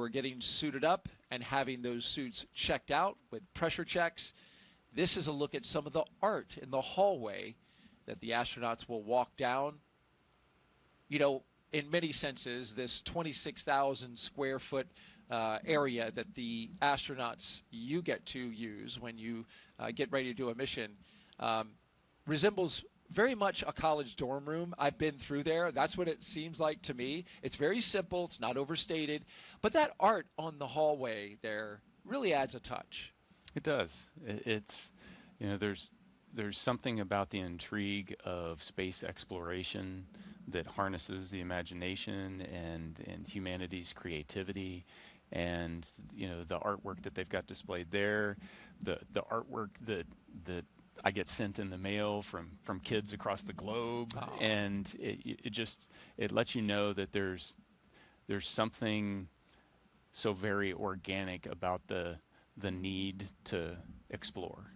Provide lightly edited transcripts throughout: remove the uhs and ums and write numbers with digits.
were getting suited up and having those suits checked out with pressure checks. This is a look at some of the art in the hallway that the astronauts will walk down. You know, in many senses, this 26,000 square foot area that the astronauts you get to use when you get ready to do a mission resembles very much a college dorm room. I've been through there. That's what it seems like to me. It's very simple. It's not overstated. But that art on the hallway there really adds a touch. It does. It's, you know, there's something about the intrigue of space exploration that harnesses the imagination and humanity's creativity. And, you know, the artwork that they've got displayed there, the artwork that I get sent in the mail from kids across the globe, and it lets you know that there's something so very organic about the need to explore.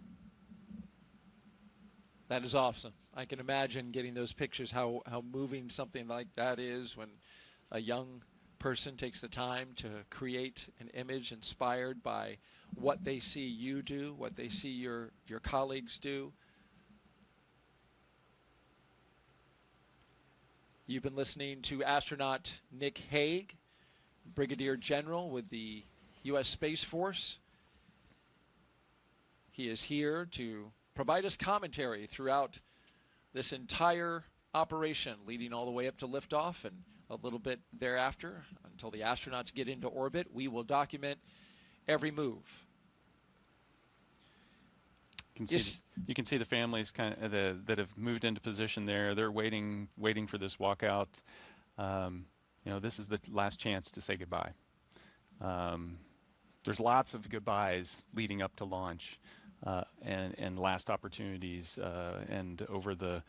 That is awesome. I can imagine getting those pictures, how moving something like that is when a young person takes the time to create an image inspired by what they see you do, what they see your colleagues do. You've been listening to astronaut Nick Hague, Brigadier General with the U.S. Space Force. He is here to provide us commentary throughout this entire operation, leading all the way up to liftoff and a little bit thereafter until the astronauts get into orbit. We will document every move. You can see the families that have moved into position there. They're waiting for this walkout. You know, this is the last chance to say goodbye. There's lots of goodbyes leading up to launch. And last opportunities, and over the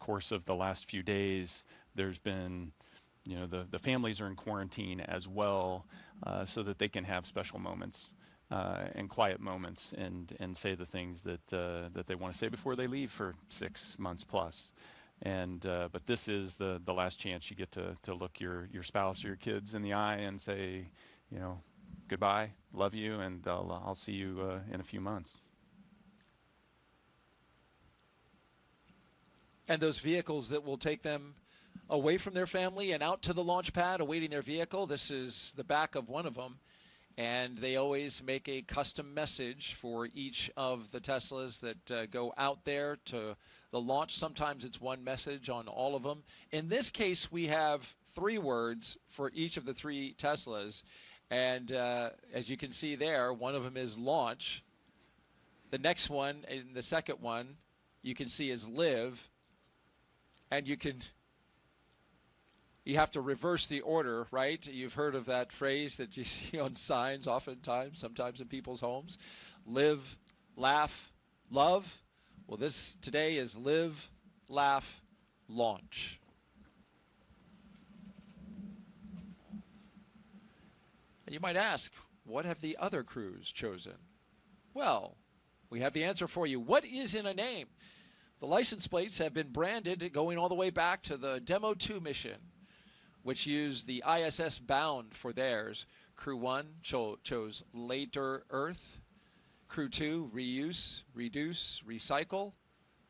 course of the last few days, there's been, you know, the families are in quarantine as well, so that they can have special moments and quiet moments and say the things that they want to say before they leave for 6 months plus. And but this is the last chance you get to look your spouse or your kids in the eye and say, you know, goodbye, love you, and I'll see you in a few months. And those vehicles that will take them away from their family and out to the launch pad awaiting their vehicle. This is the back of one of them. And they always make a custom message for each of the Teslas that go out there to the launch. Sometimes it's one message on all of them. In this case, we have 3 words for each of the 3 Teslas. And as you can see there, one of them is launch. The next one, and the second one, you can see is live. And you have to reverse the order, right? You've heard of that phrase that you see on signs oftentimes, sometimes in people's homes. Live, laugh, love. Well, this today is live, laugh, launch. And you might ask, what have the other crews chosen? Well, we have the answer for you. What is in a name? The license plates have been branded going all the way back to the Demo 2 mission, which used the ISS bound for theirs. Crew 1 chose later Earth. Crew 2, reuse, reduce, recycle.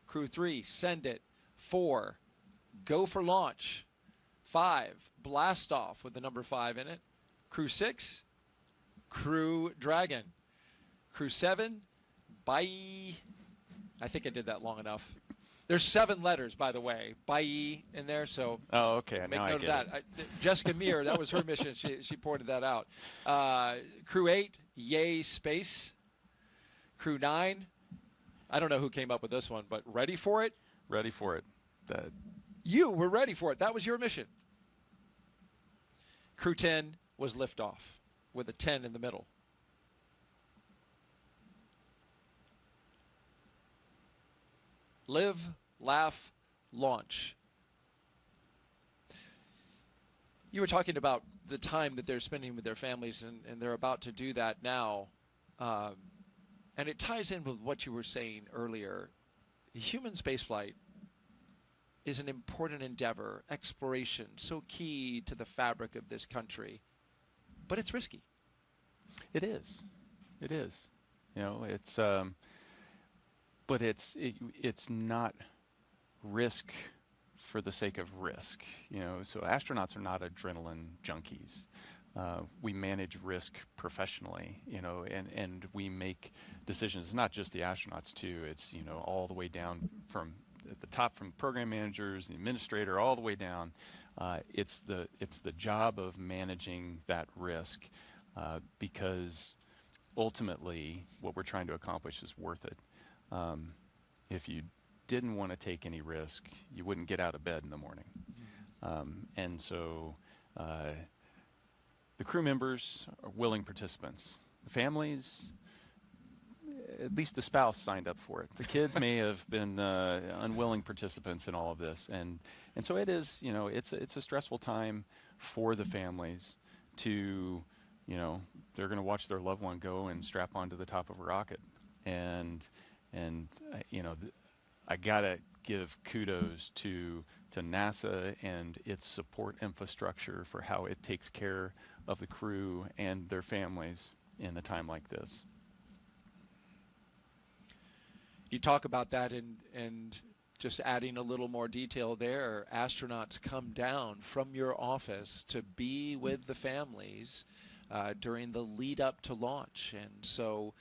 Crew 3, send it. 4, go for launch. 5, blast off with the number 5 in it. Crew 6, Crew Dragon. Crew 7, bye. I think I did that long enough. There's 7 letters, by the way, bye in there. So okay, make now note I of get that. Jessica Meir, that was her mission. She pointed that out. Crew 8, yay space. Crew 9, I don't know who came up with this one, but ready for it? Ready for it. You were ready for it. That was your mission. Crew 10 was liftoff with a 10 in the middle. Live, laugh, launch. You were talking about the time that they're spending with their families, and they're about to do that now. And it ties in with what you were saying earlier. Human spaceflight is an important endeavor, exploration, so key to the fabric of this country. but it's risky. It is. It is. You know, it's but it's not risk for the sake of risk. You know, so astronauts are not adrenaline junkies. We manage risk professionally, you know, and we make decisions. It's not just the astronauts too. It's, you know, all the way down from at the top, from program managers, the administrator, all the way down. It's the job of managing that risk, because ultimately what we're trying to accomplish is worth it. If you didn't want to take any risk, you wouldn't get out of bed in the morning. And so the crew members are willing participants. The families, at least the spouse signed up for it. The kids may have been unwilling participants in all of this. And so it is, you know, it's a stressful time for the families to, you know, they're going to watch their loved one go and strap onto the top of a rocket. And you know, I gotta give kudos to NASA and its support infrastructure for how it takes care of the crew and their families in a time like this. You talk about that, and just adding a little more detail there, astronauts come down from your office to be with the families during the lead up to launch. And so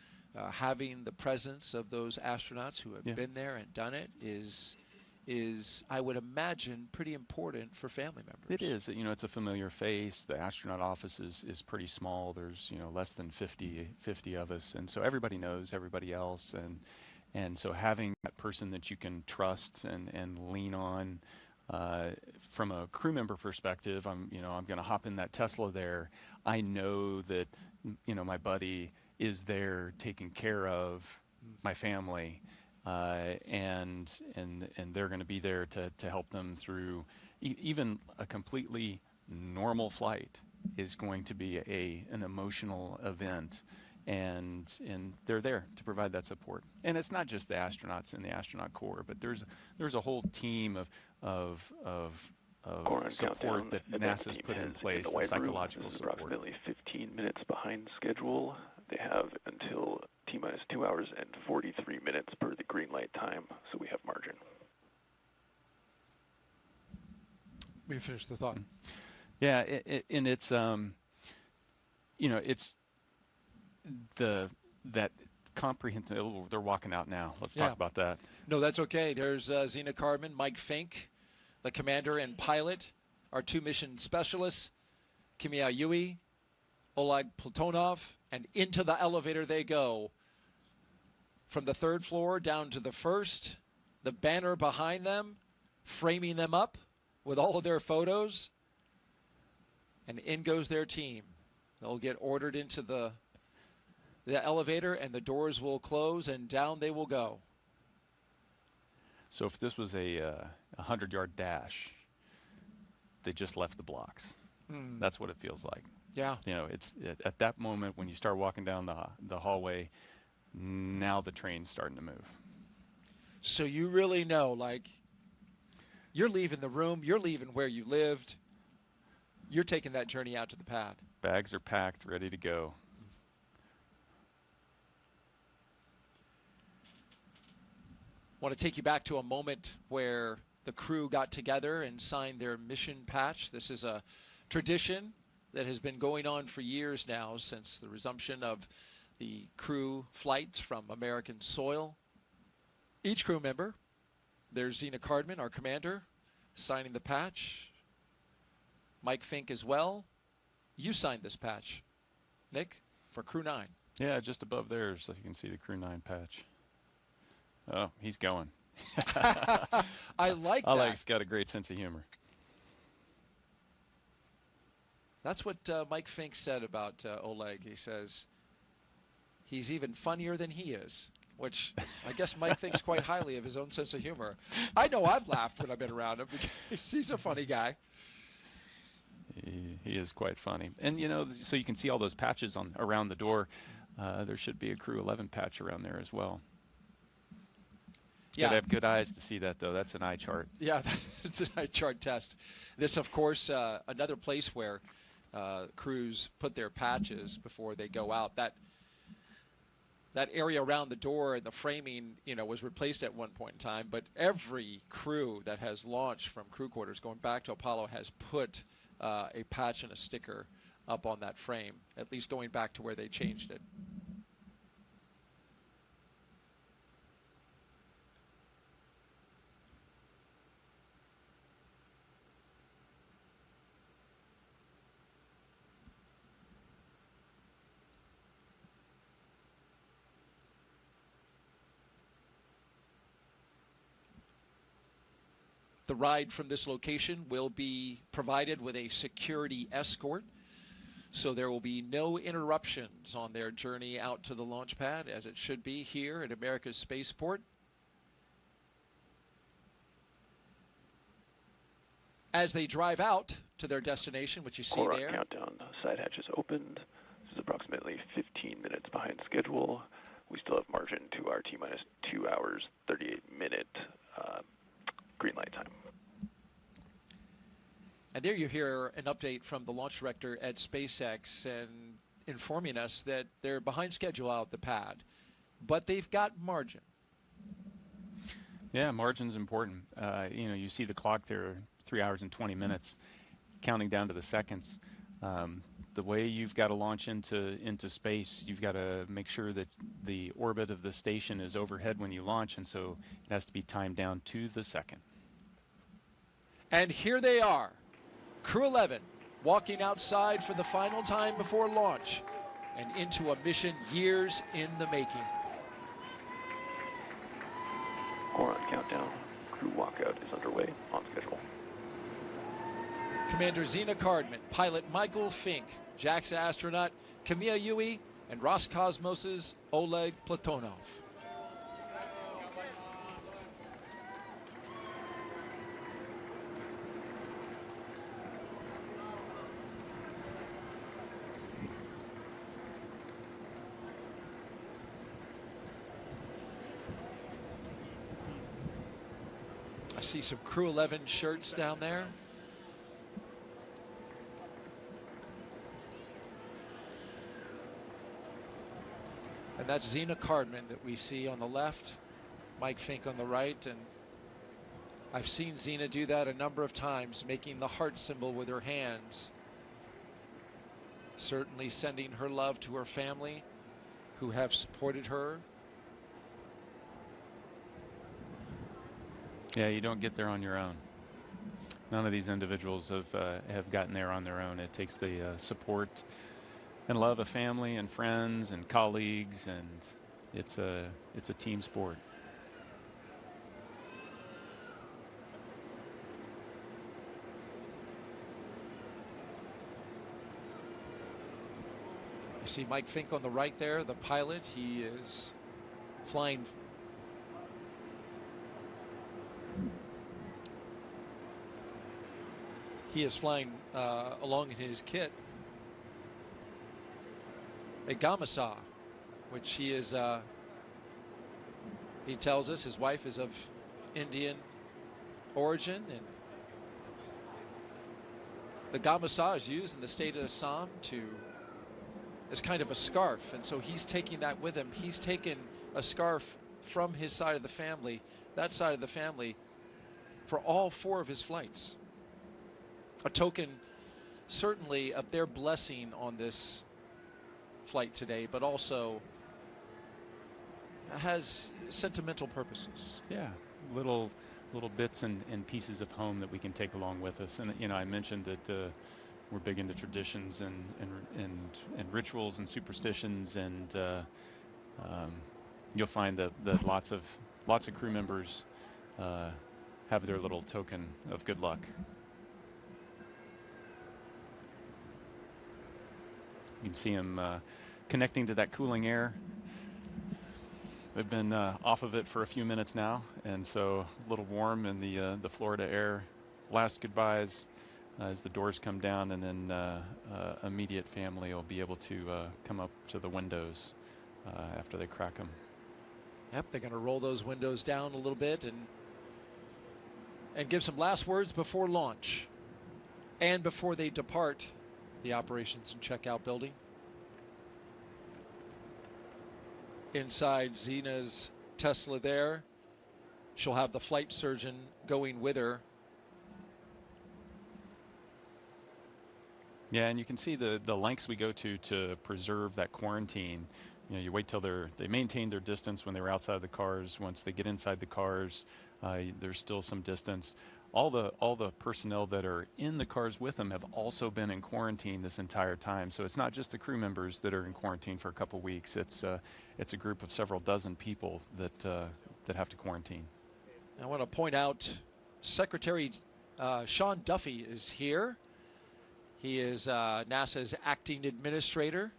having the presence of those astronauts who have been there and done it is, I would imagine, pretty important for family members. It is. You know, it's a familiar face. The astronaut office is pretty small. There's, you know, less than 50 of us. And so everybody knows everybody else. And so having that person that you can trust and lean on, from a crew member perspective, I'm going to hop in that Tesla there. I know that, you know, my buddy is there taking care of my family, and they're going to be there to help them through even a completely normal flight is going to be an emotional event, and they're there to provide that support. And it's not just the astronauts in the astronaut corps, but there's a whole team of support that NASA's put in place, the psychological support. Approximately 15 minutes behind schedule. They have until T-minus 2 hours and 43 minutes per the green light time, so we have margin. We finished the thought. Yeah, and it's you know, it's that comprehensive. Oh, they're walking out now. Let's talk about that. No, that's okay. There's Zena Cardman, Mike Fink, the commander and pilot, our two mission specialists, Kimia Yui, Oleg Platonov, and into the elevator they go. From the third floor down to the first, the banner behind them, framing them up with all of their photos, and in goes their team. They'll get ordered into the elevator, and the doors will close, and down they will go. So if this was a 100-yard dash, they just left the blocks. That's what it feels like. Yeah. You know, it's at that moment when you start walking down the hallway, now the train's starting to move. So you really know, like, you're leaving the room, you're leaving where you lived, you're taking that journey out to the pad. Bags are packed, ready to go. I want to take you back to a moment where the crew got together and signed their mission patch. This is a tradition that has been going on for years now, since the resumption of the crew flights from American soil. Each crew member, there's Zena Cardman, our commander, signing the patch. Mike Fink as well. You signed this patch, Nick, for Crew 9. Yeah, just above there, so you can see the Crew 9 patch. Oh, he's going. I like that. Oleg's got a great sense of humor. That's what Mike Fink said about Oleg. He says he's even funnier than he is, which I guess Mike thinks quite highly of his own sense of humor. I know I've laughed when I've been around him because he's a funny guy. He is quite funny. And, you know, so you can see all those patches around the door. There should be a Crew-11 patch around there as well. Yeah. Gotta have good eyes to see that, though. That's an eye chart. Yeah, it's an eye chart test. This, of course, another place where crews put their patches before they go out. That area around the door and the framing, was replaced at one point in time, but every crew that has launched from crew quarters going back to Apollo has put a patch and a sticker up on that frame, at least going back to where they changed it. The ride from this location will be provided with a security escort, so there will be no interruptions on their journey out to the launch pad, as it should be here at America's Spaceport. As they drive out to their destination, which you see Core on there. countdown. Side hatch is opened. This is approximately 15 minutes behind schedule. We still have margin to our T-minus 2 hours, 38-minute green light time. And there you hear an update from the launch director at SpaceX and informing us that they're behind schedule out the pad, but they've got margin. Yeah, margin's important. You see the clock there, 3 hours and 20 minutes, counting down to the seconds. The way you've got to launch into space, you've got to make sure that the orbit of the station is overhead when you launch, and so it has to be timed down to the second. And here they are, Crew-11, walking outside for the final time before launch and into a mission years in the making. Core on countdown. Crew walkout is underway on schedule. Commander Zena Cardman, pilot Michael Fink, JAXA astronaut Camilla Yui, and Roscosmos's Oleg Platonov. I see some Crew-11 shirts down there. And that's Zena Cardman that we see on the left, Mike Fink on the right, and I've seen Zena do that a number of times, making the heart symbol with her hands. Certainly sending her love to her family who have supported her. Yeah, you don't get there on your own. None of these individuals have gotten there on their own. It takes the support and love of family and friends and colleagues, and it's a team sport. You see Mike Fink on the right there, the pilot. He is flying along in his kit a Gamasa, which he is, he tells us his wife is of Indian origin, and the Gamasa is used in the state of Assam as kind of a scarf, and so he's taking that with him. He's taken a scarf from his side of the family, that side of the family, for all 4 of his flights. A token certainly of their blessing on this flight today, but also has sentimental purposes. Yeah, little bits and pieces of home that we can take along with us. And I mentioned that we're big into traditions and rituals and superstitions, and you'll find that lots of crew members have their little token of good luck. You can see them connecting to that cooling air. They've been off of it for a few minutes now, and so a little warm in the Florida air. Last goodbyes as the doors come down, and then immediate family will be able to come up to the windows after they crack them. Yep, they're going to roll those windows down a little bit and give some last words before launch and before they depart the operations and checkout building. Inside Zena's Tesla there. She'll have the flight surgeon going with her. Yeah, and you can see the lengths we go to preserve that quarantine. You know, you wait till they maintain their distance when they were outside the cars. Once they get inside the cars, there's still some distance. All the personnel that are in the cars with them have also been in quarantine this entire time. So it's not just the crew members that are in quarantine for a couple weeks. It's a group of several dozen people that have to quarantine. I want to point out Secretary Sean Duffy is here. He is NASA's acting administrator.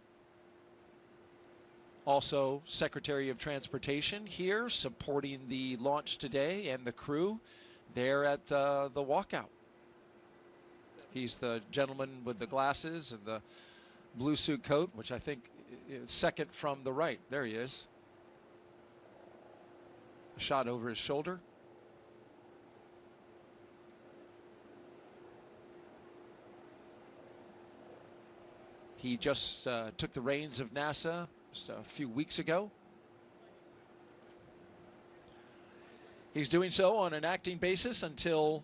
Also Secretary of Transportation here supporting the launch today and the crew there at the walkout. He's the gentleman with the glasses and the blue suit coat, which I think is second from the right. There he is. A shot over his shoulder. He just took the reins of NASA just a few weeks ago. He's doing so on an acting basis until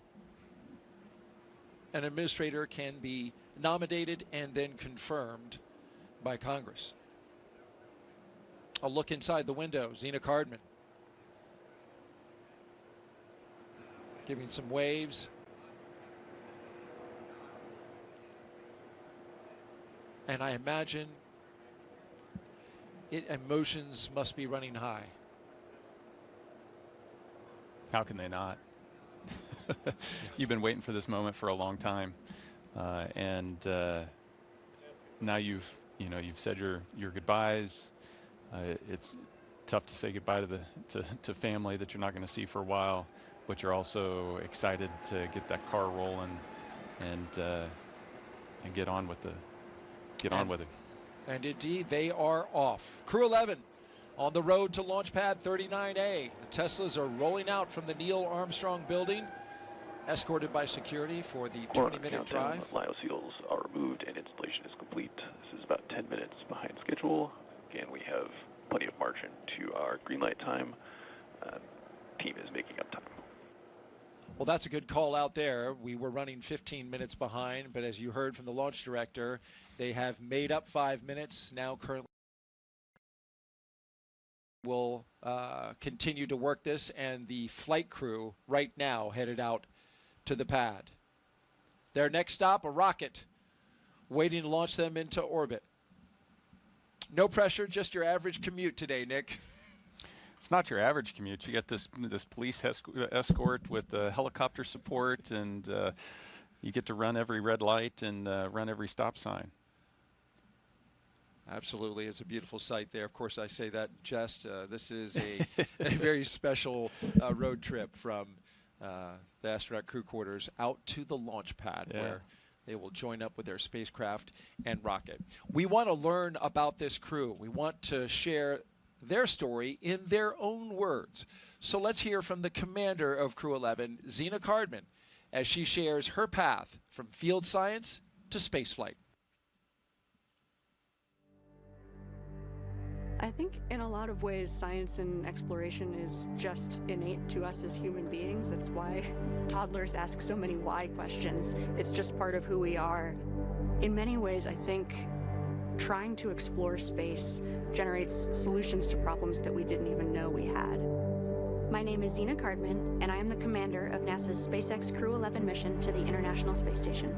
an administrator can be nominated and then confirmed by Congress. A look inside the window, Zena Cardman giving some waves. And I imagine emotions must be running high. How can they not? You've been waiting for this moment for a long time, and now you've said your goodbyes. It's tough to say goodbye to family that you're not going to see for a while, but you're also excited to get that car rolling and get on with it. And indeed, they are off. Crew-11 on the road to launchpad 39A. The Teslas are rolling out from the Neil Armstrong building, escorted by security for the 20-minute drive. Lyoseals are removed and installation is complete. This is about 10 minutes behind schedule. Again, we have plenty of margin to our green light time. Team is making up time. Well, that's a good call out there. We were running 15 minutes behind, but as you heard from the launch director, they have made up 5 minutes. Now currently will continue to work this, and the flight crew right now headed out to the pad. Their next stop, a rocket, waiting to launch them into orbit. No pressure, just your average commute today, Nick. It's not your average commute. You get this police escort with helicopter support, and you get to run every red light and run every stop sign. Absolutely. It's a beautiful sight there. Of course, I say that just. This is a very special road trip from the astronaut crew quarters out to the launch pad, where they will join up with their spacecraft and rocket. We want to learn about this crew. We want to share their story in their own words. So let's hear from the commander of Crew-11, Zena Cardman, as she shares her path from field science to spaceflight. I think in a lot of ways, science and exploration is just innate to us as human beings. That's why toddlers ask so many why questions. It's just part of who we are. In many ways, I think trying to explore space generates solutions to problems that we didn't even know we had. My name is Zena Cardman, and I am the commander of NASA's SpaceX Crew-11 mission to the International Space Station.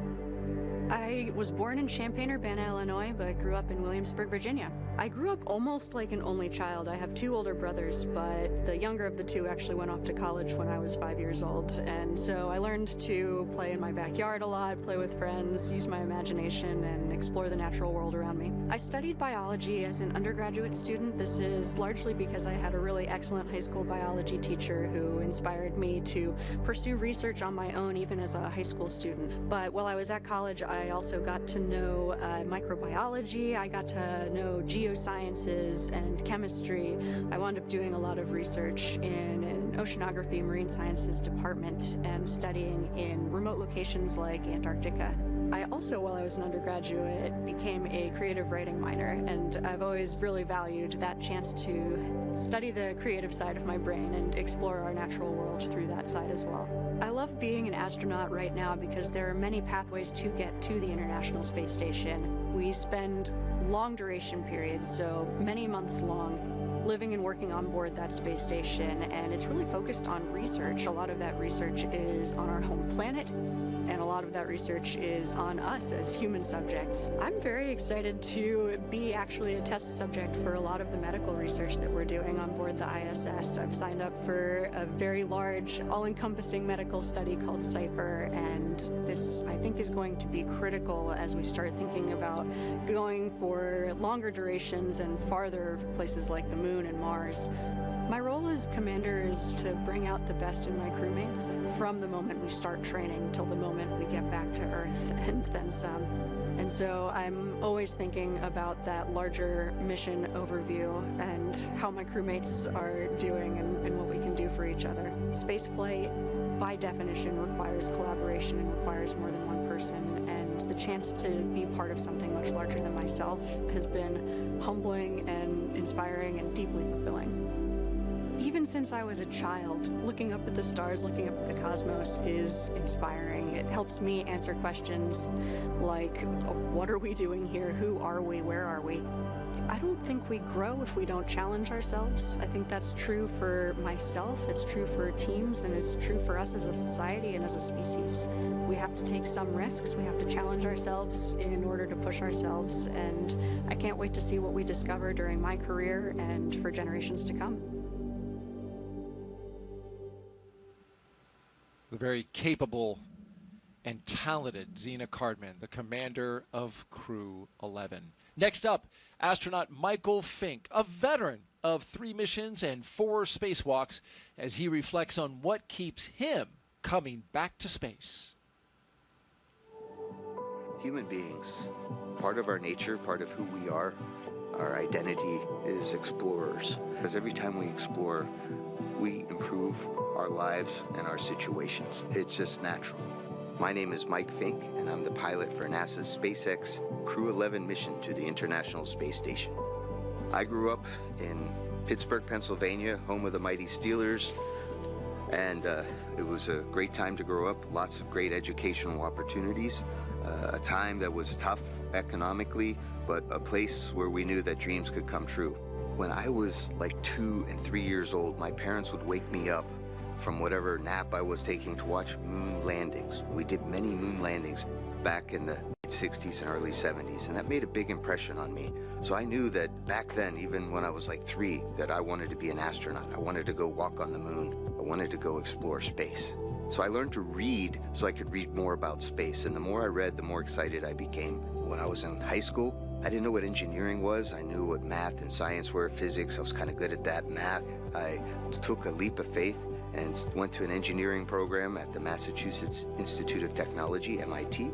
I was born in Champaign-Urbana, Illinois, but grew up in Williamsburg, Virginia. I grew up almost like an only child. I have 2 older brothers, but the younger of the 2 actually went off to college when I was 5 years old. And so I learned to play in my backyard a lot, play with friends, use my imagination, and explore the natural world around me. I studied biology as an undergraduate student. This is largely because I had a really excellent high school biology teacher who inspired me to pursue research on my own, even as a high school student. But while I was at college, I also got to know microbiology. I got to know geosciences and chemistry. I wound up doing a lot of research in an oceanography marine sciences department and studying in remote locations like Antarctica. I also, while I was an undergraduate, became a creative writing minor, and I've always really valued that chance to study the creative side of my brain and explore our natural world through that side as well. I love being an astronaut right now because there are many pathways to get to the International Space Station. We spend long duration periods, so many months long, living and working on board that space station, and it's really focused on research. A lot of that research is on our home planet, and a lot of that research is on us as human subjects. I'm very excited to be actually a test subject for a lot of the medical research that we're doing on board the ISS. I've signed up for a very large, all-encompassing medical study called CIPHER, and this, I think, is going to be critical as we start thinking about going for longer durations and farther places like the Moon and Mars. My role as commander is to bring out the best in my crewmates from the moment we start training till the moment we get back to Earth and then some. And so I'm always thinking about that larger mission overview and how my crewmates are doing and what we can do for each other. Spaceflight, by definition, requires collaboration and requires more than one person, and the chance to be part of something much larger than myself has been humbling and inspiring and deeply fulfilling. Even since I was a child, looking up at the stars, looking up at the cosmos is inspiring. It helps me answer questions like, what are we doing here? Who are we? Where are we? I don't think we grow if we don't challenge ourselves. I think that's true for myself, it's true for teams, and it's true for us as a society and as a species. We have to take some risks, we have to challenge ourselves in order to push ourselves, and I can't wait to see what we discover during my career and for generations to come. The very capable and talented Zena Cardman, the commander of Crew-11. Next up, astronaut Michael Fink, a veteran of 3 missions and 4 spacewalks, as he reflects on what keeps him coming back to space. Human beings, part of our nature, part of who we are, our identity is explorers. Because every time we explore, we improve our lives and our situations. It's just natural. My name is Mike Fink, and I'm the pilot for NASA's SpaceX Crew-11 mission to the International Space Station. I grew up in Pittsburgh, Pennsylvania, home of the mighty Steelers, and it was a great time to grow up, lots of great educational opportunities, a time that was tough economically, but a place where we knew that dreams could come true. When I was like 2 and 3 years old, my parents would wake me up from whatever nap I was taking to watch moon landings. We did many moon landings back in the late 60s and early 70s, and that made a big impression on me. So I knew that back then, even when I was like 3, that I wanted to be an astronaut. I wanted to go walk on the moon. I wanted to go explore space. So I learned to read so I could read more about space, and the more I read, the more excited I became. When I was in high school, I didn't know what engineering was. I knew what math and science were, physics. I was kind of good at that. Math. I took a leap of faith and went to an engineering program at the Massachusetts Institute of Technology, MIT.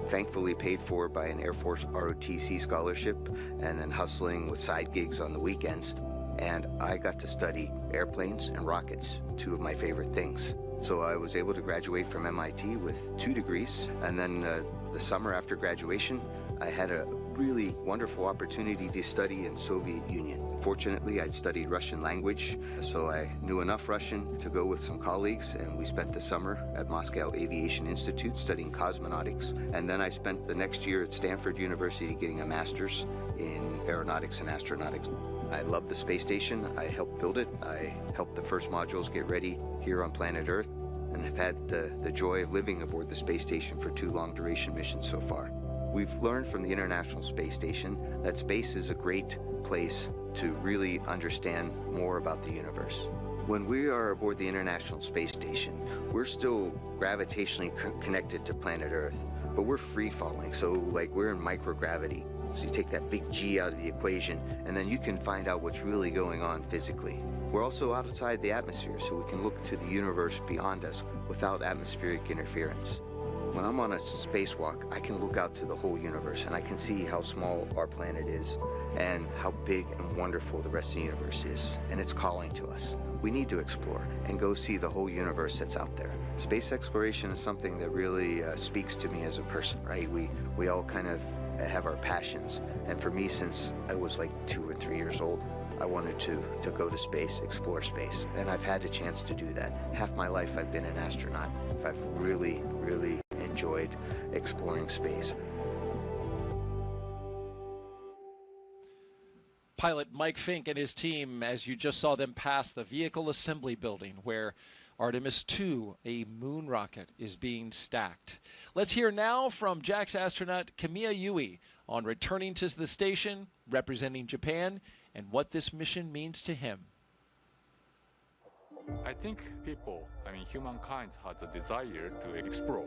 Thankfully paid for by an Air Force ROTC scholarship, and then hustling with side gigs on the weekends. And I got to study airplanes and rockets, 2 of my favorite things. So I was able to graduate from MIT with 2 degrees, and then the summer after graduation, I had a really wonderful opportunity to study in Soviet Union. Fortunately, I'd studied Russian language, so I knew enough Russian to go with some colleagues, and we spent the summer at Moscow Aviation Institute studying cosmonautics. And then I spent the next year at Stanford University getting a master's in aeronautics and astronautics. I love the space station. I helped build it. I helped the first modules get ready here on planet Earth, and have had the joy of living aboard the space station for 2 long-duration missions so far. We've learned from the International Space Station that space is a great place to really understand more about the universe. When we are aboard the International Space Station, we're still gravitationally connected to planet Earth, but we're free-falling, so like we're in microgravity. So you take that big G out of the equation, and then you can find out what's really going on physically. We're also outside the atmosphere, so we can look to the universe beyond us without atmospheric interference. When I'm on a spacewalk, I can look out to the whole universe, and I can see how small our planet is and how big and wonderful the rest of the universe is, and it's calling to us. We need to explore and go see the whole universe that's out there. Space exploration is something that really speaks to me as a person, right? We all kind of have our passions. And for me, since I was like 2 or 3 years old, I wanted to go to space, explore space. And I've had a chance to do that. Half my life I've been an astronaut. I've really, really enjoyed exploring space. Pilot Mike Fink and his team, as you just saw them pass the vehicle assembly building where Artemis 2, a moon rocket, is being stacked. Let's hear now from JAXA astronaut Kamiya Yui on returning to the station, representing Japan, and what this mission means to him. I think humankind has a desire to explore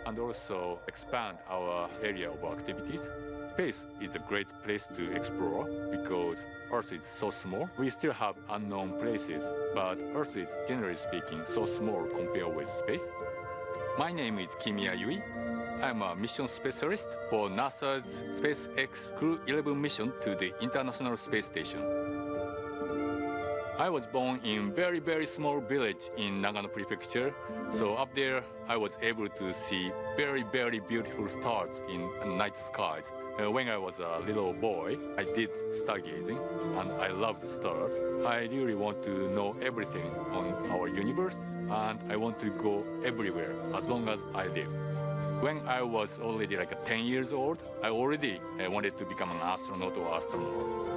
and also expand our area of activities. Space is a great place to explore because Earth is so small. We still have unknown places, but Earth is, generally speaking, so small compared with space. My name is Kamiya Yui. I'm a mission specialist for NASA's SpaceX Crew-11 mission to the International Space Station. I was born in very, very small village in Nagano Prefecture. So up there, I was able to see very, very beautiful stars in night skies. When I was a little boy, I did stargazing, and I loved stars. I really want to know everything on our universe, and I want to go everywhere as long as I live. When I was already like 10 years old, I already wanted to become an astronaut or astronaut.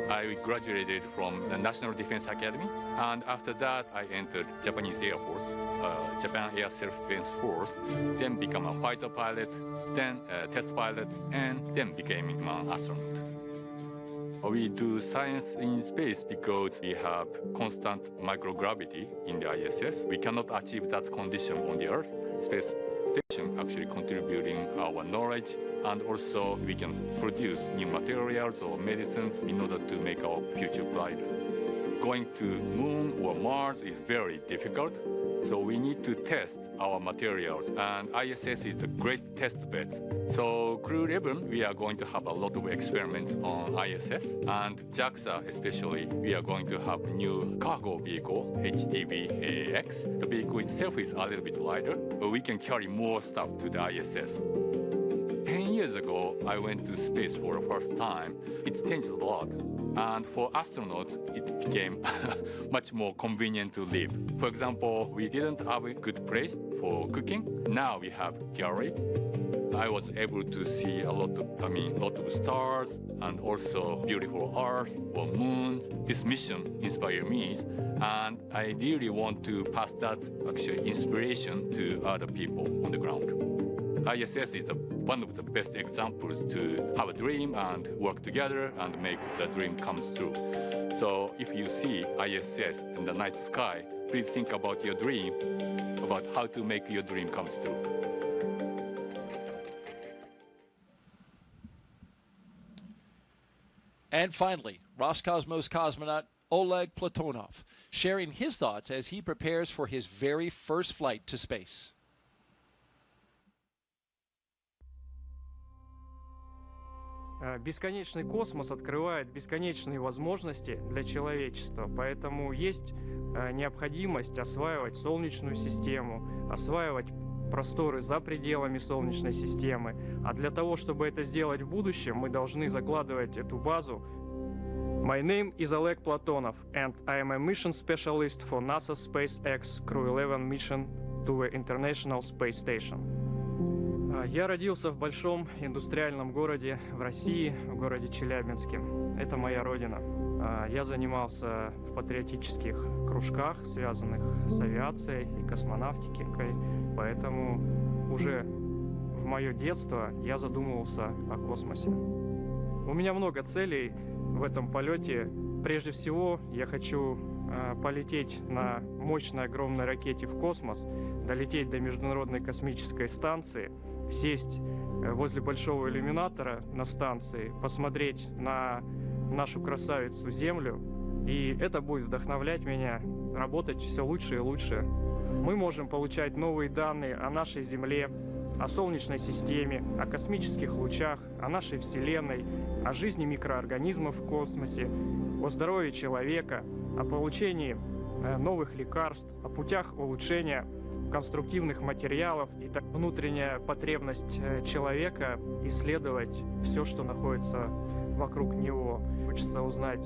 I graduated from the National Defense Academy, and after that I entered Japanese Air Force, Japan Air Self-Defense Force, then become a fighter pilot, then test pilot, and then became an astronaut. We do science in space because we have constant microgravity in the ISS. We cannot achieve that condition on the Earth. Space station actually contributing our knowledge, and also we can produce new materials or medicines in order to make our future brighter. Going to Moon or Mars is very difficult, so we need to test our materials, and ISS is a great test bed. So Crew-11, we are going to have a lot of experiments on ISS, and JAXA especially, we are going to have new cargo vehicle, HTV-AX. The vehicle itself is a little bit lighter, but we can carry more stuff to the ISS. 10 years ago, I went to space for the first time. It's changed a lot. And for astronauts, it became much more convenient to live. For example, we didn't have a good place for cooking. Now we have gallery. I was able to see a lot of stars and also beautiful Earth or moons. This mission inspired me, and I really want to pass that actually inspiration to other people on the ground. ISS is one of the best examples to have a dream and work together and make the dream come true. So if you see ISS in the night sky, please think about your dream, about how to make your dream come true. And finally, Roscosmos cosmonaut Oleg Platonov, sharing his thoughts as he prepares for his very first flight to space. Бесконечный космос открывает бесконечные возможности для человечества, поэтому есть необходимость осваивать Солнечную систему, осваивать просторы за пределами Солнечной системы. А для того, чтобы это сделать в будущем, мы должны закладывать эту базу. My name is Oleg Platonov, and I am a mission specialist for NASA's SpaceX Crew-11 mission to the International Space Station. Я родился в большом индустриальном городе в России, в городе Челябинске. Это моя родина. Я занимался в патриотических кружках, связанных с авиацией и космонавтикой, поэтому уже в мое детство я задумывался о космосе. У меня много целей в этом полете. Прежде всего, я хочу полететь на мощной огромной ракете в космос, долететь до Международной космической станции, сесть возле большого иллюминатора на станции, посмотреть на нашу красавицу Землю, и это будет вдохновлять меня работать все лучше и лучше. Мы можем получать новые данные о нашей Земле, о Солнечной системе, о космических лучах, о нашей Вселенной, о жизни микроорганизмов в космосе, о здоровье человека. о получении новых лекарств, о путях улучшения конструктивных материалов и так внутренняя потребность человека исследовать все, что находится вокруг него. Хочется узнать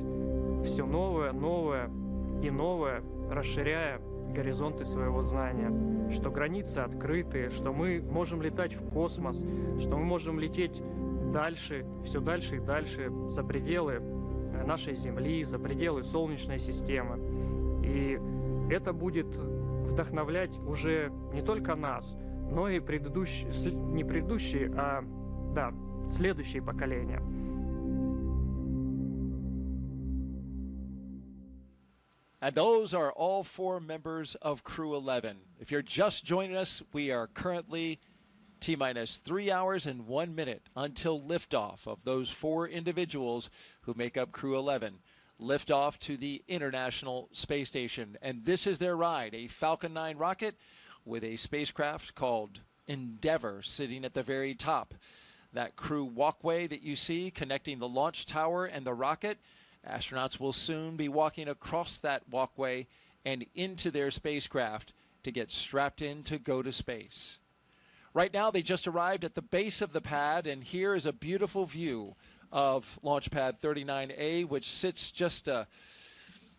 все новое, новое и новое, расширяя горизонты своего знания, что границы открыты, что мы можем летать в космос, что мы можем лететь дальше, все дальше и дальше, за пределы нашей Земли, за пределы Солнечной системы. И это будет вдохновлять уже не только нас, но и не предыдущие, а следующие поколения. And those are all 4 members of Crew-11. If you're just joining us, we are currently T-minus 3 hours and 1 minute until liftoff of those 4 individuals who make up Crew-11. Liftoff to the International Space Station. And this is their ride, a Falcon 9 rocket with a spacecraft called Endeavour sitting at the very top. That crew walkway that you see connecting the launch tower and the rocket, astronauts will soon be walking across that walkway and into their spacecraft to get strapped in to go to space. Right now, they just arrived at the base of the pad, and here is a beautiful view of Launchpad 39A, which sits just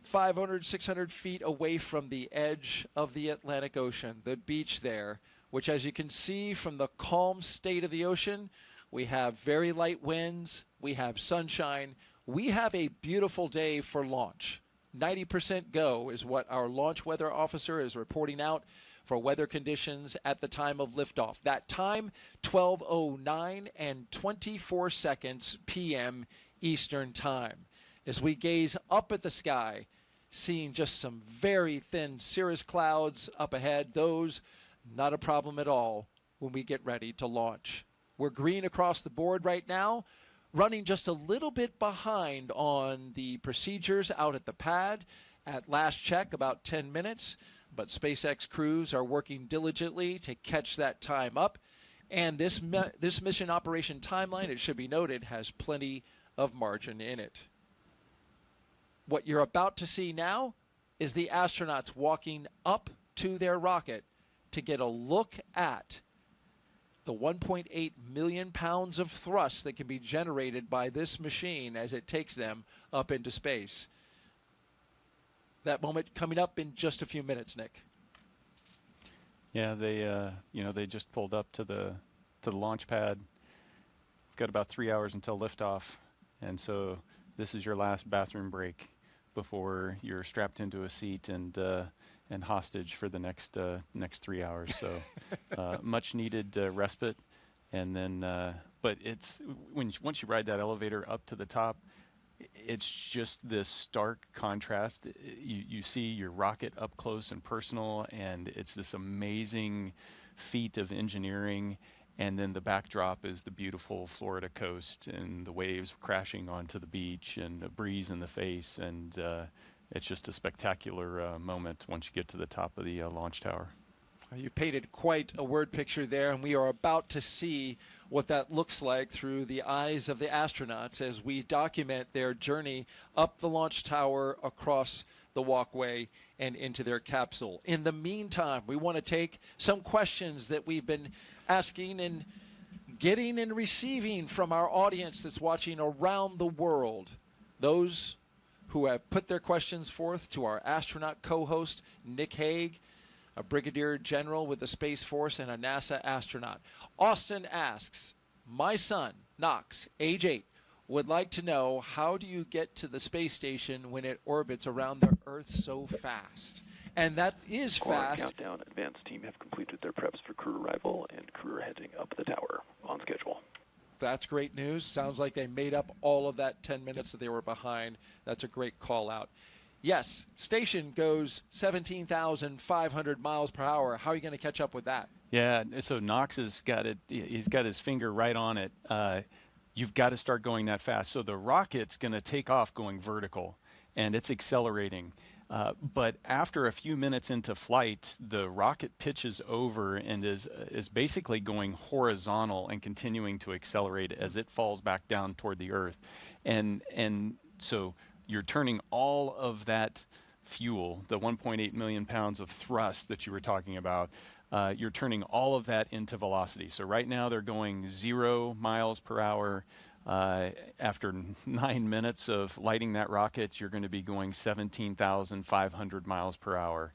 500, 600 feet away from the edge of the Atlantic Ocean, the beach there, which, as you can see from the calm state of the ocean, we have very light winds, we have sunshine, we have a beautiful day for launch. 90% go is what our launch weather officer is reporting out for weather conditions at the time of liftoff. That time, 12:09 and 24 seconds p.m. Eastern Time. As we gaze up at the sky, seeing just some very thin cirrus clouds up ahead, those not a problem at all when we get ready to launch. We're green across the board right now, running just a little bit behind on the procedures out at the pad. At last check, about 10 minutes. But SpaceX crews are working diligently to catch that time up. And this mission operation timeline, it should be noted, has plenty of margin in it. What you're about to see now is the astronauts walking up to their rocket to get a look at the 1.8 million pounds of thrust that can be generated by this machine as it takes them up into space. That moment coming up in just a few minutes, Nick. Yeah, they just pulled up to the launch pad. Got about 3 hours until liftoff, and so this is your last bathroom break before you're strapped into a seat and hostage for the next 3 hours. So much needed respite, and then but it's once you ride that elevator up to the top, it's just this stark contrast. You see your rocket up close and personal, and it's this amazing feat of engineering. And then the backdrop is the beautiful Florida coast and the waves crashing onto the beach and a breeze in the face. And it's just a spectacular moment once you get to the top of the launch tower. You painted quite a word picture there, and we are about to see what that looks like through the eyes of the astronauts as we document their journey up the launch tower, across the walkway, and into their capsule. In the meantime, we want to take some questions that we've been asking and getting and receiving from our audience that's watching around the world. Those who have put their questions forth to our astronaut co-host, Nick Hague, a brigadier general with the Space Force and a NASA astronaut. Austin asks, my son, Knox, age 8, would like to know, how do you get to the space station when it orbits around the Earth so fast? And that is fast. Countdown, advanced team have completed their preps for crew arrival, and crew are heading up the tower on schedule. That's great news. Sounds like they made up all of that 10 minutes that they were behind. That's a great call out. Yes, station goes 17,500 miles per hour. How are you going to catch up with that? Yeah, so Knox has got it. He's got his finger right on it. You've got to start going that fast. So the rocket's going to take off going vertical, and it's accelerating. But after a few minutes into flight, the rocket pitches over and is basically going horizontal and continuing to accelerate as it falls back down toward the Earth. And so you're turning all of that fuel, the 1.8 million pounds of thrust that you were talking about, you're turning all of that into velocity. So right now they're going 0 miles per hour. After 9 minutes of lighting that rocket, you're going to be going 17,500 miles per hour.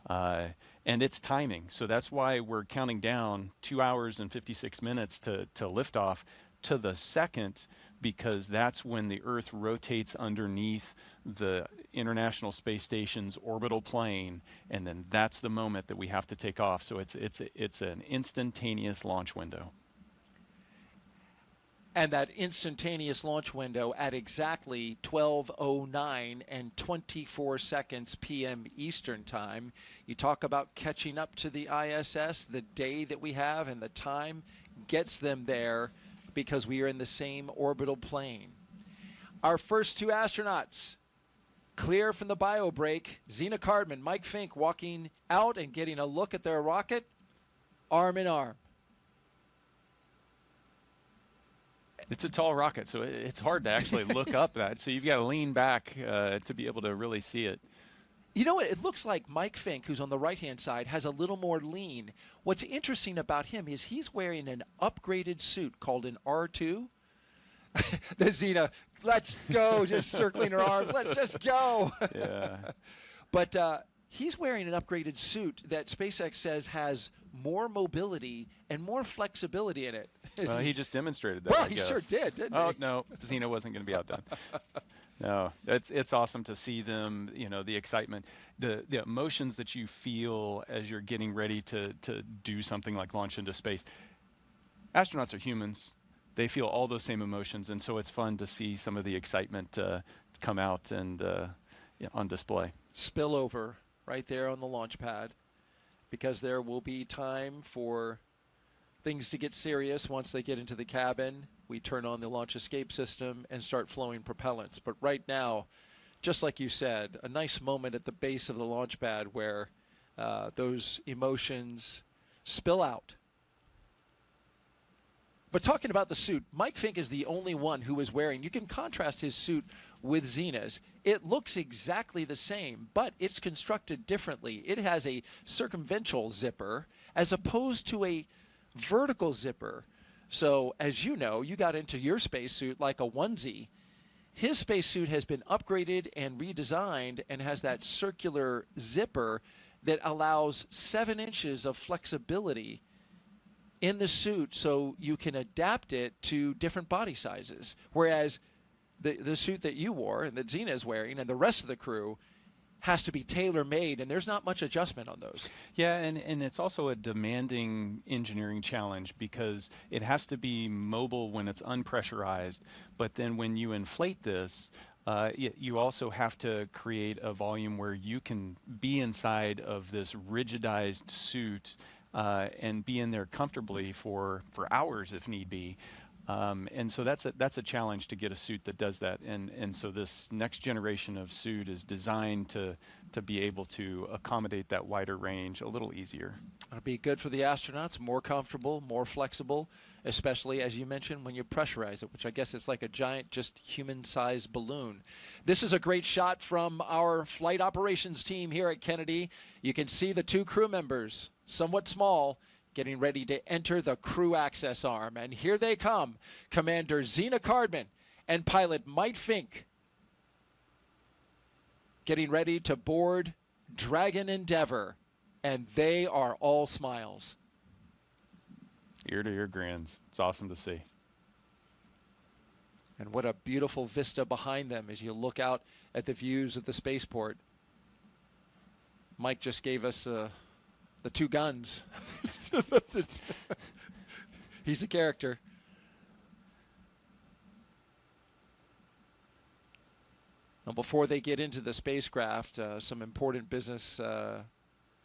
And it's timing. So that's why we're counting down 2 hours and 56 minutes to liftoff to the second, because that's when the Earth rotates underneath the International Space Station's orbital plane, and then that's the moment that we have to take off. So it's an instantaneous launch window. And that instantaneous launch window at exactly 12:09 and 24 seconds p.m. Eastern Time. You talk about catching up to the ISS, the day that we have and the time gets them there because we are in the same orbital plane. Our first two astronauts clear from the bio break. Zena Cardman, Mike Fink walking out and getting a look at their rocket, arm in arm. It's a tall rocket, so it's hard to actually look up that. So you've got to lean back to be able to really see it. You know what? It looks like Mike Fink, who's on the right-hand side, has a little more lean. What's interesting about him is he's wearing an upgraded suit called an R2. The Zena, let's go, just circling her arms. Let's just go. Yeah. But he's wearing an upgraded suit that SpaceX says has more mobility and more flexibility in it. Well, he just demonstrated that. Well, I he guess. sure did, didn't he? Oh, no, Zena wasn't going to be outdone. No, it's awesome to see them, you know, the excitement, the emotions that you feel as you're getting ready to do something like launch into space. Astronauts are humans. They feel all those same emotions, and so it's fun to see some of the excitement come out and on display. Spillover right there on the launch pad, because there will be time for things to get serious once they get into the cabin. We turn on the launch escape system and start flowing propellants. But right now, just like you said, a nice moment at the base of the launch pad where those emotions spill out. But talking about the suit, Mike Fink is the only one who is wearing, you can contrast his suit with Zena's. It looks exactly the same, but it's constructed differently. It has a circumventual zipper as opposed to a vertical zipper. So as you know, you got into your spacesuit like a onesie. His spacesuit has been upgraded and redesigned and has that circular zipper that allows 7 inches of flexibility in the suit, so you can adapt it to different body sizes. Whereas the suit that you wore and that Zena is wearing and the rest of the crew has to be tailor-made, and there's not much adjustment on those. Yeah, and it's also a demanding engineering challenge because it has to be mobile when it's unpressurized, but then when you inflate this, you also have to create a volume where you can be inside of this rigidized suit and be in there comfortably for hours if need be. And so that's a challenge to get a suit that does that. And so this next generation of suit is designed to be able to accommodate that wider range a little easier. It'll be good for the astronauts, more comfortable, more flexible, especially, as you mentioned, when you pressurize it, which I guess it's like a giant, just human-sized balloon. This is a great shot from our flight operations team here at Kennedy. You can see the 2 crew members, somewhat small, getting ready to enter the crew access arm. And here they come, Commander Zena Cardman and pilot Mike Fink, getting ready to board Dragon Endeavour. And they are all smiles. Ear-to-ear grins. It's awesome to see. And what a beautiful vista behind them as you look out at the views of the spaceport. Mike just gave us the 2 guns. He's a character. Now, before they get into the spacecraft, some important business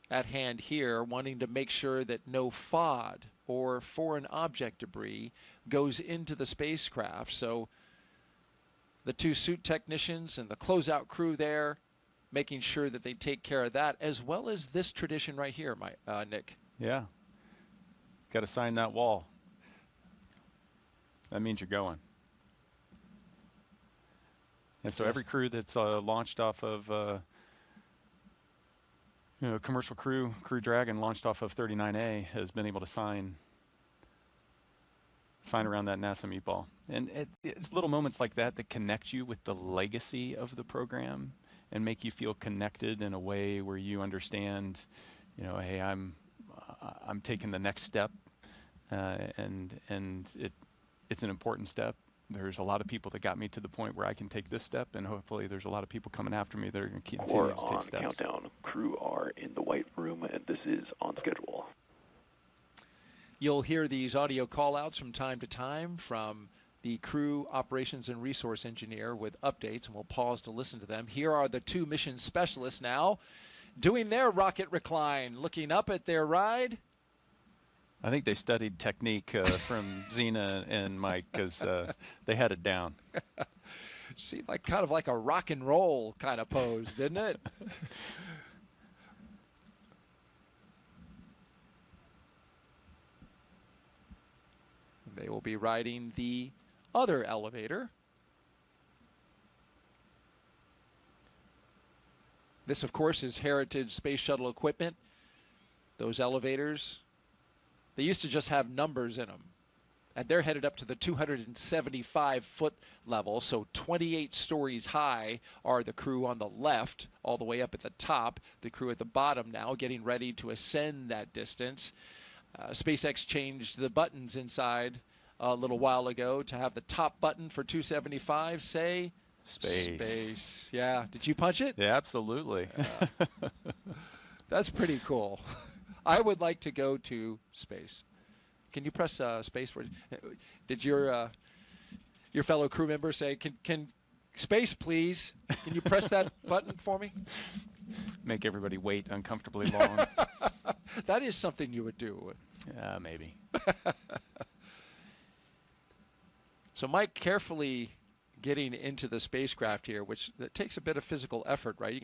at hand here, wanting to make sure that no FOD or foreign object debris goes into the spacecraft. So the 2 suit technicians and the closeout crew there, making sure that they take care of that, as well as this tradition right here, Nick. Yeah. Got to sign that wall. That means you're going. And so every crew that's launched off of Commercial Crew Dragon, launched off of 39A, has been able to sign around that NASA meatball. And it's little moments like that that connect you with the legacy of the program and make you feel connected in a way where you understand, hey, I'm taking the next step, and it's an important step. There's a lot of people that got me to the point where I can take this step, and hopefully there's a lot of people coming after me that are going to continue to take steps. Countdown, crew are in the white room, and this is on schedule. You'll hear these audio call-outs from time to time from the crew operations and resource engineer with updates, and we'll pause to listen to them. Here are the two mission specialists now doing their rocket recline, looking up at their ride. I think they studied technique from Zena and Mike, because they had it down. Seemed like kind of like a rock and roll kind of pose, didn't it? They will be riding the other elevator. This, of course, is Heritage Space Shuttle equipment. Those elevators, they used to just have numbers in them. And they're headed up to the 275-foot level, so 28 stories high are the crew on the left, all the way up at the top. The crew at the bottom now getting ready to ascend that distance. SpaceX changed the buttons inside a little while ago to have the top button for 275 say space. Yeah. Did you punch it? Yeah, absolutely. That's pretty cool. I would like to go to space. Can you press space for? Did your fellow crew member say, "Can space, please? Can you press that button for me?" Make everybody wait uncomfortably long. That is something you would do. Maybe. So Mike carefully getting into the spacecraft here, which that takes a bit of physical effort, right?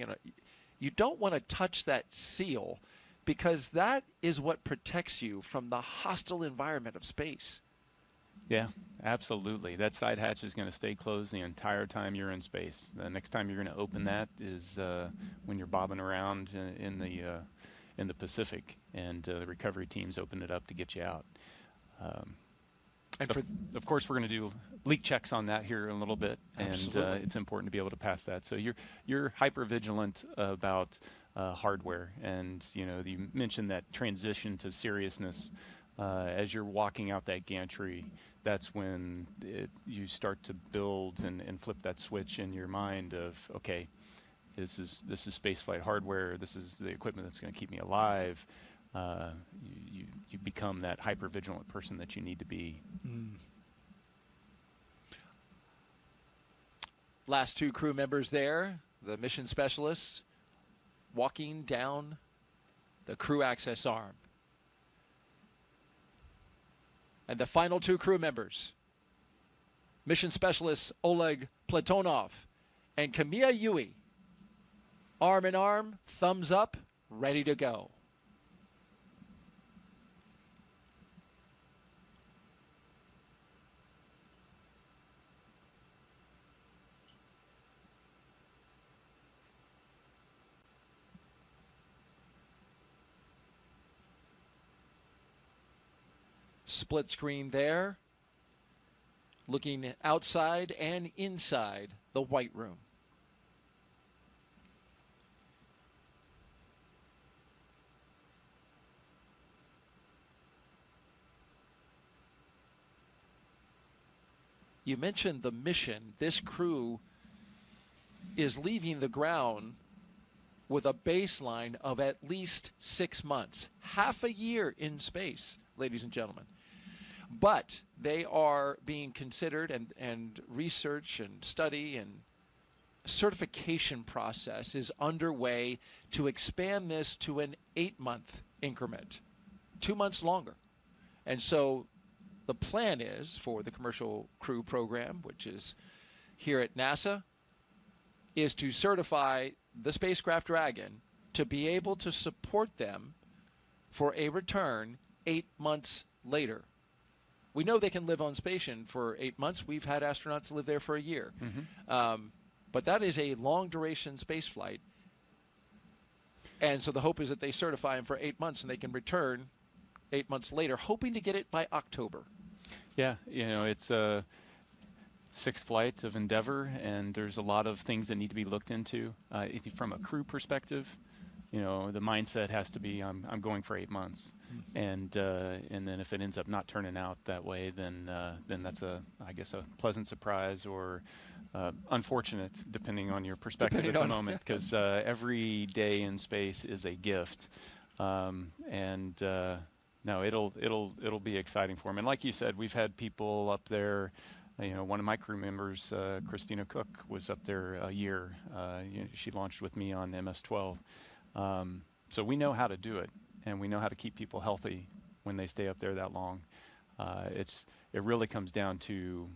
You don't want to touch that seal, because that is what protects you from the hostile environment of space. Yeah, absolutely. That side hatch is going to stay closed the entire time you're in space. The next time you're going to open that is when you're bobbing around in the Pacific, and the recovery teams open it up to get you out. And of course, we're going to do leak checks on that here in a little bit, Absolutely. And it's important to be able to pass that. So you're hyper vigilant about hardware, and you mentioned that transition to seriousness as you're walking out that gantry. That's when you start to build and flip that switch in your mind of, okay, this is spaceflight hardware. This is the equipment that's going to keep me alive. You become that hyper vigilant person that you need to be. Last two crew members there, the mission specialists, walking down the crew access arm. And the final two crew members, mission specialists Oleg Platonov and Kamiya Yui, arm in arm, thumbs up, ready to go. Split screen there, looking outside and inside the white room. You mentioned the mission. This crew is leaving the ground with a baseline of at least 6 months, half a year in space, ladies and gentlemen. But they are being considered, and research and study and certification process is underway to expand this to an 8-month increment, 2 months longer. And so the plan is for the Commercial Crew program, which is here at NASA, is to certify the spacecraft Dragon to be able to support them for a return 8 months later. We know they can live on station for 8 months. We've had astronauts live there for a year. Mm-hmm. But that is a long-duration space flight. And so the hope is that they certify them for 8 months and they can return 8 months later, hoping to get it by October. Yeah, it's a sixth flight of Endeavour, and there's a lot of things that need to be looked into. From a crew perspective, the mindset has to be, I'm going for 8 months. And then if it ends up not turning out that way, then that's I guess a pleasant surprise or unfortunate, depending on your perspective at the moment, because every day in space is a gift. No, it'll be exciting for them. And like you said, we've had people up there. One of my crew members, Christina Cook, was up there a year. She launched with me on MS-12. So we know how to do it, and we know how to keep people healthy when they stay up there that long. It really comes down to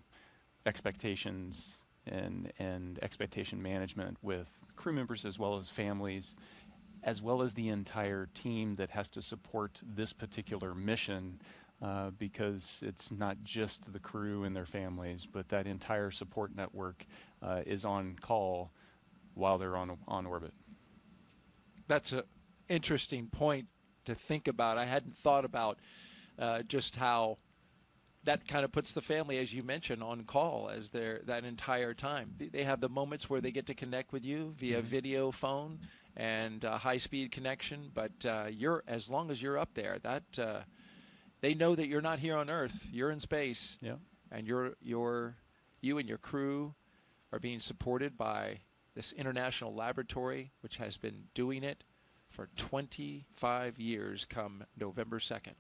expectations and expectation management with crew members as well as families, as well as the entire team that has to support this particular mission, because it's not just the crew and their families, but that entire support network is on call while they're on orbit. That's an interesting point to think about. I hadn't thought about just how that kind of puts the family, as you mentioned, on call as that entire time. They have the moments where they get to connect with you via video phone and high-speed connection, but as long as you're up there, they know that you're not here on Earth. You're in space, and you and your crew are being supported by this international laboratory, which has been doing it for 25 years come November 2nd.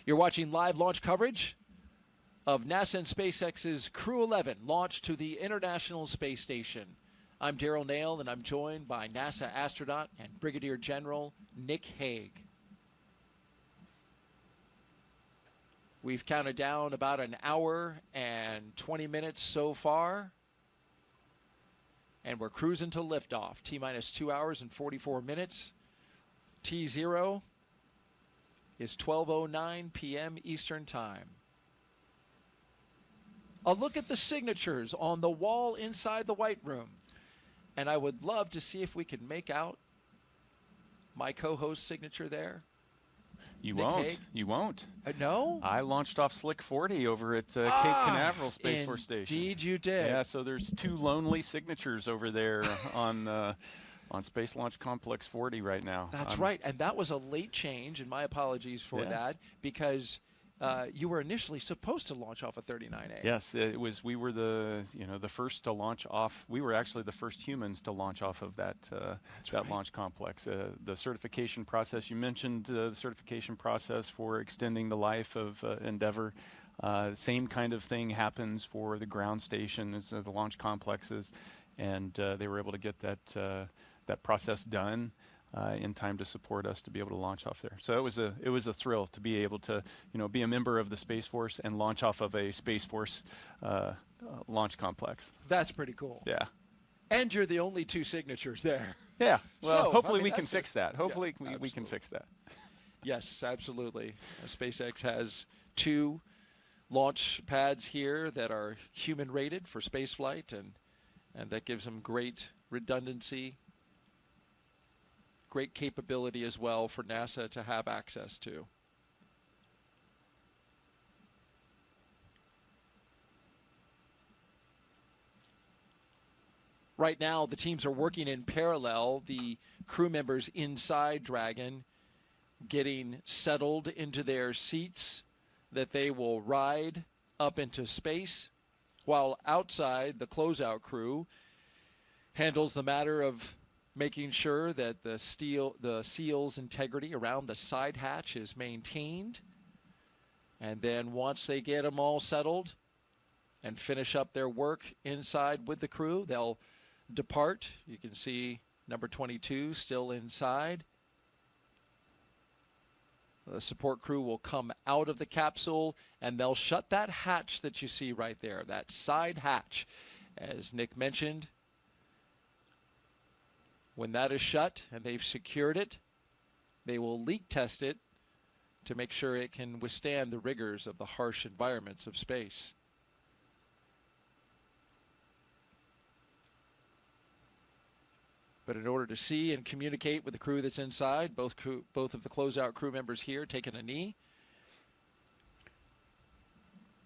You're watching live launch coverage of NASA and SpaceX's Crew-11 launch to the International Space Station. I'm Daryl Nail, and I'm joined by NASA astronaut and Brigadier General Nick Hague. We've counted down about an hour and 20 minutes so far, and we're cruising to liftoff. T-minus 2 hours and 44 minutes. T0 is 12:09 p.m. Eastern Time. A look at the signatures on the wall inside the White Room. And I would love to see if we can make out my co-host's signature there. You Nick won't. Hague? You won't. No? I launched off Slick 40 over at Cape Canaveral Space Force Station. Indeed you did. Yeah, so there's two lonely signatures over there on Space Launch Complex 40 right now. That's right, and that was a late change, and my apologies for that, because you were initially supposed to launch off a 39A. Yes, it was. We were the first to launch off. We were actually the first humans to launch off of that launch complex. The certification process you mentioned, the certification process for extending the life of Endeavour. Same kind of thing happens for the ground station as the launch complexes, and they were able to get that process done in time to support us to be able to launch off there. So it was a thrill to be able to be a member of the Space Force and launch off of a Space Force launch complex. That's pretty cool. Yeah. And you're the only two signatures there. Yeah. Well, So, hopefully I mean, we can that's fix that. Hopefully yeah, we can fix that. Yes, absolutely. SpaceX has 2 launch pads here that are human rated for spaceflight, and that gives them great redundancy, great capability as well for NASA to have access to. Right now, the teams are working in parallel. The crew members inside Dragon getting settled into their seats that they will ride up into space, while outside, the closeout crew handles the matter of making sure that the seal's integrity around the side hatch is maintained. And then once they get them all settled and finish up their work inside with the crew, they'll depart. You can see number 22 still inside. The support crew will come out of the capsule, and they'll shut that hatch that you see right there, that side hatch. As Nick mentioned, when that is shut and they've secured it, they will leak test it to make sure it can withstand the rigors of the harsh environments of space. But in order to see and communicate with the crew that's inside, both of the closeout crew members here taking a knee.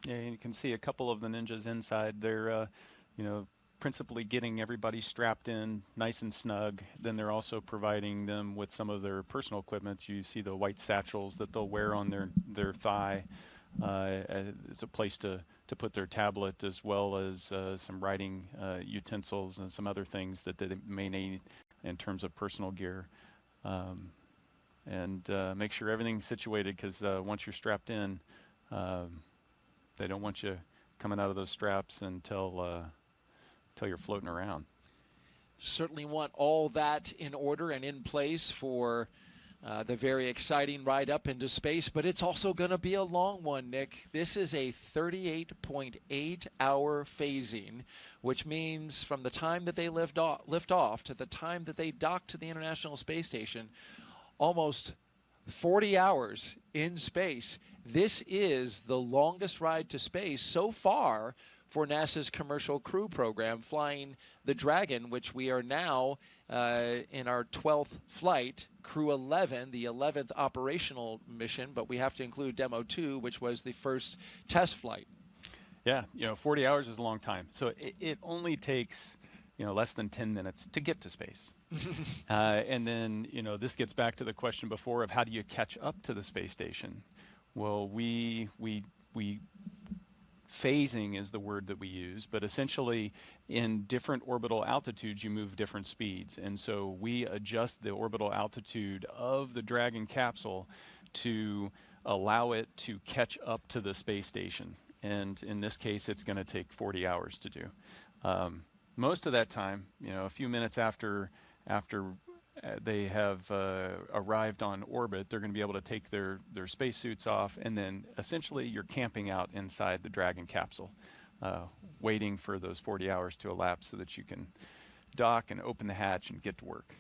Yeah, you can see a couple of the ninjas inside. They're, you know, principally getting everybody strapped in nice and snug. Then they're also providing them with some of their personal equipment. You see the white satchels that they'll wear on their thigh. It's a place to put their tablet, as well as some writing utensils and some other things that they may need in terms of personal gear. And make sure everything's situated, because once you're strapped in, they don't want you coming out of those straps until you're floating around. Certainly want all that in order and in place for the very exciting ride up into space, but it's also going to be a long one, Nick. This is a 38.8-hour phasing, which means from the time that they lift off to the time that they dock to the International Space Station, almost 40 hours in space. This is the longest ride to space so far for NASA's commercial crew program, flying the Dragon, which we are now in our 12th flight, Crew-11, the 11th operational mission, but we have to include Demo 2, which was the first test flight. Yeah, 40 hours is a long time. So it only takes, less than 10 minutes to get to space. And then, this gets back to the question before of how do you catch up to the space station? Well, we phasing is the word that we use, but essentially in different orbital altitudes you move different speeds, and so we adjust the orbital altitude of the Dragon capsule to allow it to catch up to the space station, and in this case it's going to take 40 hours to do. Most of that time, a few minutes after they have arrived on orbit, they're going to be able to take their spacesuits off, and then essentially you're camping out inside the Dragon capsule, waiting for those 40 hours to elapse so that you can dock and open the hatch and get to work.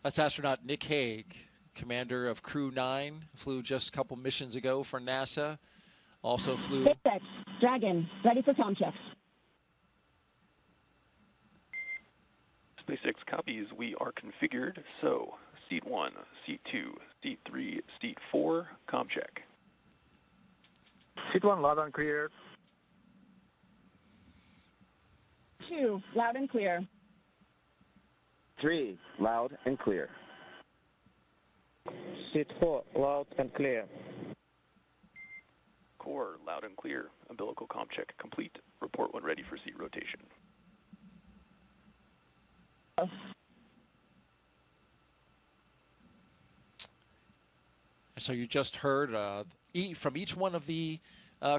That's astronaut Nick Hague, commander of Crew-9, flew just a couple missions ago for NASA. Also flew... SpaceX Dragon, ready for comm checks. SpaceX copies, we are configured, so seat 1, seat 2, seat 3, seat 4, comm check. Seat 1, loud and clear. 2, loud and clear. 3, loud and clear. Seat 4, loud and clear. Core, loud and clear. Umbilical comm check complete. Report when ready for seat rotation. And so you just heard from each one of the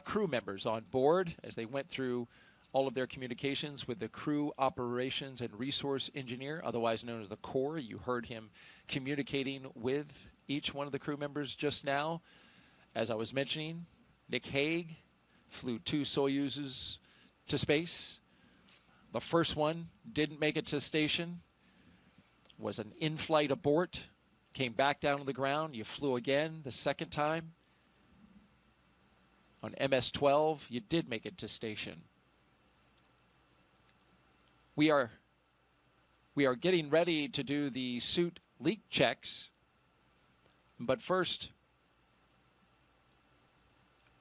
crew members on board as they went through all of their communications with the Crew Operations and Resource Engineer, otherwise known as the Core. You heard him communicating with each one of the crew members just now. As I was mentioning, Nick Hague flew 2 Soyuzes to space. The first one didn't make it to station, was an in-flight abort, came back down to the ground. You flew again the second time. On MS-12, you did make it to station. We are getting ready to do the suit leak checks, but first,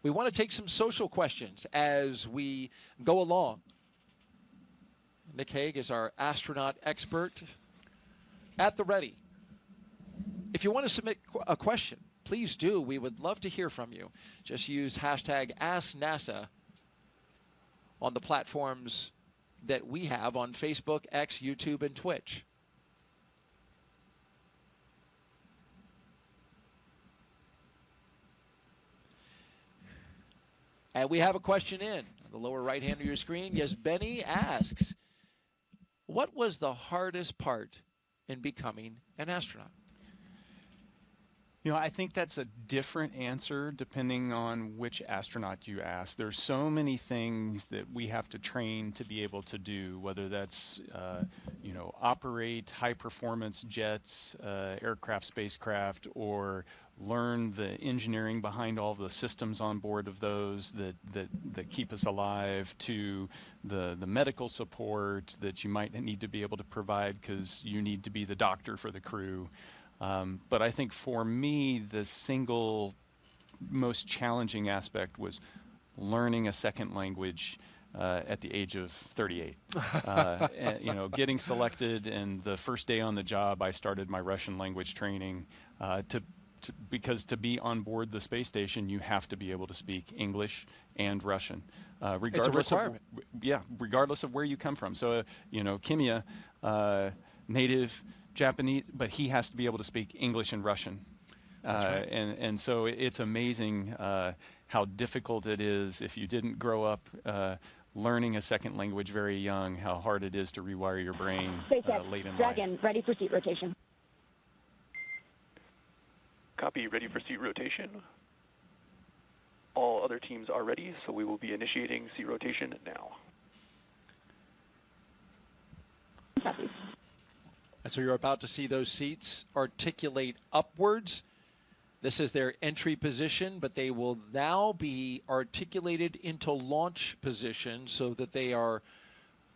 we want to take some social questions as we go along. Nick Hague is our astronaut expert at the ready. If you want to submit a question, please do. We would love to hear from you. Just use hashtag AskNASA on the platforms that we have on Facebook, X, YouTube, and Twitch. And we have a question in the lower right hand of your screen. Yes, Benny asks, what was the hardest part in becoming an astronaut? You know, I think that's a different answer depending on which astronaut you ask. There's so many things that we have to train to be able to do, whether that's, you know, operate high-performance jets, aircraft, spacecraft, or learn the engineering behind all the systems on board of those that keep us alive, to the medical support that you might need to be able to provide because you need to be the doctor for the crew. But I think for me, the single most challenging aspect was learning a second language at the age of 38. And, you know, getting selected, and the first day on the job, I started my Russian language training because to be on board the space station, you have to be able to speak English and Russian, regardless of regardless of where you come from. So, you know, Kimya, native Japanese, but he has to be able to speak English and Russian. Right. And so it's amazing how difficult it is if you didn't grow up learning a second language very young, how hard it is to rewire your brain late in life. Dragon, ready for seat rotation. Copy, ready for seat rotation. All other teams are ready, so we will be initiating seat rotation now. Copy. And so you're about to see those seats articulate upwards. This is their entry position, but they will now be articulated into launch position so that they are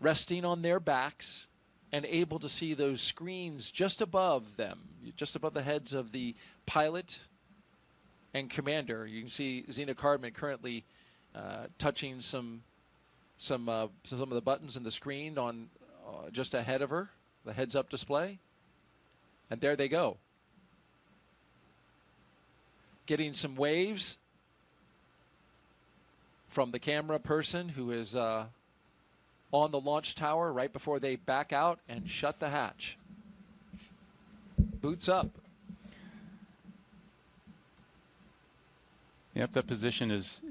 resting on their backs and able to see those screens just above them, just above the heads of the pilot and commander. You can see Zena Cardman currently touching some of the buttons in the screen on just ahead of her, the heads-up display. And there they go. Getting some waves from the camera person who is on the launch tower right before they back out and shut the hatch. Boots up. Yep, that position is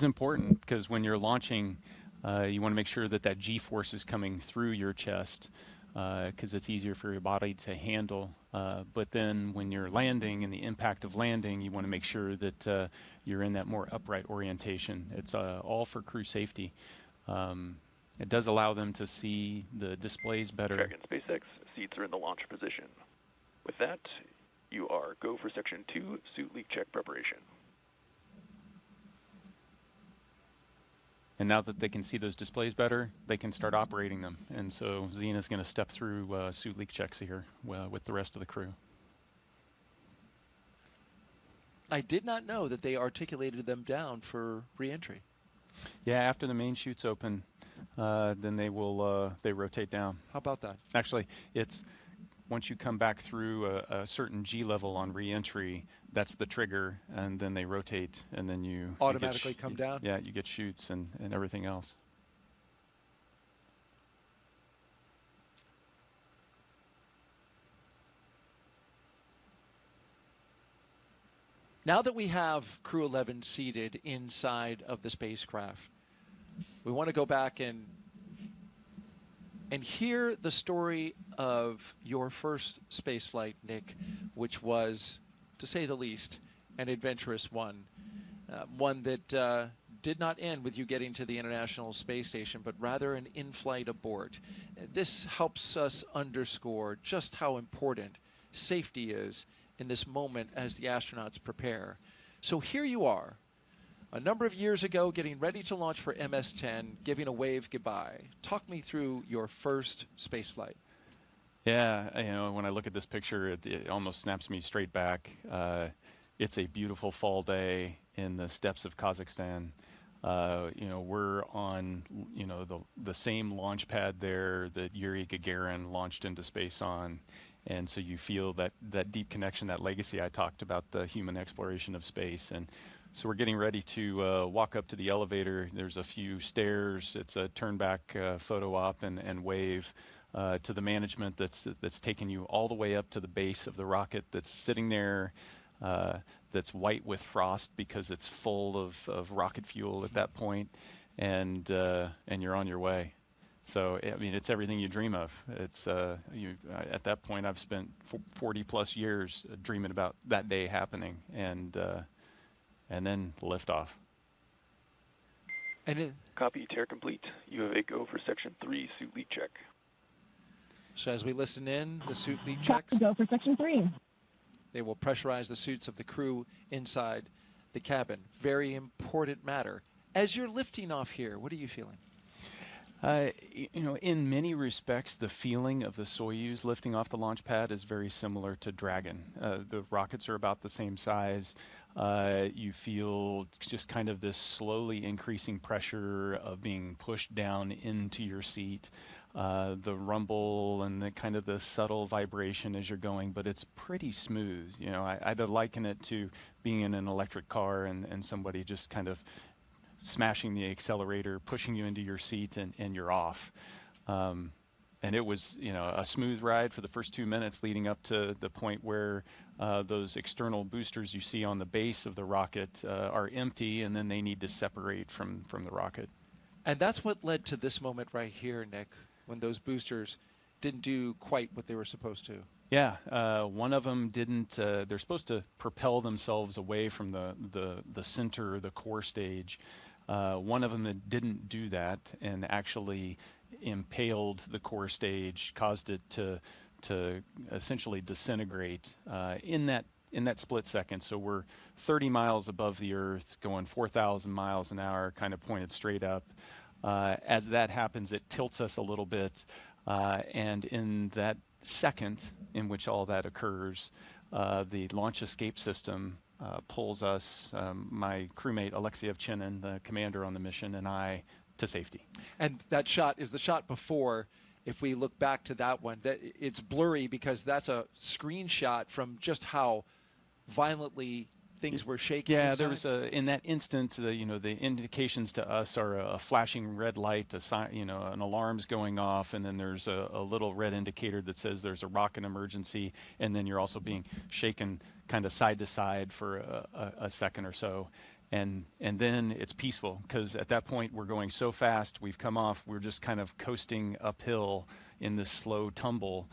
important because when you're launching, you want to make sure that that G-force is coming through your chest because it's easier for your body to handle. But then when you're landing and the impact of landing, you want to make sure that you're in that more upright orientation. It's all for crew safety. It does allow them to see the displays better. Dragon SpaceX, seats are in the launch position. With that, you are go for Section 2, suit leak check preparation. And now that they can see those displays better, they can start operating them. And so Zena's going to step through suit leak checks here with the rest of the crew. I did not know that they articulated them down for re-entry. Yeah, after the main chutes open, then they will they rotate down. How about that? Actually, it's once you come back through a certain G level on re-entry, that's the trigger, and then they rotate, and then you automatically come down? Yeah, you get chutes and everything else. Now that we have Crew-11 seated inside of the spacecraft, we want to go back and hear the story of your first spaceflight, Nick, which was, to say the least, an adventurous one. One that did not end with you getting to the International Space Station, but rather an in-flight abort. This helps us underscore just how important safety is in this moment as the astronauts prepare. So here you are, a number of years ago, getting ready to launch for MS-10, giving a wave goodbye. Talk me through your first spaceflight. Yeah, you know, when I look at this picture, it almost snaps me straight back. It's a beautiful fall day in the steppes of Kazakhstan. You know, we're on, you know, the same launch pad there that Yuri Gagarin launched into space on. And so you feel that deep connection, that legacy I talked about, the human exploration of space. And so we're getting ready to walk up to the elevator. There's a few stairs. It's a turn back photo op and wave to the management that's taken you all the way up to the base of the rocket that's sitting there, that's white with frost because it's full of rocket fuel at that point, and you're on your way. So I mean, it's everything you dream of. It's at that point, I've spent 40 plus years dreaming about that day happening, and then liftoff. And Copy, tear complete. You have a go for Section 3 suit leak check. so as we listen in, the suit leak Got checks, to go for Section 3. they will pressurize the suits of the crew inside the cabin. Very important matter. As you're lifting off here, what are you feeling? In many respects, the feeling of the Soyuz lifting off the launch pad is very similar to Dragon. The rockets are about the same size. You feel just kind of this slowly increasing pressure of being pushed down into your seat. The rumble and the kind of the subtle vibration as you're going, but it's pretty smooth. I'd liken it to being in an electric car and somebody just kind of smashing the accelerator, pushing you into your seat, and you're off. And it was, a smooth ride for the first 2 minutes leading up to the point where those external boosters you see on the base of the rocket are empty, and then they need to separate from the rocket. And that's what led to this moment right here, Nick, when those boosters didn't do quite what they were supposed to. Yeah, one of them didn't. They're supposed to propel themselves away from the center, the core stage. One of them that didn't do that and actually impaled the core stage, caused it to essentially disintegrate in that split second. So we're 30 miles above the Earth, going 4,000 miles an hour, kind of pointed straight up. As that happens, it tilts us a little bit, and in that second in which all that occurs, the launch escape system pulls us, my crewmate Alexei Chinin, the commander on the mission, and I, to safety. And that shot is the shot before. If we look back to that one, it's blurry because that's a screenshot from just how violently things were shaking. Yeah, inside. there was in that instant, the indications to us are a flashing red light, a sign, an alarm's going off, and then there's a little red indicator that says there's a rocket emergency, and then you're also being shaken kind of side to side for a second or so. And then it's peaceful, because at that point we're going so fast, we've come off, we're just kind of coasting uphill in this slow tumble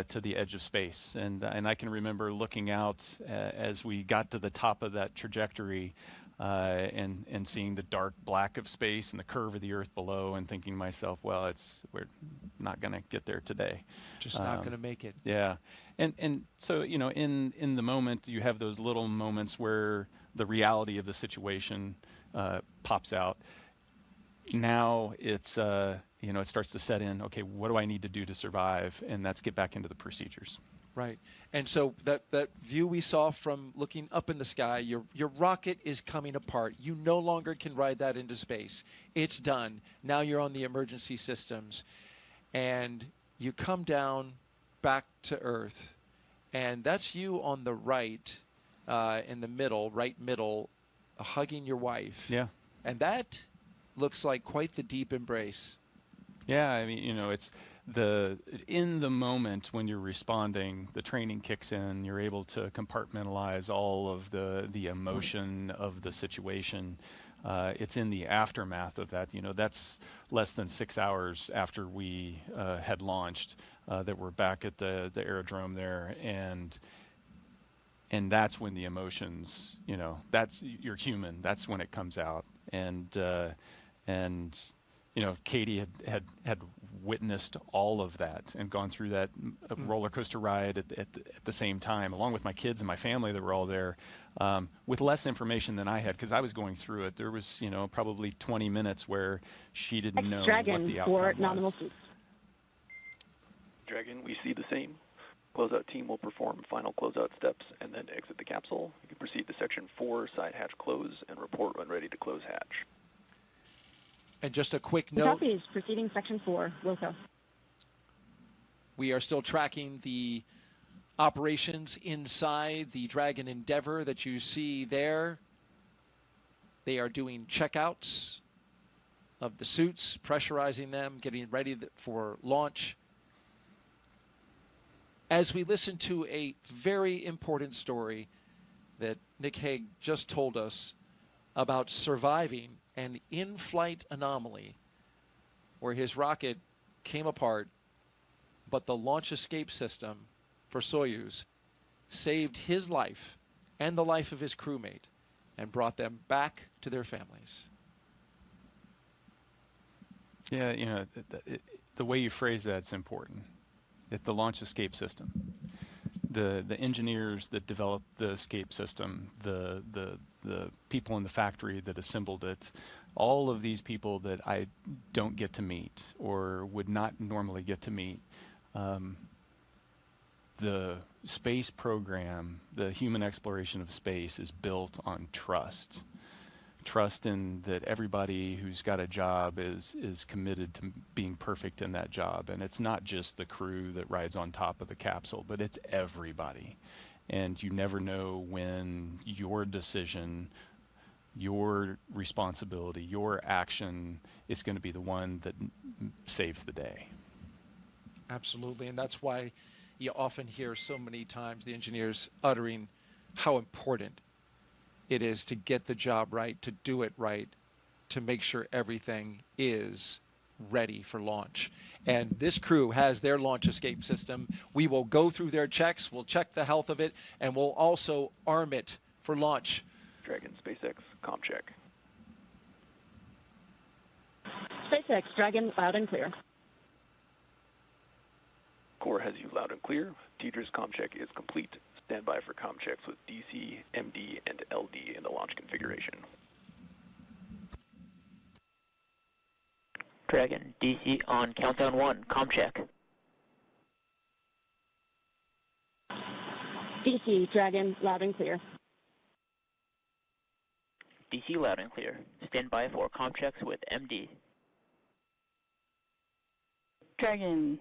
to the edge of space. And I can remember looking out as we got to the top of that trajectory and seeing the dark black of space and the curve of the Earth below, and thinking to myself, well, we're not going to get there today. Just not going to make it. Yeah. And so, in the moment, you have those little moments where the reality of the situation pops out. Now it's, it starts to set in, okay, what do I need to do to survive? And that's get back into the procedures. Right. And so that view we saw from looking up in the sky, your rocket is coming apart. You no longer can ride that into space. It's done. Now you're on the emergency systems. And you come down back to Earth. And that's you on the right, in the middle, right middle, hugging your wife. Yeah. And that looks like quite the deep embrace. Yeah, I mean, it's in the moment when you're responding, the training kicks in, you're able to compartmentalize all of the emotion of the situation. It's in the aftermath of that, that's less than 6 hours after we had launched, that we're back at the aerodrome there, and that's when the emotions, that's, you're human, that's when it comes out. And Katie had witnessed all of that and gone through that roller coaster ride at the same time, along with my kids and my family that were all there, with less information than I had, because I was going through it. There was, probably 20 minutes where she didn't know what the outcome was. Dragon, we see the same. Closeout team will perform final closeout steps and then exit the capsule. You can proceed to Section 4, side hatch close, and report when ready to close hatch. And just a quick note. Copy is proceeding Section 4, Wilco. We are still tracking the operations inside the Dragon Endeavour that you see there. They are doing checkouts of the suits, pressurizing them, getting ready for launch. As we listen to a very important story that Nick Hague just told us about surviving an in-flight anomaly where his rocket came apart, but the launch escape system for Soyuz saved his life and the life of his crewmate and brought them back to their families. Yeah, you know, the way you phrase that's important. The launch escape system. The engineers that developed the escape system, the people in the factory that assembled it, all of these people that I don't get to meet or would not normally get to meet. The space program, the human exploration of space, is built on trust. Trust in that everybody who's got a job is committed to being perfect in that job. And it's not just the crew that rides on top of the capsule, but it's everybody. And you never know when your decision, your responsibility, your action is going to be the one that saves the day. Absolutely, and that's why you often hear so many times the engineers uttering how important it is to get the job right, to do it right, to make sure everything is ready for launch. And this crew has their launch escape system. We will go through their checks, we'll check the health of it, and we'll also arm it for launch. Dragon, SpaceX, comm check. SpaceX, Dragon, loud and clear. Core has you loud and clear. Deidre's comm check is complete. Stand by for comm checks with DC, MD, and LD in the launch configuration. Dragon, DC on countdown 1, comm check. DC, Dragon, loud and clear. DC loud and clear. Stand by for comm checks with MD. Dragon,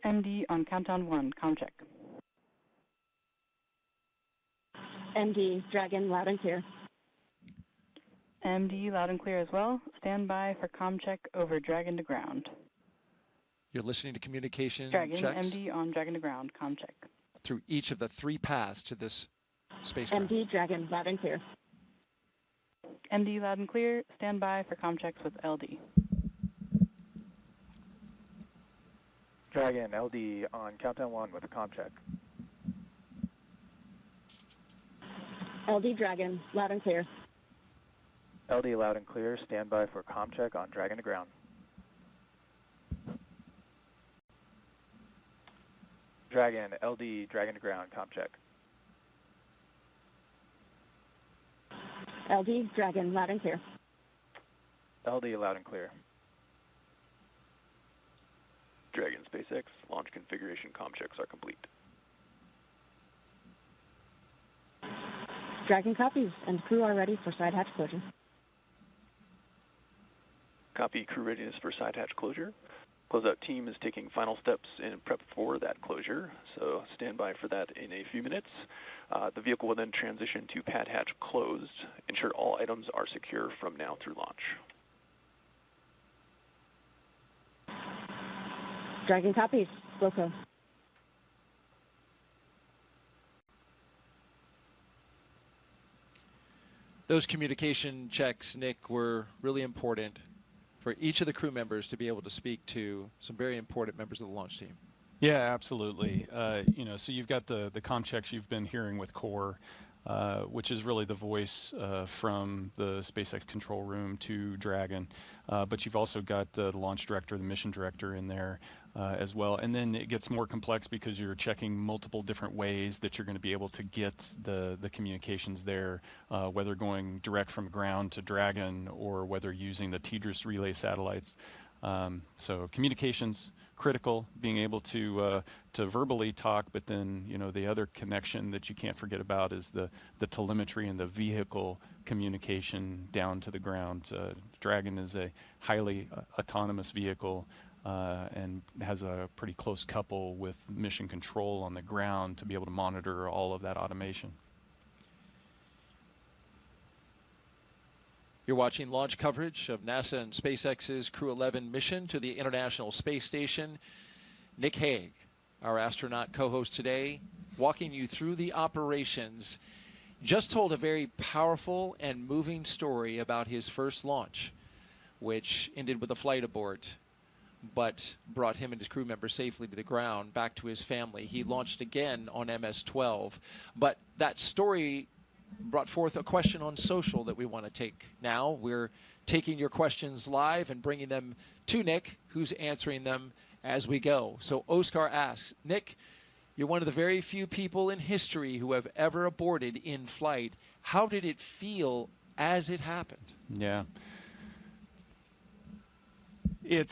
MD on countdown 1, comm check. MD, Dragon, loud and clear. MD loud and clear as well. Stand by for comm check over Dragon to ground. You're listening to communication Dragon, checks MD on Dragon to ground, comm check. through each of the 3 paths to this spacecraft. MD, Dragon, loud and clear. MD loud and clear. Stand by for comm checks with LD. Dragon, LD on countdown 1 with a comm check. LD, Dragon, loud and clear. LD loud and clear. Stand by for comm check on Dragon to ground. Dragon, LD, Dragon to ground, comm check. LD, Dragon, loud and clear. LD loud and clear. Dragon, SpaceX, launch configuration comm checks are complete. Dragon copies, and crew are ready for side hatch closure. Copy, crew readiness for side hatch closure. Closeout team is taking final steps in prep for that closure, so stand by for that in a few minutes. The vehicle will then transition to pad hatch closed. Ensure all items are secure from now through launch. Dragon copies, Wilco. Those communication checks, Nick, were really important for each of the crew members to be able to speak to some very important members of the launch team. Yeah, absolutely. You know, so you've got the comm checks you've been hearing with Core, which is really the voice from the SpaceX control room to Dragon. But you've also got the launch director, the mission director in there as well. And then it gets more complex because you're checking multiple different ways that you're going to be able to get the communications there, whether going direct from ground to Dragon or whether using the TDRS relay satellites. So communications critical, being able to verbally talk, but then the other connection that you can't forget about is the telemetry and the vehicle communication down to the ground. Dragon is a highly autonomous vehicle and has a pretty close couple with mission control on the ground to be able to monitor all of that automation. You're watching launch coverage of NASA and SpaceX's Crew-11 mission to the International Space Station. Nick Hague, our astronaut co-host today, walking you through the operations, just told a very powerful and moving story about his first launch, which ended with a flight abort. but brought him and his crew members safely to the ground, back to his family. He launched again on MS-12. But that story brought forth a question on social that we want to take now. We're taking your questions live and bringing them to Nick, who's answering them as we go. So Oscar asks, Nick, you're one of the very few people in history who have ever aborted in flight. How did it feel as it happened? Yeah. We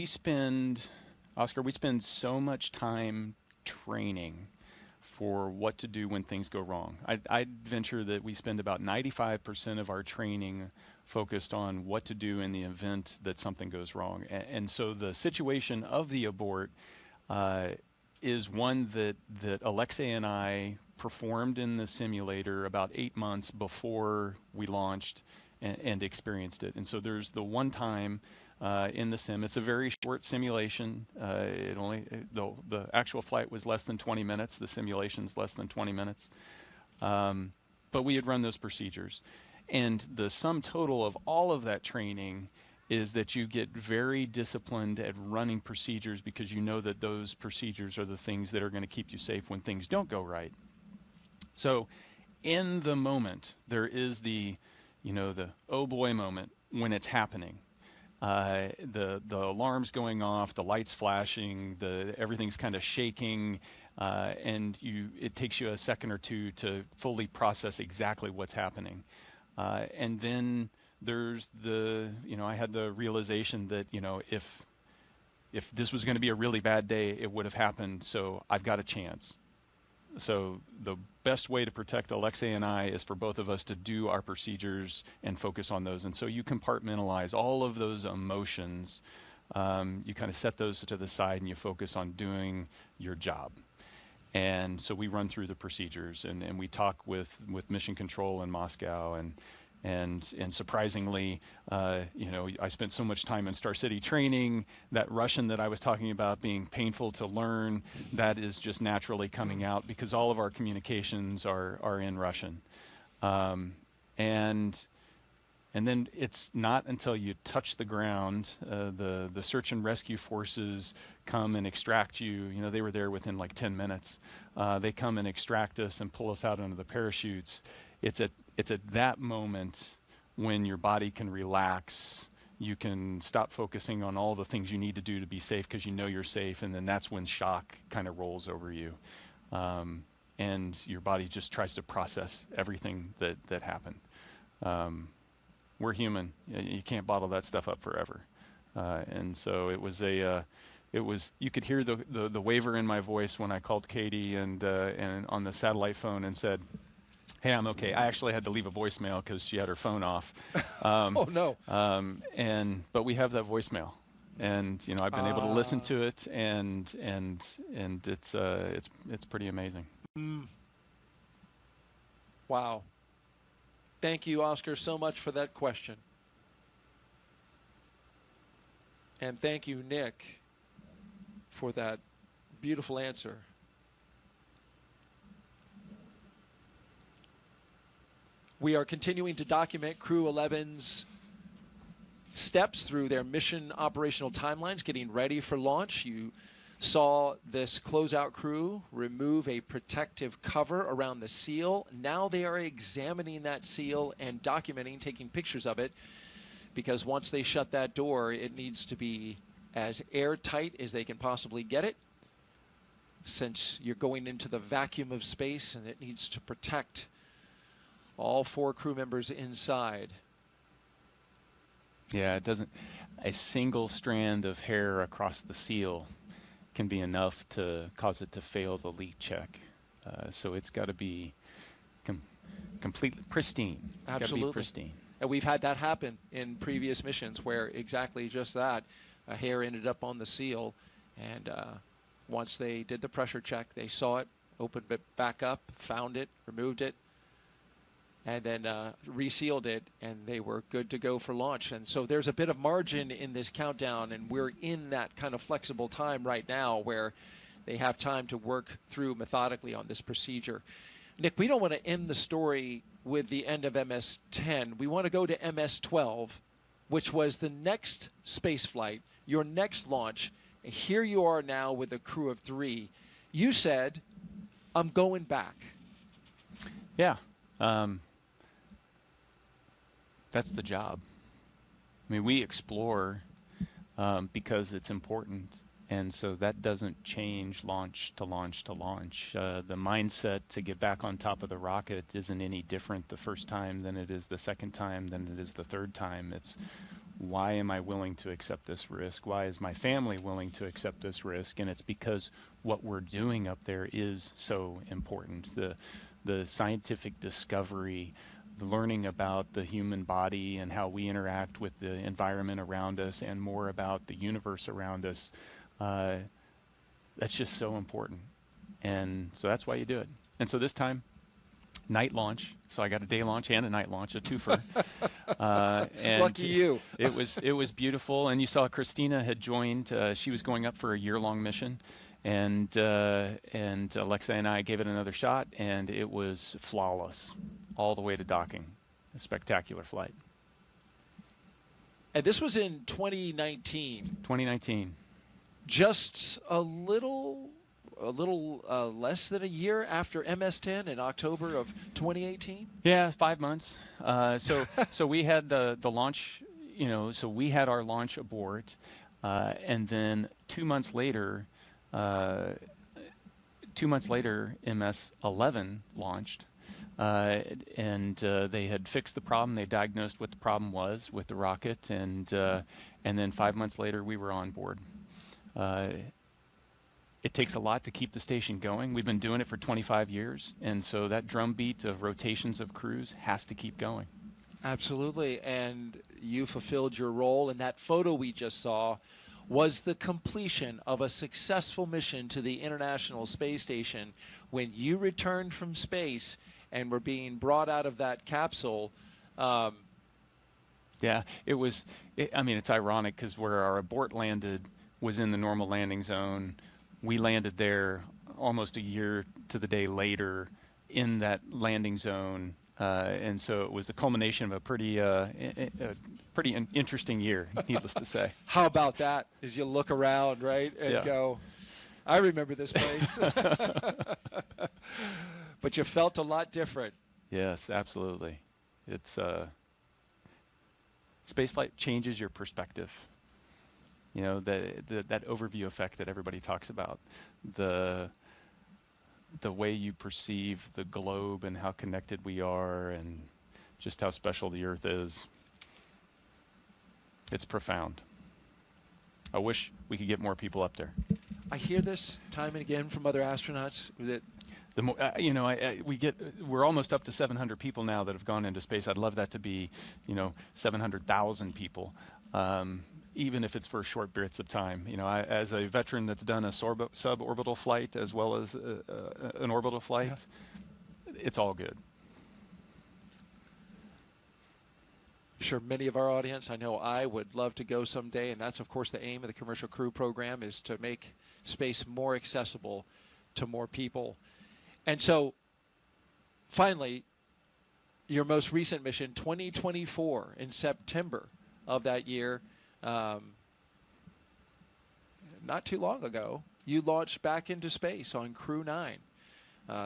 spend so much time training for what to do when things go wrong. I'd venture that we spend about 95% of our training focused on what to do in the event that something goes wrong. And so the situation of the abort is one that Alexei and I performed in the simulator about 8 months before we launched and experienced it. And so there's the one time in the sim. It's a very short simulation. The actual flight was less than 20 minutes. The simulation's less than 20 minutes. But we had run those procedures. And the sum total of all of that training is that you get very disciplined at running procedures because you know that those procedures are the things that are going to keep you safe when things don't go right. So in the moment, there is the oh boy moment when it's happening. The alarm's going off, the lights flashing, everything's kind of shaking, and it takes you a second or two to fully process exactly what's happening. And then there's I had the realization that, if this was going to be a really bad day, it would have happened, so I've got a chance. So the best way to protect Alexei and I is for both of us to do our procedures and focus on those. And so you compartmentalize all of those emotions. You kind of set those to the side and you focus on doing your job. And so we run through the procedures and we talk with Mission Control in Moscow and surprisingly, I spent so much time in Star City training, that Russian that I was talking about being painful to learn, that is just naturally coming out because all of our communications are in Russian. And then it's not until you touch the ground, the search and rescue forces come and extract you. They were there within like 10 minutes. They come and extract us and pull us out under the parachutes. It's at that moment when your body can relax, you can stop focusing on all the things you need to do to be safe because you know you're safe, and then that's when shock kind of rolls over you. And your body just tries to process everything that happened. We're human. You can't bottle that stuff up forever. And so it was you could hear the waver in my voice when I called Katie and on the satellite phone and said, hey, I'm okay. I actually had to leave a voicemail because she had her phone off. Oh no. But we have that voicemail, and I've been able to listen to it, and it's pretty amazing. Wow. Thank you, Oscar, so much for that question. And thank you, Nick, for that beautiful answer. We are continuing to document Crew-11's steps through their mission operational timelines, getting ready for launch. You saw this closeout crew remove a protective cover around the seal. Now they are examining that seal and documenting, taking pictures of it, because once they shut that door, it needs to be as airtight as they can possibly get it, since you're going into the vacuum of space and it needs to protect all 4 crew members inside. Yeah, a single strand of hair across the seal can be enough to cause it to fail the leak check. So it's got to be completely pristine. It's got to be pristine. And we've had that happen in previous missions where exactly just that, a hair ended up on the seal, and once they did the pressure check, they saw it, opened it back up, found it, removed it, and then resealed it, and they were good to go for launch. And so there's a bit of margin in this countdown, and we're in that kind of flexible time right now where they have time to work through methodically on this procedure. Nick, we don't want to end the story with the end of MS-10. We want to go to MS-12 which was the next space flight, your next launch. Here you are now with a crew of 3. You said, I'm going back. Yeah. That's the job. I mean, we explore because it's important. And so that doesn't change launch to launch to launch. The mindset to get back on top of the rocket isn't any different the first time than it is the second time, than it is the third time. It's, why am I willing to accept this risk? Why is my family willing to accept this risk? And it's because what we're doing up there is so important. The scientific discovery, the learning about the human body and how we interact with the environment around us, and more about the universe around us, that's just so important. And so that's why you do it. And so this time, night launch. So I got a day launch and a night launch, a twofer. And lucky you. it was beautiful. And you saw Christina had joined. She was going up for a year-long mission. And Alexa and I gave it another shot, and it was flawless all the way to docking. A spectacular flight. And this was in 2019. 2019. Just a little less than a year after MS-10 in October of 2018. Yeah, 5 months. So we had the launch. So we had our launch abort, and then 2 months later. 2 months later, MS-11 launched, and they had fixed the problem. They diagnosed what the problem was with the rocket, and then 5 months later, we were on board. It takes a lot to keep the station going. We've been doing it for 25 years, and so that drumbeat of rotations of crews has to keep going. Absolutely, and you fulfilled your role, and that photo we just saw was the completion of a successful mission to the International Space Station when you returned from space and were being brought out of that capsule. Yeah, it's ironic because where our abort landed was in the normal landing zone. We landed there almost a year to the day later in that landing zone. And so it was the culmination of a pretty interesting year, needless to say. How about that, as you look around, right, and go, I remember this place. But you felt a lot different. Yes, absolutely. It's spaceflight changes your perspective. That overview effect that everybody talks about, the way you perceive the globe and how connected we are and just how special the Earth is. It's profound. I wish we could get more people up there. I hear this time and again from other astronauts that we're almost up to 700 people now that have gone into space. I'd love that to be, 700,000 people. Even if it's for short periods of time. As a veteran that's done a suborbital flight as well as an orbital flight, it's all good. Sure, many of our audience, I know I would love to go someday, and that's, of course, the aim of the Commercial Crew program, is to make space more accessible to more people. And so, finally, your most recent mission, 2024, in September of that year, not too long ago, you launched back into space on Crew-9.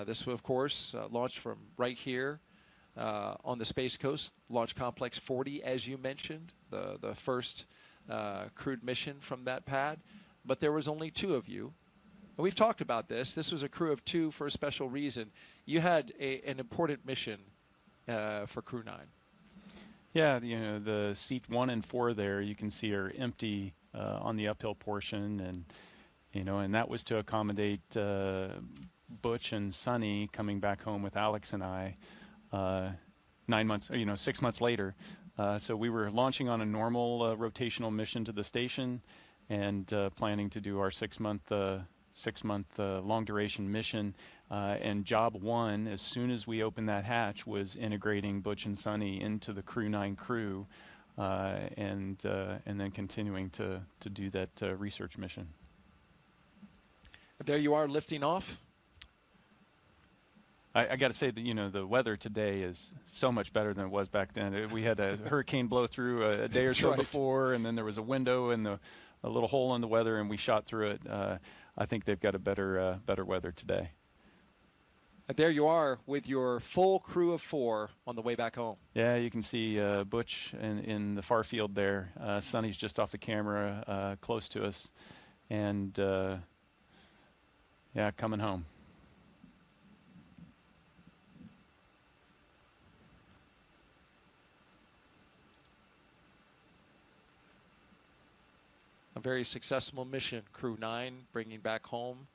This, of course, launched from right here on the Space Coast, Launch Complex 40, as you mentioned, the first crewed mission from that pad. But there was only 2 of you. And we've talked about this. This was a crew of 2 for a special reason. You had an important mission for Crew-9. Yeah, the seat 1 and 4 there you can see are empty on the uphill portion, and that was to accommodate Butch and Sonny coming back home with Alex and I 6 months later. So we were launching on a normal rotational mission to the station, and planning to do our 6-month long duration mission. And job 1, as soon as we opened that hatch, was integrating Butch and Sonny into the Crew-9 crew, and then continuing to do that research mission. There you are, lifting off. I got to say that, you know, the weather today is so much better than it was back then. We had a hurricane blow through a day or That's so right. before, and then there was a window and a little hole in the weather, and we shot through it. I think they've got a better weather today. And there you are with your full crew of 4 on the way back home. Yeah, you can see Butch in the far field there. Sonny's just off the camera, close to us, and yeah, coming home. A very successful mission, Crew 9, bringing back home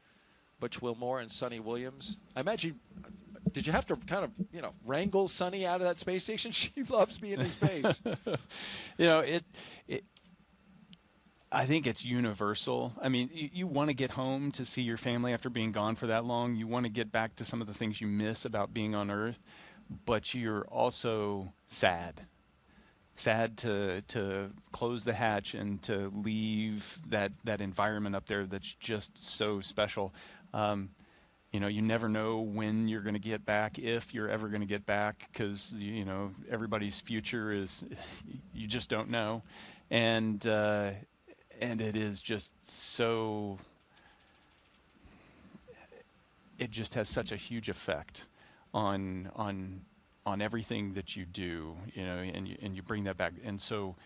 Butch Wilmore and Sonny Williams. I imagine, did you have to kind of, you know, wrangle Sonny out of that space station? She loves being in space. You know, I think it's universal. I mean, you want to get home to see your family after being gone for that long. You want to get back to some of the things you miss about being on Earth, but you're also sad to close the hatch and to leave that environment up there that's just so special. You know, you never know when you're going to get back, if you're ever going to get back, because, you know, everybody's future is, you just don't know. And it is just so, it just has such a huge effect on everything that you do, you know, and you bring that back. And so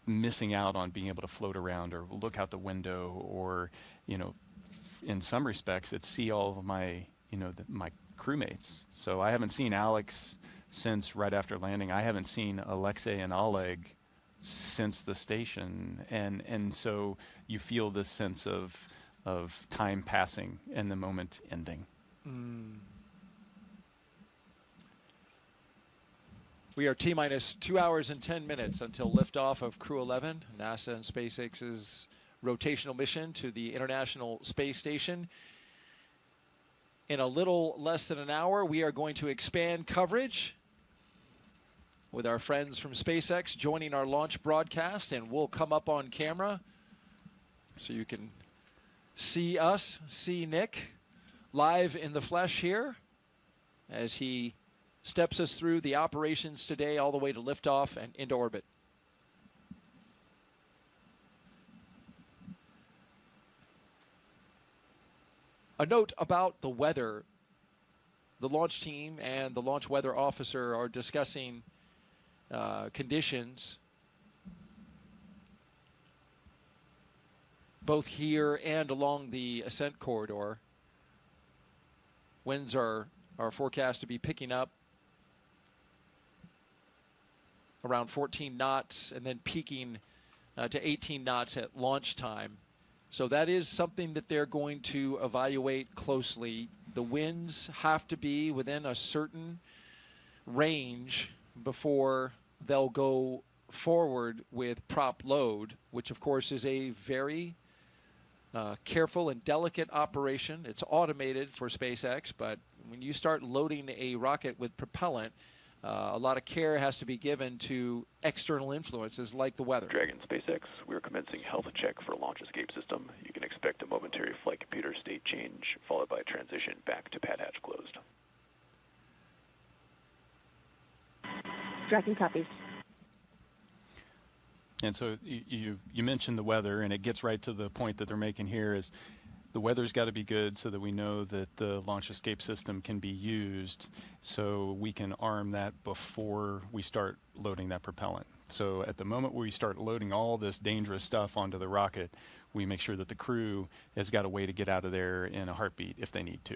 missing out on being able to float around or look out the window, or, you know, in some respects, it's see all of my, you know, my crewmates. So I haven't seen Alex since right after landing. I haven't seen Alexei and Oleg since the station. And so you feel this sense of time passing and the moment ending. We are T-minus 2 hours and 10 minutes until liftoff of Crew-11, NASA and SpaceX's rotational mission to the International Space Station. In a little less than an hour, we are going to expand coverage with our friends from SpaceX joining our launch broadcast, and we'll come up on camera so you can see us, see Nick live in the flesh here as he steps us through the operations today all the way to liftoff and into orbit. A note about the weather. The launch team and the launch weather officer are discussing conditions both here and along the ascent corridor. Winds are forecast to be picking up around 14 knots and then peaking to 18 knots at launch time. So that is something that they're going to evaluate closely. The winds have to be within a certain range before they'll go forward with prop load, which of course is a very careful and delicate operation. It's automated for SpaceX, but when you start loading a rocket with propellant, a lot of care has to be given to external influences like the weather. Dragon SpaceX, we're commencing health check for launch escape system. You can expect a momentary flight computer state change, followed by a transition back to pad hatch closed. Dragon copies. And so you mentioned the weather, and it gets right to the point that they're making here is the weather's got to be good so that we know that the launch escape system can be used, so we can arm that before we start loading that propellant. So at the moment where we start loading all this dangerous stuff onto the rocket, we make sure that the crew has got a way to get out of there in a heartbeat if they need to.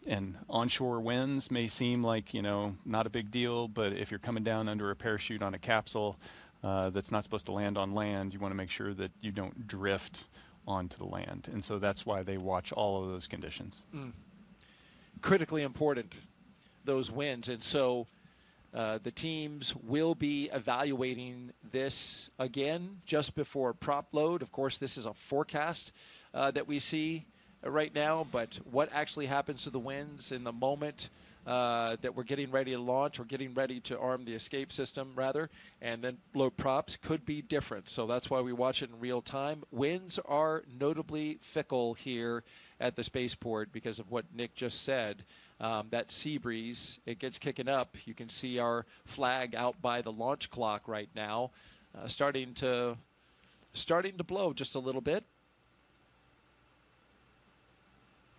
And onshore winds may seem like, you know, not a big deal, but if you're coming down under a parachute on a capsule that's not supposed to land on land, you want to make sure that you don't drift onto the land. And so that's why they watch all of those conditions. Critically important, those winds. And so the teams will be evaluating this again just before prop load. Of course, this is a forecast that we see right now, but what actually happens to the winds in the moment that we're getting ready to launch or getting ready to arm the escape system, rather, and then load props could be different. So that's why we watch it in real time. Winds are notably fickle here at the spaceport because of what Nick just said. that sea breeze, it gets kicking up. You can see our flag out by the launch clock right now, starting to blow just a little bit.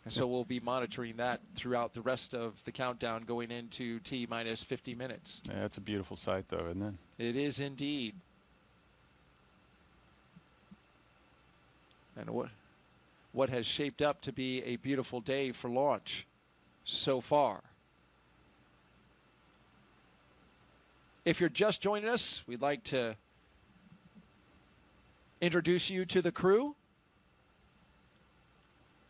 And so we'll be monitoring that throughout the rest of the countdown going into T-minus 50 minutes. Yeah, it's a beautiful sight, though, isn't it? It is indeed. And what has shaped up to be a beautiful day for launch so far. If you're just joining us, we'd like to introduce you to the crew.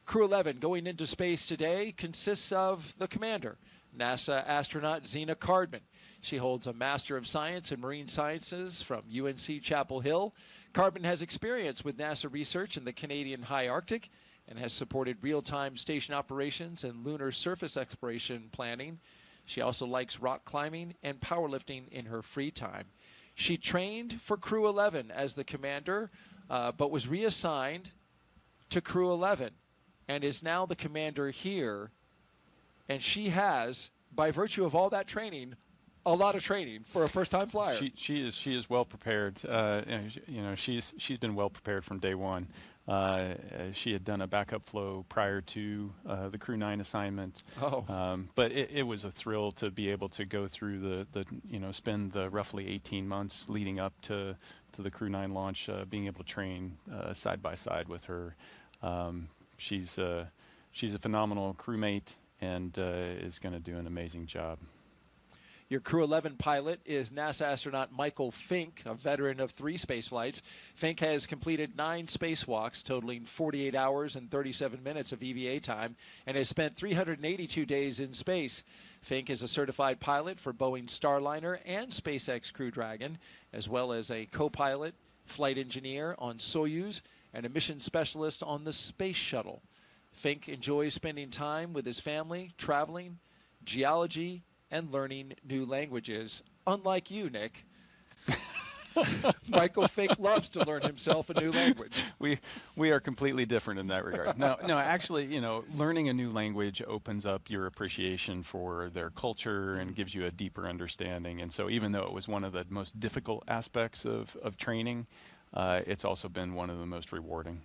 Crew-11 going into space today consists of the commander, NASA astronaut Zena Cardman. She holds a Master of Science in Marine Sciences from UNC Chapel Hill. Cardman has experience with NASA research in the Canadian High Arctic and has supported real-time station operations and lunar surface exploration planning. She also likes rock climbing and powerlifting in her free time. She trained for Crew-11 as the commander, but was reassigned to Crew-11 and is now the commander here. And she has, by virtue of all that training, a lot of training for a first-time flyer. She is well prepared. She's been well prepared from day one. She had done a backup flow prior to the Crew-9 assignment. But it was a thrill to be able to go through spend the roughly 18 months leading up to the Crew-9 launch, being able to train side by side with her. She's a phenomenal crewmate and is going to do an amazing job. Your Crew-11 pilot is NASA astronaut Michael Fink, a veteran of 3 space flights. Fink has completed 9 spacewalks, totaling 48 hours and 37 minutes of EVA time, and has spent 382 days in space. Fink is a certified pilot for Boeing Starliner and SpaceX Crew-Dragon, as well as a co-pilot, flight engineer on Soyuz, and a mission specialist on the Space Shuttle. Fink enjoys spending time with his family, traveling, geology, and learning new languages. Unlike you, Nick, Michael Fink loves to learn himself a new language. We are completely different in that regard. No, actually, learning a new language opens up your appreciation for their culture and gives you a deeper understanding. And so even though it was one of the most difficult aspects of training, it's also been one of the most rewarding.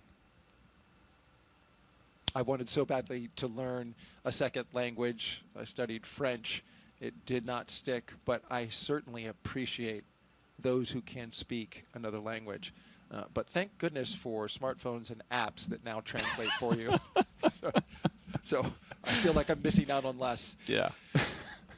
I wanted so badly to learn a second language. I studied French. It did not stick, but I certainly appreciate those who can speak another language. But thank goodness for smartphones and apps that now translate for you. So I feel like I'm missing out on less. Yeah.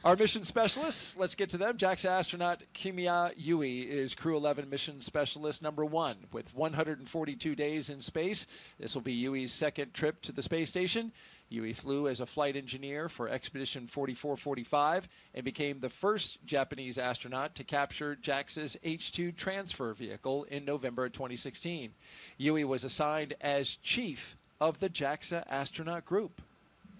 Our mission specialists, let's get to them. JAXA astronaut Kimiya Yui is Crew-11 mission specialist number 1 with 142 days in space. This will be Yui's second trip to the space station. Yui flew as a flight engineer for Expedition 4445 and became the first Japanese astronaut to capture JAXA's H-2 transfer vehicle in November 2016. Yui was assigned as chief of the JAXA astronaut group.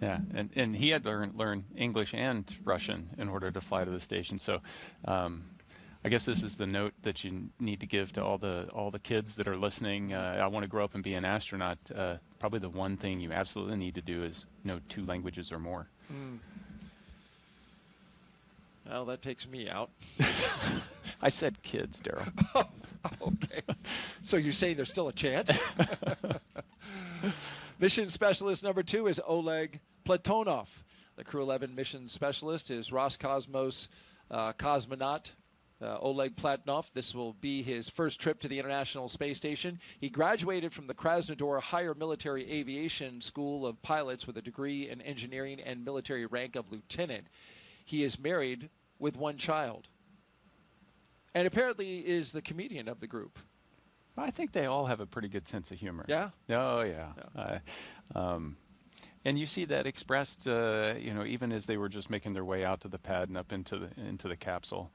Yeah, and he had to learn English and Russian in order to fly to the station. So I guess this is the note that you need to give to all the kids that are listening. I want to grow up and be an astronaut. Probably the one thing you absolutely need to do is know 2 languages or more. Well, that takes me out. I said kids, Daryl. Okay. So you're saying there's still a chance? Mission specialist number 2 is Oleg Platonov. The Crew-11 mission specialist is Roscosmos cosmonaut Oleg Platonov. This will be his first trip to the International Space Station. He graduated from the Krasnodar Higher Military Aviation School of Pilots with a degree in engineering and military rank of lieutenant. He is married with 1 child and apparently is the comedian of the group. I think they all have a pretty good sense of humor. Yeah? Oh, yeah. And you see that expressed, even as they were just making their way out to the pad and up into the capsule.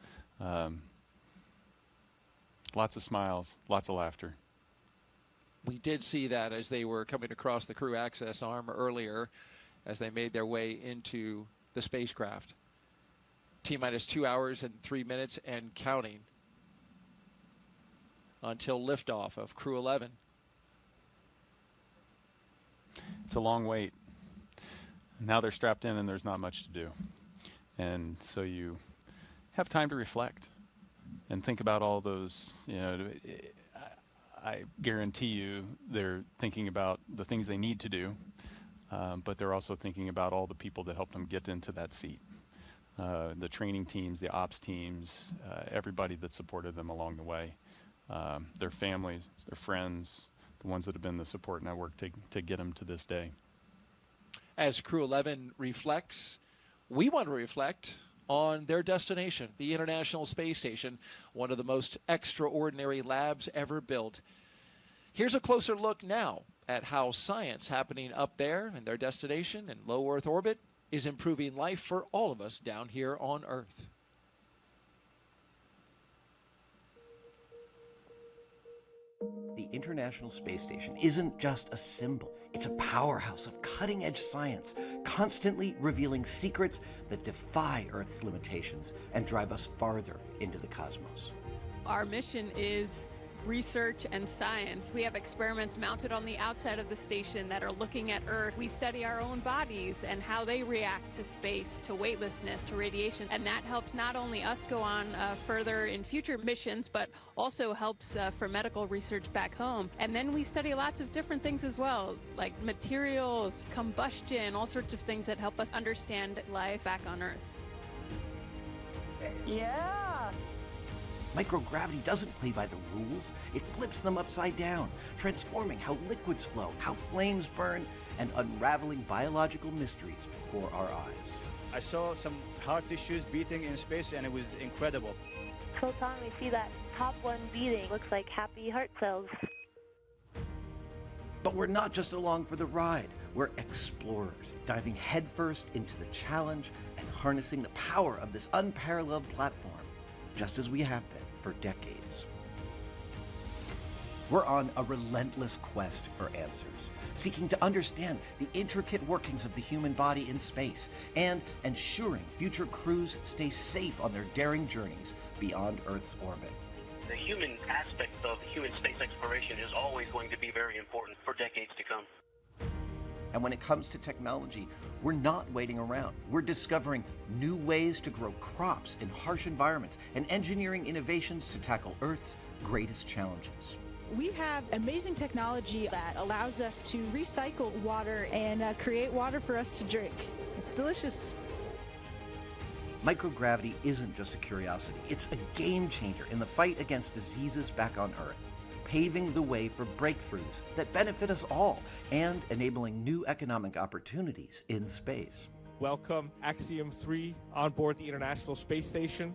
Lots of smiles, lots of laughter. We did see that as they were coming across the crew access arm earlier as they made their way into the spacecraft. T-minus 2 hours and 3 minutes and counting until liftoff of Crew-11. It's a long wait. Now they're strapped in and there's not much to do. And so you have time to reflect and think about all those, I guarantee you they're thinking about the things they need to do, but they're also thinking about all the people that helped them get into that seat. The training teams, the ops teams, everybody that supported them along the way, their families, their friends, the ones that have been the support network to get them to this day. As Crew-11 reflects, we want to reflect on their destination, the International Space Station, one of the most extraordinary labs ever built. Here's a closer look now at how science happening up there in their destination in low Earth orbit is improving life for all of us down here on Earth. The International Space Station isn't just a symbol. It's a powerhouse of cutting-edge science, constantly revealing secrets that defy Earth's limitations and drive us farther into the cosmos. Our mission is research and science. We have experiments mounted on the outside of the station that are looking at Earth. We study our own bodies and how they react to space, to weightlessness, to radiation, and that helps not only us go on further in future missions, but also helps for medical research back home. And then we study lots of different things as well, like materials, combustion, all sorts of things that help us understand life back on Earth. Yeah! Microgravity doesn't play by the rules. It flips them upside down, transforming how liquids flow, how flames burn, and unraveling biological mysteries before our eyes. I saw some heart tissues beating in space, and it was incredible. So Tom, we see that top one beating. Looks like happy heart cells. But we're not just along for the ride. We're explorers, diving headfirst into the challenge and harnessing the power of this unparalleled platform, just as we have been for decades. We're on a relentless quest for answers, seeking to understand the intricate workings of the human body in space and ensuring future crews stay safe on their daring journeys beyond Earth's orbit. The human aspect of human space exploration is always going to be very important for decades to come. And when it comes to technology, we're not waiting around. We're discovering new ways to grow crops in harsh environments and engineering innovations to tackle Earth's greatest challenges. We have amazing technology that allows us to recycle water and create water for us to drink. It's delicious. Microgravity isn't just a curiosity. It's a game changer in the fight against diseases back on Earth, paving the way for breakthroughs that benefit us all and enabling new economic opportunities in space. Welcome, Axiom 3 on board the International Space Station.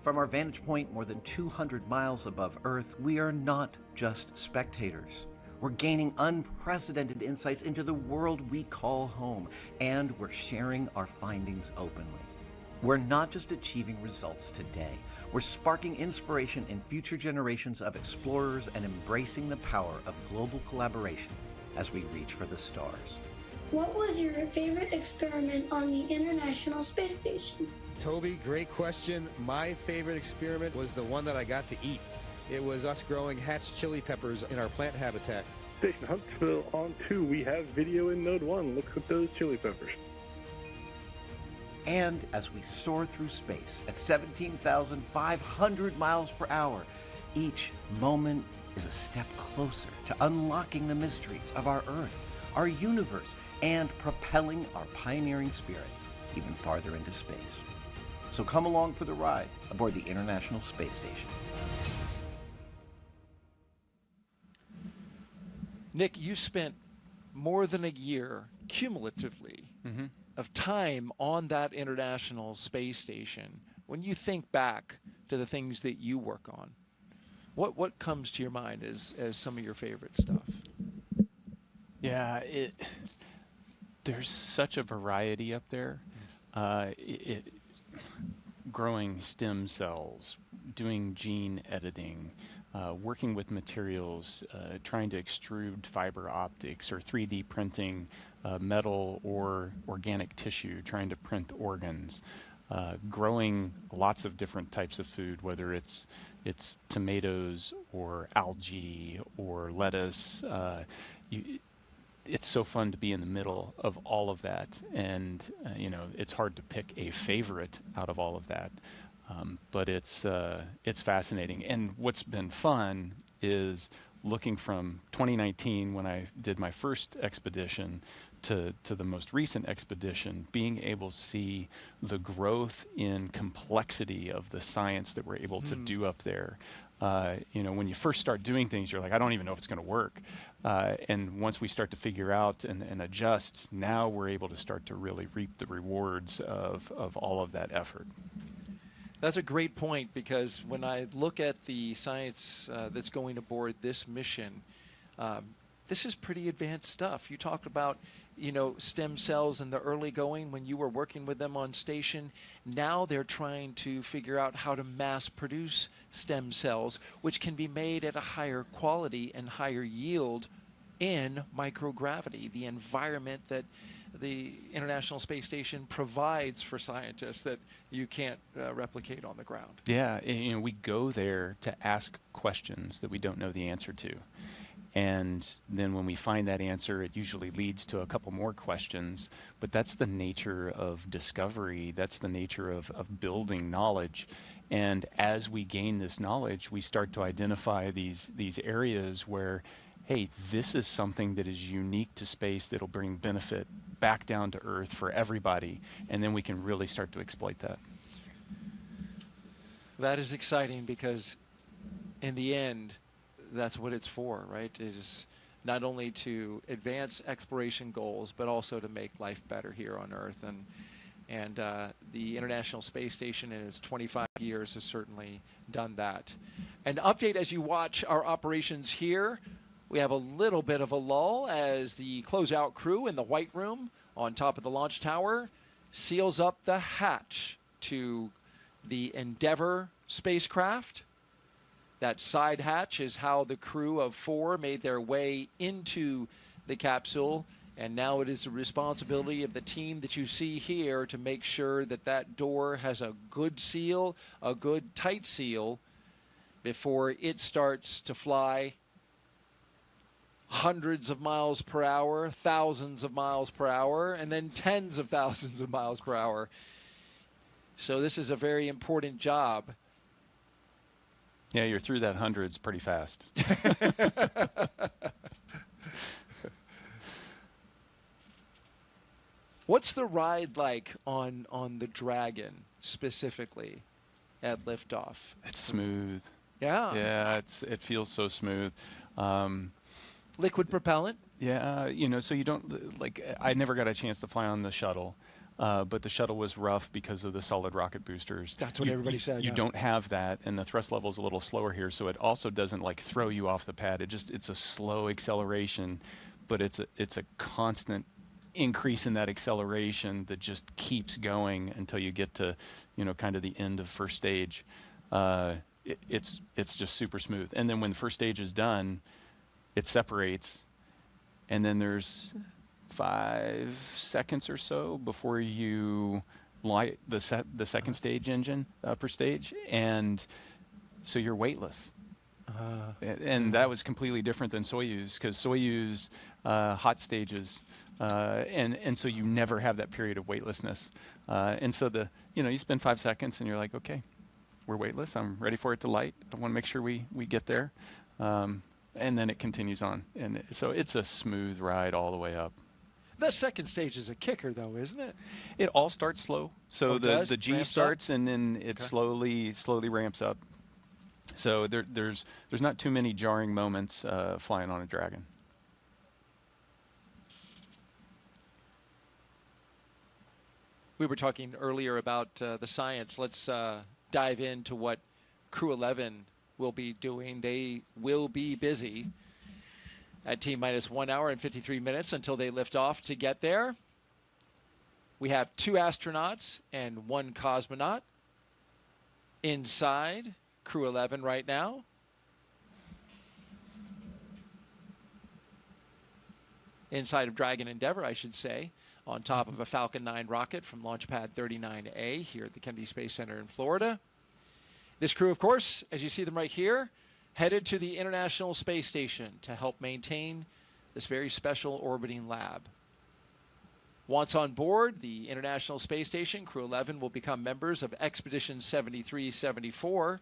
From our vantage point more than 200 miles above Earth, we are not just spectators. We're gaining unprecedented insights into the world we call home, and we're sharing our findings openly. We're not just achieving results today. We're sparking inspiration in future generations of explorers and embracing the power of global collaboration as we reach for the stars. What was your favorite experiment on the International Space Station? Toby, great question. My favorite experiment was the one that I got to eat. It was us growing hatch chili peppers in our plant habitat. Station Huntsville on 2, we have video in Node 1. Look at those chili peppers. And as we soar through space at 17,500 miles per hour, each moment is a step closer to unlocking the mysteries of our Earth, our universe, and propelling our pioneering spirit even farther into space. So come along for the ride aboard the International Space Station. Nick, you spent more than a year cumulatively of time on that International Space Station. When you think back to the things that you work on, what comes to your mind as some of your favorite stuff? Yeah, there's such a variety up there. Growing stem cells, doing gene editing, working with materials, trying to extrude fiber optics or 3D printing metal or organic tissue, trying to print organs, growing lots of different types of food, whether it's tomatoes or algae or lettuce. it's so fun to be in the middle of all of that, and you know, it's hard to pick a favorite out of all of that, but it's fascinating. And what's been fun is looking from 2019, when I did my first expedition, to the most recent expedition, being able to see the growth in complexity of the science that we're able to do up there. You know, when you first start doing things, you're like, I don't even know if it's going to work. And once we start to figure out and adjust, now we're able to start to really reap the rewards of all of that effort. That's a great point, because when I look at the science that's going aboard this mission, this is pretty advanced stuff. You talked about, you know, stem cells in the early going when you were working with them on station. Now they're trying to figure out how to mass produce stem cells, which can be made at a higher quality and higher yield in microgravity, the environment that the International Space Station provides for scientists that you can't replicate on the ground. Yeah, you know, we go there to ask questions that we don't know the answer to. And then when we find that answer, it usually leads to a couple more questions. But that's the nature of discovery. That's the nature of building knowledge. And as we gain this knowledge, we start to identify these areas where, hey, this is something that is unique to space that'll bring benefit back down to Earth for everybody. And then we can really start to exploit that. That is exciting, because in the end, that's what it's for, right? It is not only to advance exploration goals, but also to make life better here on Earth. And the International Space Station in its 25 years has certainly done that. An update as you watch our operations here. We have a little bit of a lull as the closeout crew in the White Room on top of the launch tower seals up the hatch to the Endeavour spacecraft. That side hatch is how the crew of 4 made their way into the capsule, and now it is the responsibility of the team that you see here to make sure that that door has a good seal, a good tight seal, before it starts to fly hundreds of miles per hour, thousands of miles per hour, and then tens of thousands of miles per hour. So this is a very important job. Yeah, you're through that hundreds pretty fast. What's the ride like on the Dragon specifically at liftoff? It's smooth. Yeah. Yeah, it feels so smooth. Liquid propellant? Yeah, you know, so you don't, like, I never got a chance to fly on the shuttle. But the shuttle was rough because of the solid rocket boosters. That's what everybody said. You don't have that, and the thrust level is a little slower here, so it also doesn't like throw you off the pad. It's a slow acceleration, but it's a constant increase in that acceleration that just keeps going until you get to, you know, kind of the end of first stage. It's just super smooth, and then when the first stage is done, it separates, and then there's 5 seconds or so before you light the second stage engine per stage, and so you're weightless. And that was completely different than Soyuz, because Soyuz hot stages, and so you never have that period of weightlessness. And so you spend 5 seconds and you're like, okay, we're weightless. I'm ready for it to light. I want to make sure we get there, and then it continues on. And so it's a smooth ride all the way up. That second stage is a kicker, though, isn't it? It all starts slow. So the G ramps starts up? and then it slowly ramps up. So there's not too many jarring moments flying on a Dragon. We were talking earlier about the science. Let's dive into what Crew-11 will be doing. They will be busy at T-minus 1 hour and 53 minutes until they lift off to get there. We have 2 astronauts and 1 cosmonaut inside Crew-11 right now. Inside of Dragon Endeavour, I should say, on top of a Falcon 9 rocket from launchpad 39A here at the Kennedy Space Center in Florida. This crew, of course, as you see them right here, headed to the International Space Station to help maintain this very special orbiting lab. Once on board the International Space Station, Crew-11 will become members of Expedition 73-74.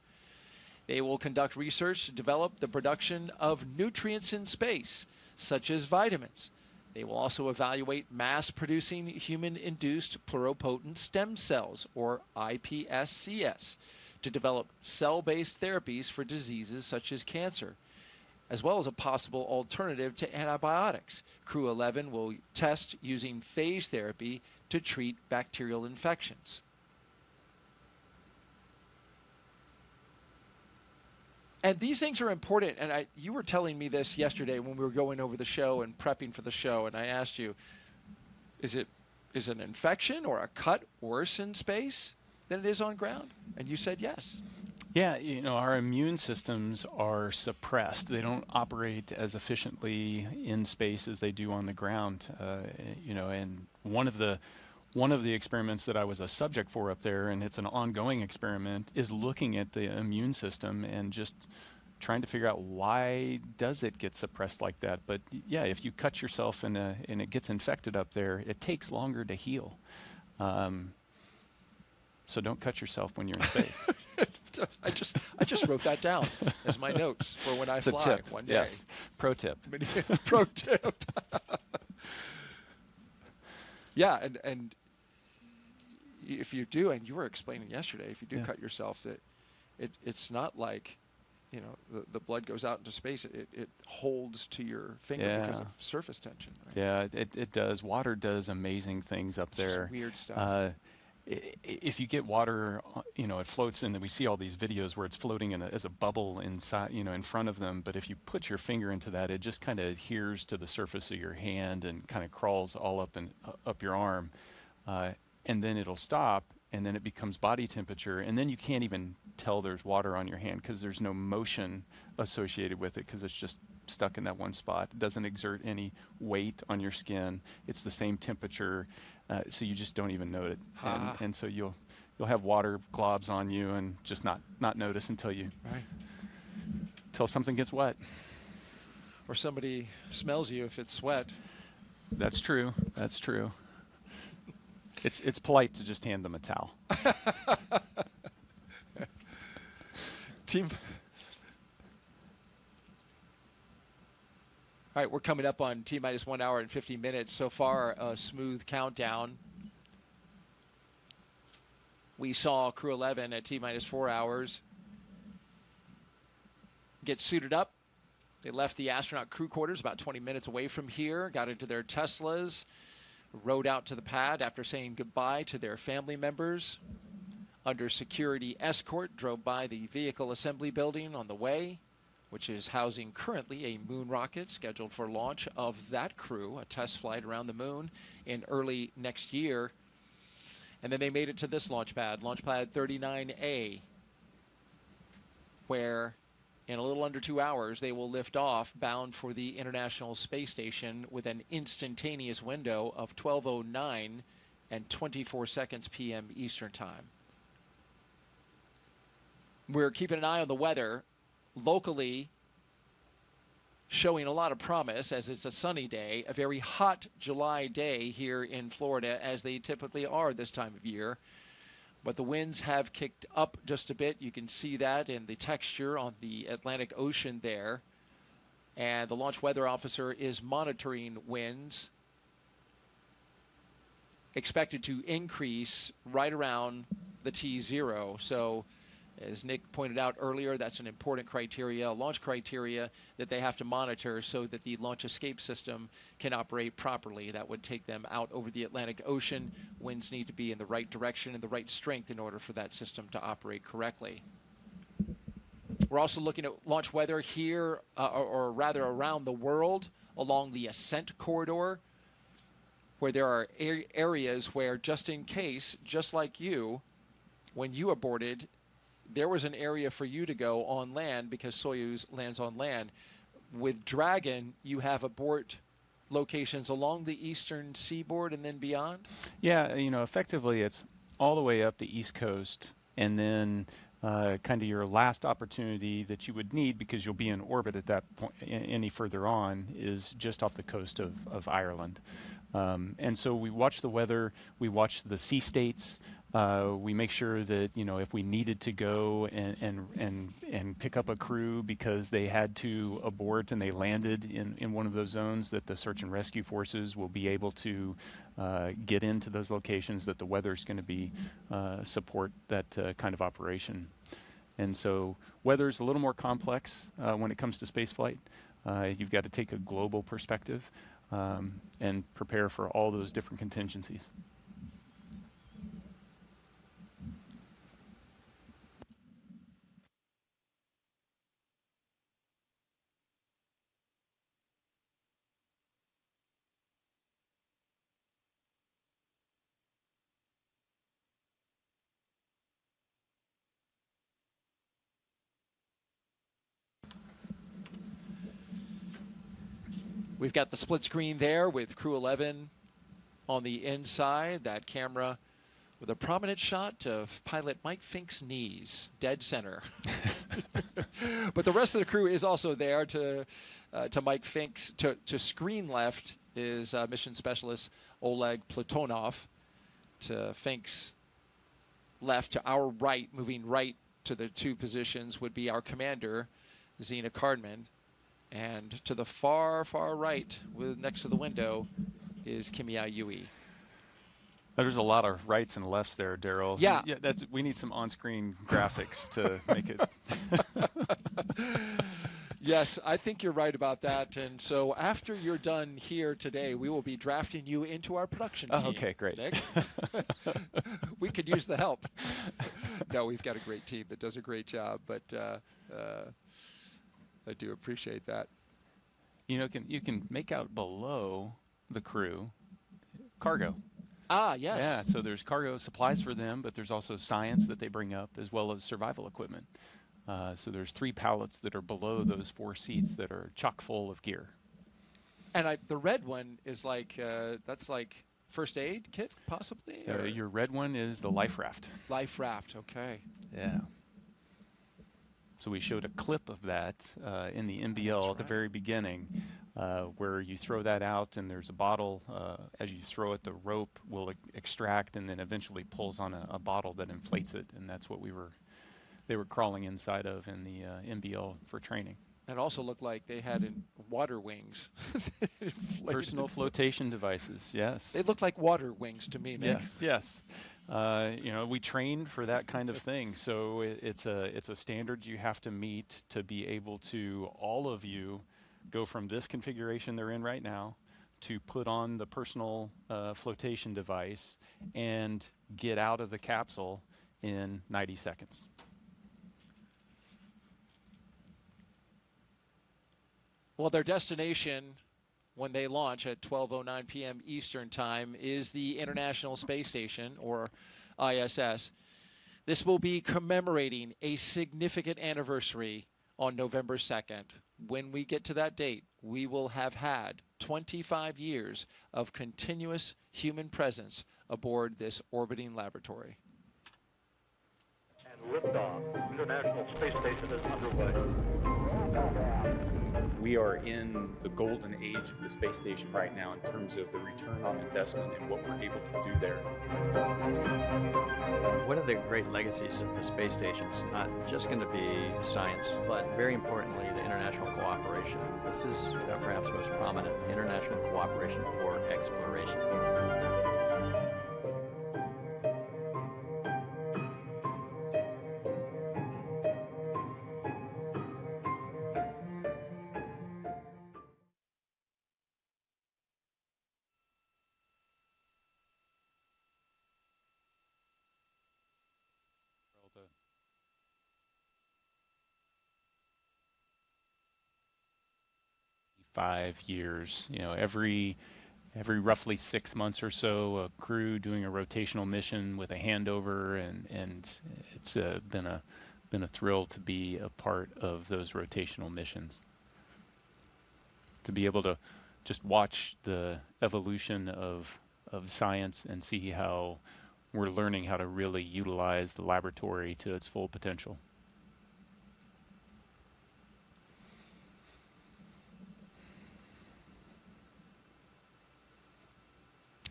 They will conduct research to develop the production of nutrients in space, such as vitamins. They will also evaluate mass-producing human-induced pluripotent stem cells, or iPSCs, to develop cell-based therapies for diseases such as cancer, as well as a possible alternative to antibiotics. Crew-11 will test using phage therapy to treat bacterial infections. And these things are important, and you were telling me this yesterday when we were going over the show and prepping for the show, and I asked you, is an infection or a cut worse in space than it is on ground? And you said yes. Yeah, our immune systems are suppressed. They don't operate as efficiently in space as they do on the ground. And one of the experiments that I was a subject for up there, and it's an ongoing experiment, is looking at the immune system and just trying to figure out why does it get suppressed like that. But yeah, if you cut yourself and it gets infected up there, it takes longer to heal. So don't cut yourself when you're in space. I just wrote that down as my notes for when I it's fly a tip. one day. Yes. Pro tip. Pro tip. Yeah, and if you do, and you were explaining yesterday, if you do cut yourself, that it's not like, the blood goes out into space. It holds to your finger because of surface tension. Right? Yeah, it does. Water does amazing things up there. Just weird stuff. If you get water, it floats in. We see all these videos where it's floating as a bubble inside, in front of them. But if you put your finger into that, it just kind of adheres to the surface of your hand and kind of crawls all up your arm, and then it'll stop, and then it becomes body temperature, and then you can't even tell there's water on your hand because there's no motion associated with it because it's just stuck in that one spot. It doesn't exert any weight on your skin. It's the same temperature. So you just don't even know it, and so you'll have water globs on you and just not notice until something gets wet, or somebody smells you if it's sweat. That's true. That's true. It's polite to just hand them a towel. Team. All right, we're coming up on T-minus 1 hour and 50 minutes. So far, a smooth countdown. We saw Crew-11 at T-minus 4 hours get suited up. They left the astronaut crew quarters about 20 minutes away from here, got into their Teslas, rode out to the pad after saying goodbye to their family members. Under security escort, drove by the vehicle assembly building on the way, which is housing currently a moon rocket scheduled for launch of that crew, a test flight around the moon in early next year. And then they made it to this launch pad 39A, where in a little under 2 hours they will lift off bound for the International Space Station with an instantaneous window of 12:09 and 24 seconds p.m. Eastern Time. We're keeping an eye on the weather. Locally showing a lot of promise as it's a sunny day, a very hot July day here in Florida, as they typically are this time of year. But the winds have kicked up just a bit. You can see that in the texture on the Atlantic Ocean there. And the launch weather officer is monitoring winds, expected to increase right around the T0. So as Nick pointed out earlier, that's an important criteria, launch criteria that they have to monitor so that the launch escape system can operate properly. That would take them out over the Atlantic Ocean. Winds need to be in the right direction and the right strength in order for that system to operate correctly. We're also looking at launch weather here, or rather around the world, along the ascent corridor, where there are areas where, just in case, just like you, when you aborted, there was an area for you to go on land because Soyuz lands on land. With Dragon, you have abort locations along the eastern seaboard and then beyond? Yeah, effectively it's all the way up the East Coast, and then kind of your last opportunity that you would need, because you'll be in orbit at that point. Any further on is just off the coast of Ireland. And so we watch the weather, we watch the sea states, we make sure that, you know, if we needed to go and pick up a crew because they had to abort and they landed in one of those zones, that the search and rescue forces will be able to get into those locations, that the weather's going to be support that kind of operation. And so weather's a little more complex when it comes to spaceflight. You've got to take a global perspective and prepare for all those different contingencies. We've got the split screen there with Crew-11 on the inside. That camera with a prominent shot of pilot Mike Fink's knees, dead center. But the rest of the crew is also there. To Mike Fink's, to screen left is mission specialist Oleg Platonov. To Fink's left, to our right, moving right to the two positions, would be our commander, Zena Cardman. And to the far, far right, next to the window, is Kimia Yui. There's a lot of rights and lefts there, Daryl. Yeah. We need some on-screen graphics to make it. Yes, I think you're right about that. And so after you're done here today, we will be drafting you into our production team. Oh, okay, great. Nick. We could use the help. No, we've got a great team that does a great job, but I do appreciate that. You know, you can make out below the crew cargo. Ah, yes. Yeah, so there's cargo supplies for them, but there's also science that they bring up, as well as survival equipment. So there's 3 pallets that are below those 4 seats that are chock full of gear. And the red one is like, that's like first aid kit, possibly? Your red one is the life raft. Life raft, okay. Yeah. So we showed a clip of that in the NBL at the very beginning, where you throw that out and there's a bottle. As you throw it, the rope will extract and then eventually pulls on a bottle that inflates it, and that's what they were crawling inside of in the NBL for training. It also looked like they had water wings. Personal flotation devices, yes. They look like water wings to me, Nick. Yes, yes. You know, we train for that kind of thing, so it's a standard you have to meet to be able to, all of you, go from this configuration they're in right now to put on the personal flotation device and get out of the capsule in 90 seconds. Well, their destination when they launch at 12:09 p.m. Eastern Time is the International Space Station, or ISS. This will be commemorating a significant anniversary on November 2nd. When we get to that date, we will have had 25 years of continuous human presence aboard this orbiting laboratory. And liftoff. International Space Station is underway. We are in the golden age of the space station right now in terms of the return on investment and what we're able to do there. One of the great legacies of the space station is not just going to be science, but very importantly, the international cooperation. This is perhaps most prominent, international cooperation for exploration. Years, you know, every roughly 6 months or so, a crew doing a rotational mission with a handover, and it's been a thrill to be a part of those rotational missions. To be able to just watch the evolution of science and see how we're learning how to really utilize the laboratory to its full potential.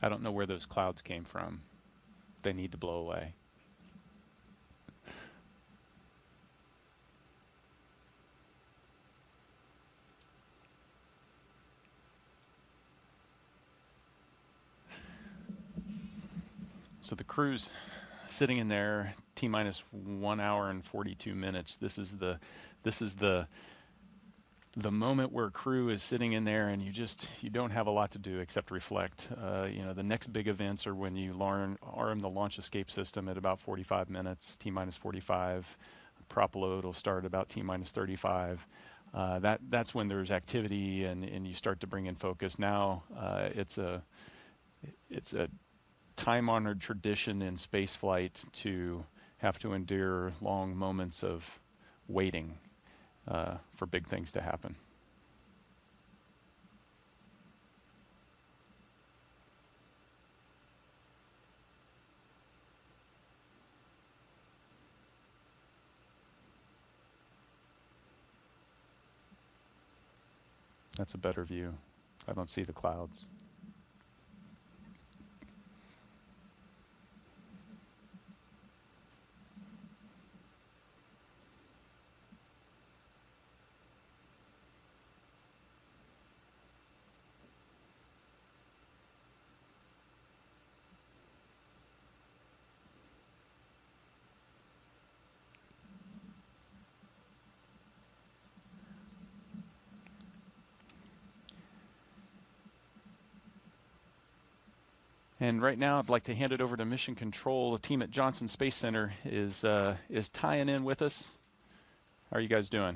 I don't know where those clouds came from. They need to blow away. So the crew's sitting in there, T-minus 1 hour and 42 minutes. This is the moment where crew is sitting in there and you don't have a lot to do except reflect. You know, the next big events are when you arm the launch escape system at about 45 minutes, T-minus 45. Prop load will start about T-minus 35. That's when there's activity and you start to bring in focus. Now it's a time-honored tradition in spaceflight to have to endure long moments of waiting for big things to happen. That's a better view. I don't see the clouds. And right now, I'd like to hand it over to Mission Control. The team at Johnson Space Center is tying in with us. How are you guys doing?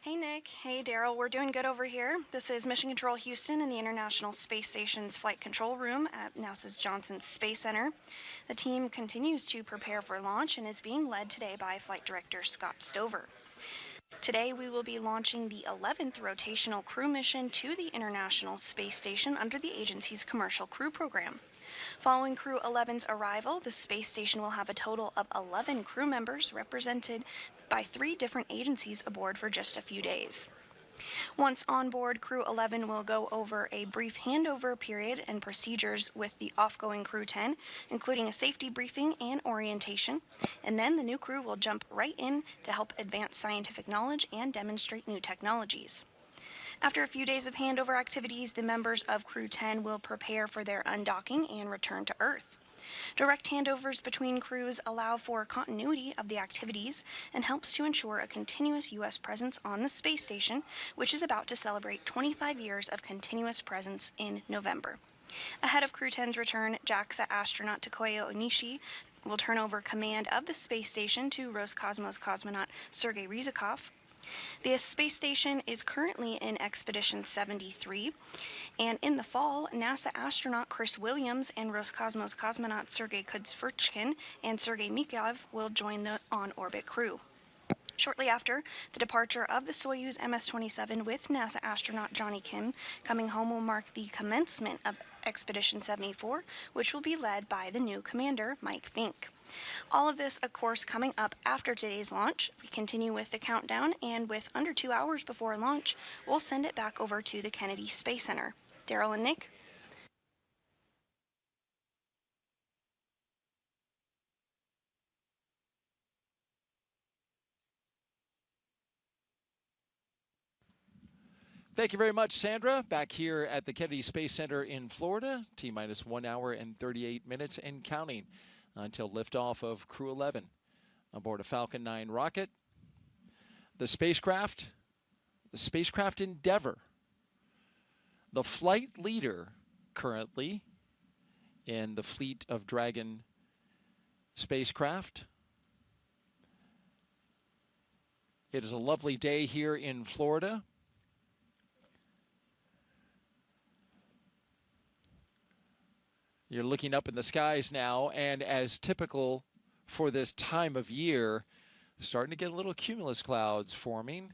Hey Nick, hey Daryl, we're doing good over here. This is Mission Control Houston in the International Space Station's Flight Control Room at NASA's Johnson Space Center. The team continues to prepare for launch and is being led today by Flight Director Scott Stover. Today we will be launching the 11th rotational crew mission to the International Space Station under the agency's Commercial Crew Program. Following Crew-11's arrival, the space station will have a total of 11 crew members represented by 3 different agencies aboard for just a few days. Once on board, Crew-11 will go over a brief handover period and procedures with the off-going Crew-10, including a safety briefing and orientation, and then the new crew will jump right in to help advance scientific knowledge and demonstrate new technologies. After a few days of handover activities, the members of Crew-10 will prepare for their undocking and return to Earth. Direct handovers between crews allow for continuity of the activities and helps to ensure a continuous U.S. presence on the space station, which is about to celebrate 25 years of continuous presence in November. Ahead of Crew-10's return, JAXA astronaut Takuya Onishi will turn over command of the space station to Roscosmos cosmonaut Sergei Ryzhikov. The space station is currently in Expedition 73, and in the fall, NASA astronaut Chris Williams and Roscosmos cosmonaut Sergei Kudzverchkin and Sergei Mikhailov will join the on-orbit crew. Shortly after the departure of the Soyuz MS-27 with NASA astronaut Johnny Kim coming home will mark the commencement of Expedition 74, which will be led by the new commander, Mike Fink. All of this, of course, coming up after today's launch. We continue with the countdown, and with under 2 hours before launch, we'll send it back over to the Kennedy Space Center. Daryl and Nick? Thank you very much, Sandra. Back here at the Kennedy Space Center in Florida, T-minus 1 hour and 38 minutes and counting until liftoff of Crew-11 aboard a Falcon 9 rocket. The spacecraft Endeavour, the flight leader currently in the fleet of Dragon spacecraft. It is a lovely day here in Florida. You're looking up in the skies now, and as typical for this time of year, starting to get a little cumulus clouds forming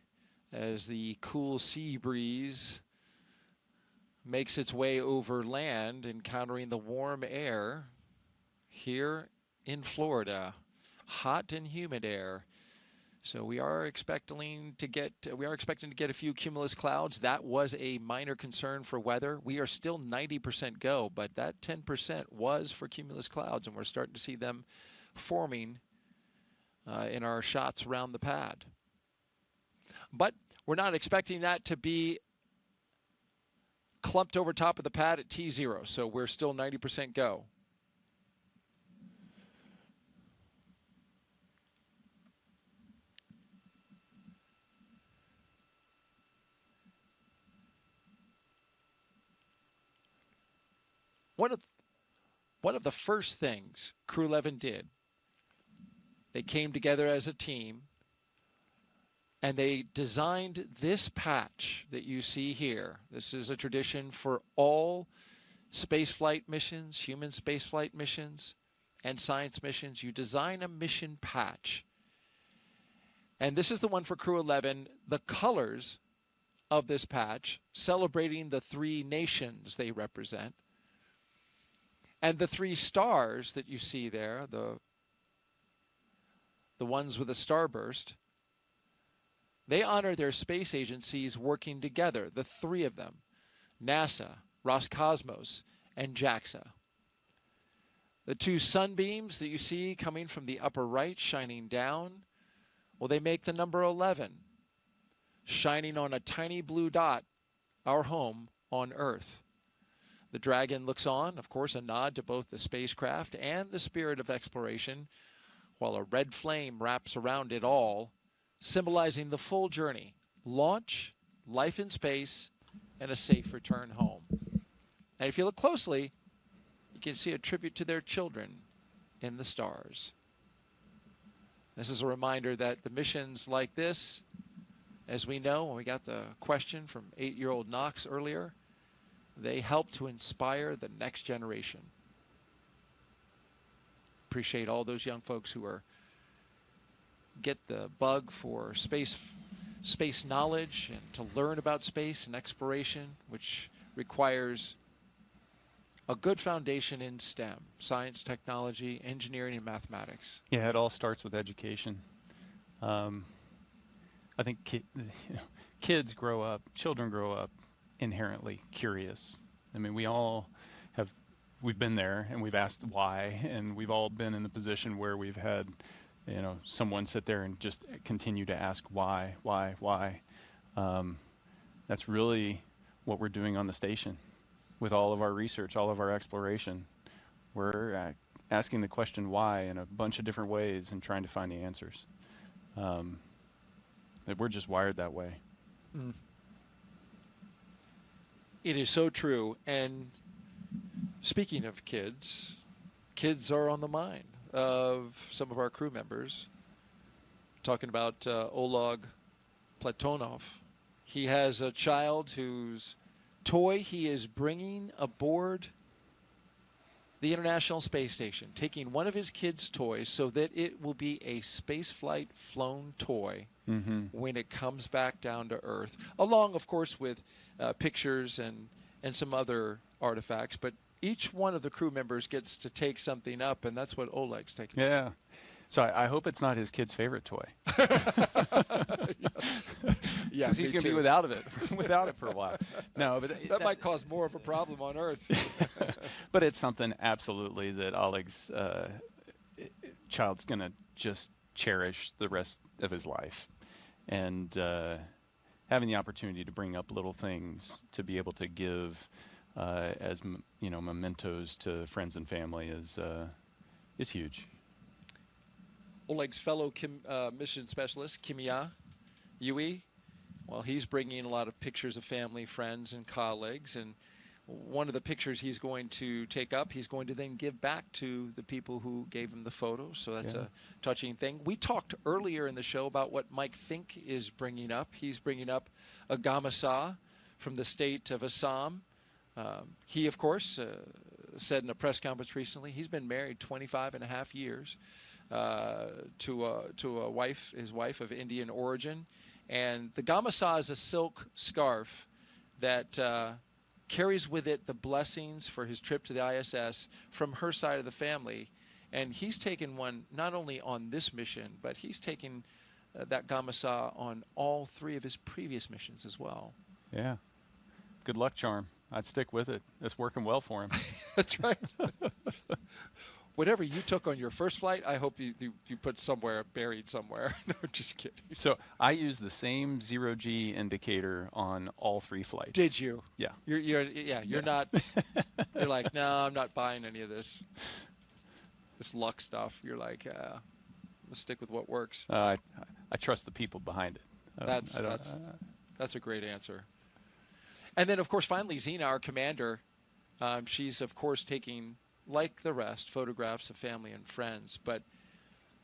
as the cool sea breeze makes its way over land, encountering the warm air here in Florida. Hot and humid air. So we are expecting to get a few cumulus clouds. That was a minor concern for weather. We are still 90% go, but that 10% was for cumulus clouds, and we're starting to see them forming in our shots around the pad. But we're not expecting that to be clumped over top of the pad at T0, so we're still 90% go. One of the first things Crew-11 did, they came together as a team, and they designed this patch that you see here. This is a tradition for all spaceflight missions, human spaceflight missions, and science missions. You design a mission patch. And this is the one for Crew-11. The colors of this patch, celebrating the 3 nations they represent. And the 3 stars that you see there, the ones with a starburst, they honor their space agencies working together, the 3 of them, NASA, Roscosmos, and JAXA. The 2 sunbeams that you see coming from the upper right shining down, well, they make the number 11, shining on a tiny blue dot, our home on Earth. The Dragon looks on, of course, a nod to both the spacecraft and the spirit of exploration, while a red flame wraps around it all, symbolizing the full journey, launch, life in space, and a safe return home. And if you look closely, you can see a tribute to their children in the stars. This is a reminder that the missions like this, as we know, when we got the question from 8-year-old Knox earlier, they help to inspire the next generation. Appreciate all those young folks who get the bug for space knowledge and to learn about space and exploration, which requires a good foundation in STEM, science, technology, engineering, and mathematics. Yeah, it all starts with education. I think kids grow up, children grow up inherently curious. I mean, we've been there and we've asked why, and we've all been in the position where we've had, someone sit there and just continue to ask why. That's really what we're doing on the station with all of our research, all of our exploration. We're asking the question why in a bunch of different ways and trying to find the answers. That we're just wired that way. Mm. It is so true. And speaking of kids, kids are on the mind of some of our crew members. Talking about Oleg Platonov. He has a child whose toy he is bringing aboard the International Space Station, taking one of his kids' toys so that it will be a spaceflight flown toy when it comes back down to Earth, along, of course, with pictures and some other artifacts. But each one of the crew members gets to take something up, and that's what Oleg's taking. Yeah. So I hope it's not his kid's favorite toy. Yeah, because he's going to be without it for a while. No, but that might cause more of a problem on Earth. But it's something absolutely that Oleg's child's going to just cherish the rest of his life, and having the opportunity to bring up little things to be able to give as mementos to friends and family is huge. Oleg's fellow mission specialist, Kimya Yui, well, he's bringing a lot of pictures of family, friends, and colleagues. And one of the pictures he's going to take up, he's going to then give back to the people who gave him the photo. So that's a touching thing. We talked earlier in the show about what Mike Fink is bringing up. He's bringing up a Gamasa from the state of Assam. He, of course, said in a press conference recently, he's been married 25 and a half years. To a wife, his wife of Indian origin, and the Gamasa is a silk scarf that carries with it the blessings for his trip to the ISS from her side of the family. And he's taken one not only on this mission, but he's taken that Gamasa on all 3 of his previous missions as well. Yeah. Good luck charm. I'd stick with it. It's working well for him. That's right. Whatever you took on your first flight, I hope you put somewhere, buried somewhere. No, just kidding. So I use the same zero-G indicator on all 3 flights. Did you? Yeah. You're not. You're like, no, I'm not buying any of this luck stuff. You're like, let's stick with what works. I trust the people behind it. That's a great answer. And then, of course, finally, Xena, our commander, she's, of course, taking, like the rest, photographs of family and friends. But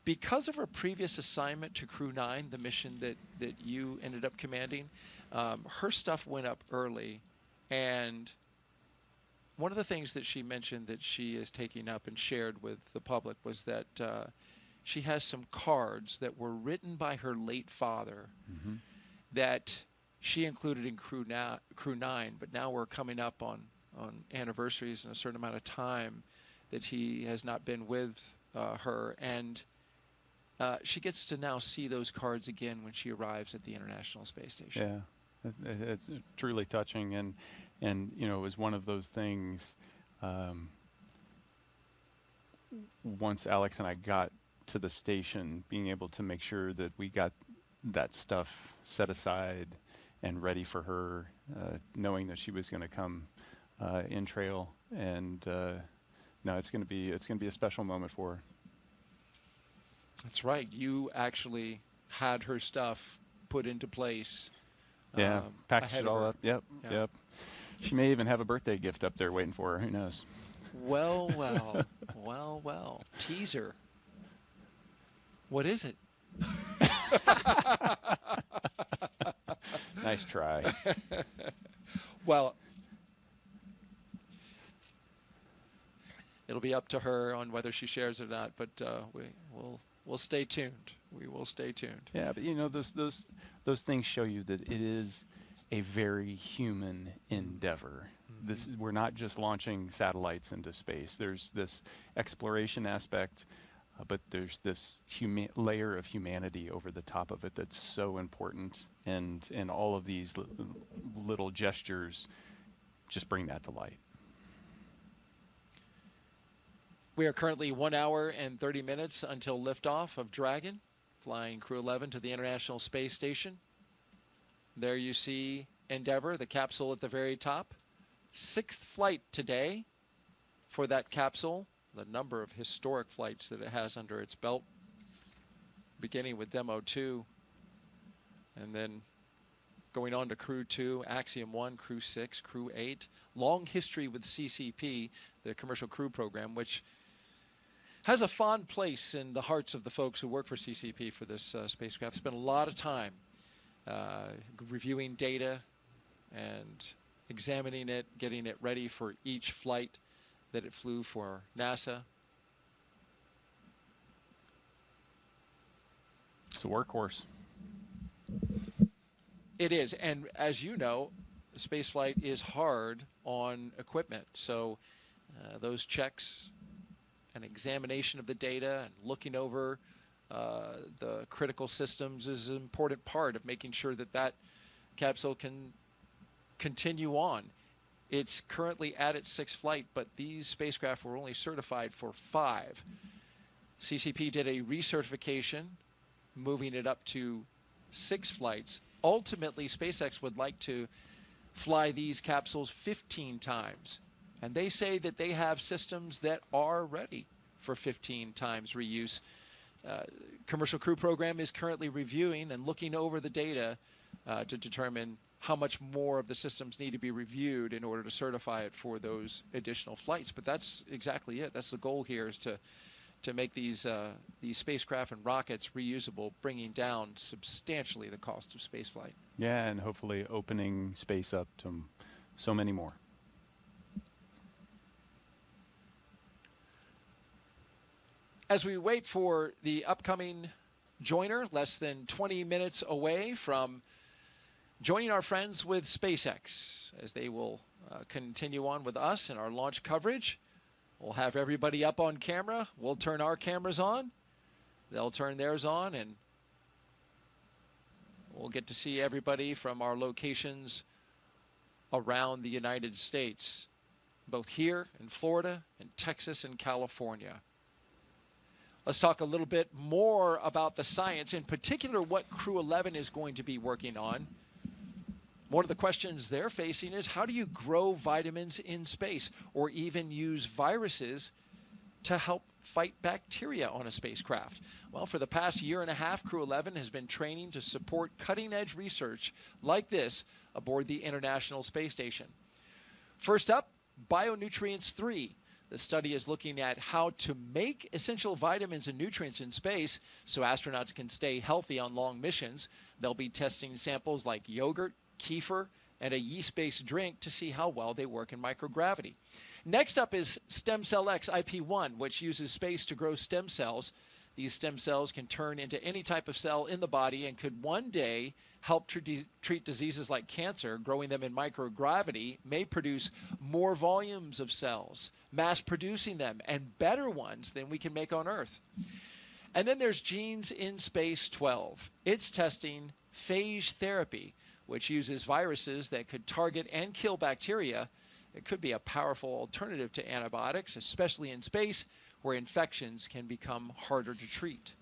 because of her previous assignment to Crew-9, the mission that you ended up commanding, her stuff went up early. And one of the things that she mentioned that she is taking up and shared with the public was that she has some cards that were written by her late father that she included in Crew-9, but now we're coming up on anniversaries and a certain amount of time that he has not been with her, and she gets to now see those cards again when she arrives at the International Space Station. Yeah, it's truly touching, and you know, it was one of those things. Once Alex and I got to the station, being able to make sure that we got that stuff set aside and ready for her, knowing that she was going to come in trail, and no, it's going to be a special moment for her. That's right. You actually had her stuff put into place. Yeah, packaged it all up. Yep. She may even have a birthday gift up there waiting for her. Who knows? Well, well. Teaser. What is it? Nice try. Well, it'll be up to her on whether she shares it or not, but we'll stay tuned. We will stay tuned. Yeah, but you know, those things show you that it is a very human endeavor. We're not just launching satellites into space. There's this exploration aspect, but there's this layer of humanity over the top of it that's so important, and all of these little gestures just bring that to light. We are currently 1 hour and 30 minutes until liftoff of Dragon, flying Crew-11 to the International Space Station. There you see Endeavour, the capsule at the very top. 6th flight today for that capsule. The number of historic flights that it has under its belt, beginning with Demo 2, and then going on to Crew 2, Axiom 1, Crew 6, Crew 8. Long history with CCP, the Commercial Crew Program, which has a fond place in the hearts of the folks who work for CCP for this spacecraft. Spent a lot of time reviewing data and examining it, getting it ready for each flight that it flew for NASA. It's a workhorse. It is, and as you know, spaceflight is hard on equipment. So those checks and examination of the data and looking over the critical systems is an important part of making sure that that capsule can continue on. It's currently at its 6th flight, but these spacecraft were only certified for 5. CCP did a recertification, moving it up to 6 flights. Ultimately, SpaceX would like to fly these capsules 15 times. And they say that they have systems that are ready for 15 times reuse. Commercial Crew Program is currently reviewing and looking over the data to determine how much more of the systems need to be reviewed in order to certify it for those additional flights. But that's exactly it. That's the goal here, is to make these spacecraft and rockets reusable, bringing down substantially the cost of spaceflight. Yeah, and hopefully opening space up to so many more. As we wait for the upcoming joiner, less than 20 minutes away from joining our friends with SpaceX as they will continue on with us in our launch coverage. We'll have everybody up on camera. We'll turn our cameras on. They'll turn theirs on, and we'll get to see everybody from our locations around the United States, both here in Florida and Texas and California. Let's talk a little bit more about the science, in particular what Crew-11 is going to be working on. One of the questions they're facing is, how do you grow vitamins in space or even use viruses to help fight bacteria on a spacecraft? Well, for the past year and a half, Crew-11 has been training to support cutting-edge research like this aboard the International Space Station. First up, Bionutrients 3. The study is looking at how to make essential vitamins and nutrients in space so astronauts can stay healthy on long missions. They'll be testing samples like yogurt, kefir, and a yeast-based drink to see how well they work in microgravity. Next up is Stem Cell X IP1, which uses space to grow stem cells. These stem cells can turn into any type of cell in the body and could one day help treat diseases like cancer. Growing them in microgravity may produce more volumes of cells, mass producing them, and better ones than we can make on Earth. And then there's Genes in Space 12. It's testing phage therapy, which uses viruses that could target and kill bacteria. It could be a powerful alternative to antibiotics, especially in space where infections can become harder to treat.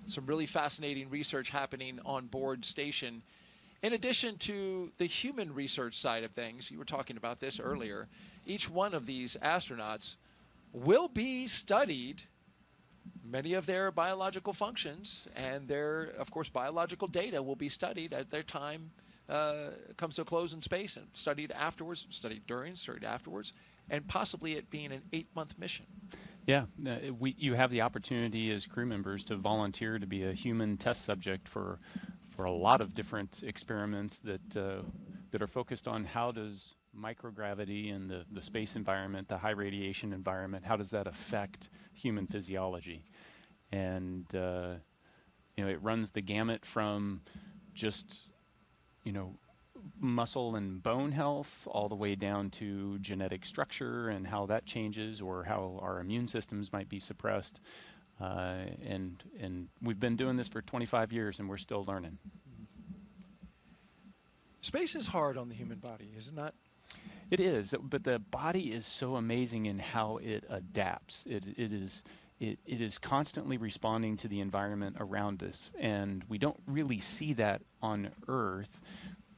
Some really fascinating research happening on board station. In addition to the human research side of things, you were talking about this earlier, each one of these astronauts will be studied, many of their biological functions and their, of course, biological data will be studied as their time comes to a close in space, and studied afterwards, studied during, studied afterwards, and possibly it being an 8-month mission. Yeah, you have the opportunity as crew members to volunteer to be a human test subject for a lot of different experiments that are focused on how does microgravity and the space environment, the high radiation environment, how does that affect human physiology? And it runs the gamut from just muscle and bone health all the way down to genetic structure and how that changes, or how our immune systems might be suppressed. And we've been doing this for 25 years and we're still learning. Space is hard on the human body, is it not? It is, but the body is so amazing in how it adapts. It is constantly responding to the environment around us, and we don't really see that on Earth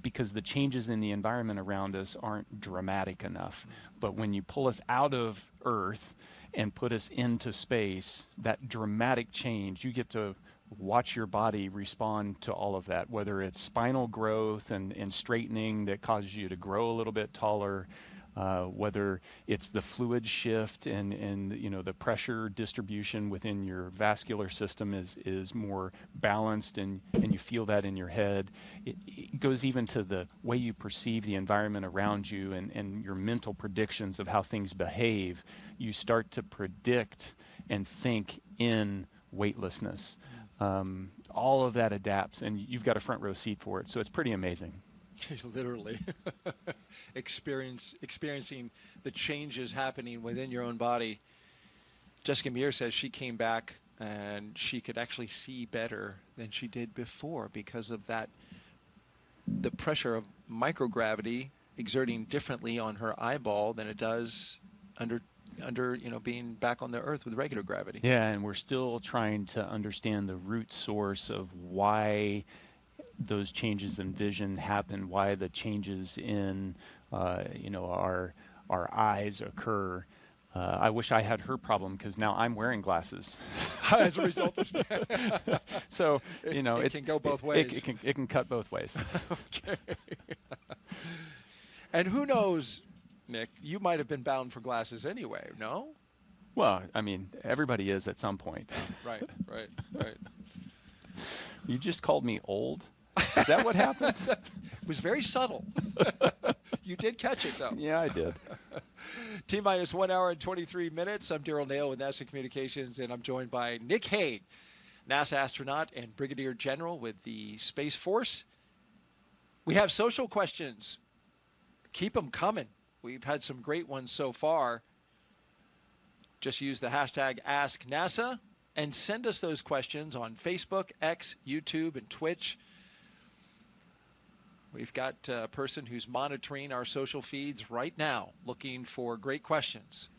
because the changes in the environment around us aren't dramatic enough. But when you pull us out of Earth and put us into space, that dramatic change, you get to watch your body respond to all of that, whether it's spinal growth and straightening that causes you to grow a little bit taller, whether it's the fluid shift and the pressure distribution within your vascular system is more balanced, and you feel that in your head. It goes even to the way you perceive the environment around you and your mental predictions of how things behave. You start to predict and think in weightlessness. All of that adapts, and you've got a front row seat for it, so it's pretty amazing. Literally experiencing the changes happening within your own body. Jessica Muir says she came back and she could actually see better than she did before because of that, the pressure of microgravity exerting differently on her eyeball than it does under being back on the Earth with regular gravity. Yeah, and we're still trying to understand the root source of why those changes in vision happen, why the changes in our eyes occur. I wish I had her problem because now I'm wearing glasses as a result of that. So it can go both ways. It can cut both ways. Okay. And who knows, Nick? You might have been bound for glasses anyway. No? Well, I mean, everybody is at some point. Right. You just called me old? Is that what happened? It was very subtle. You did catch it, though. Yeah, I did. T-minus 1 hour and 23 minutes. I'm Daryl Nail with NASA Communications, and I'm joined by Nick Hague, NASA astronaut and Brigadier General with the Space Force. We have social questions. Keep them coming. We've had some great ones so far. Just use the hashtag AskNASA and send us those questions on Facebook, X, YouTube, and Twitch. We've got a person who's monitoring our social feeds right now, looking for great questions.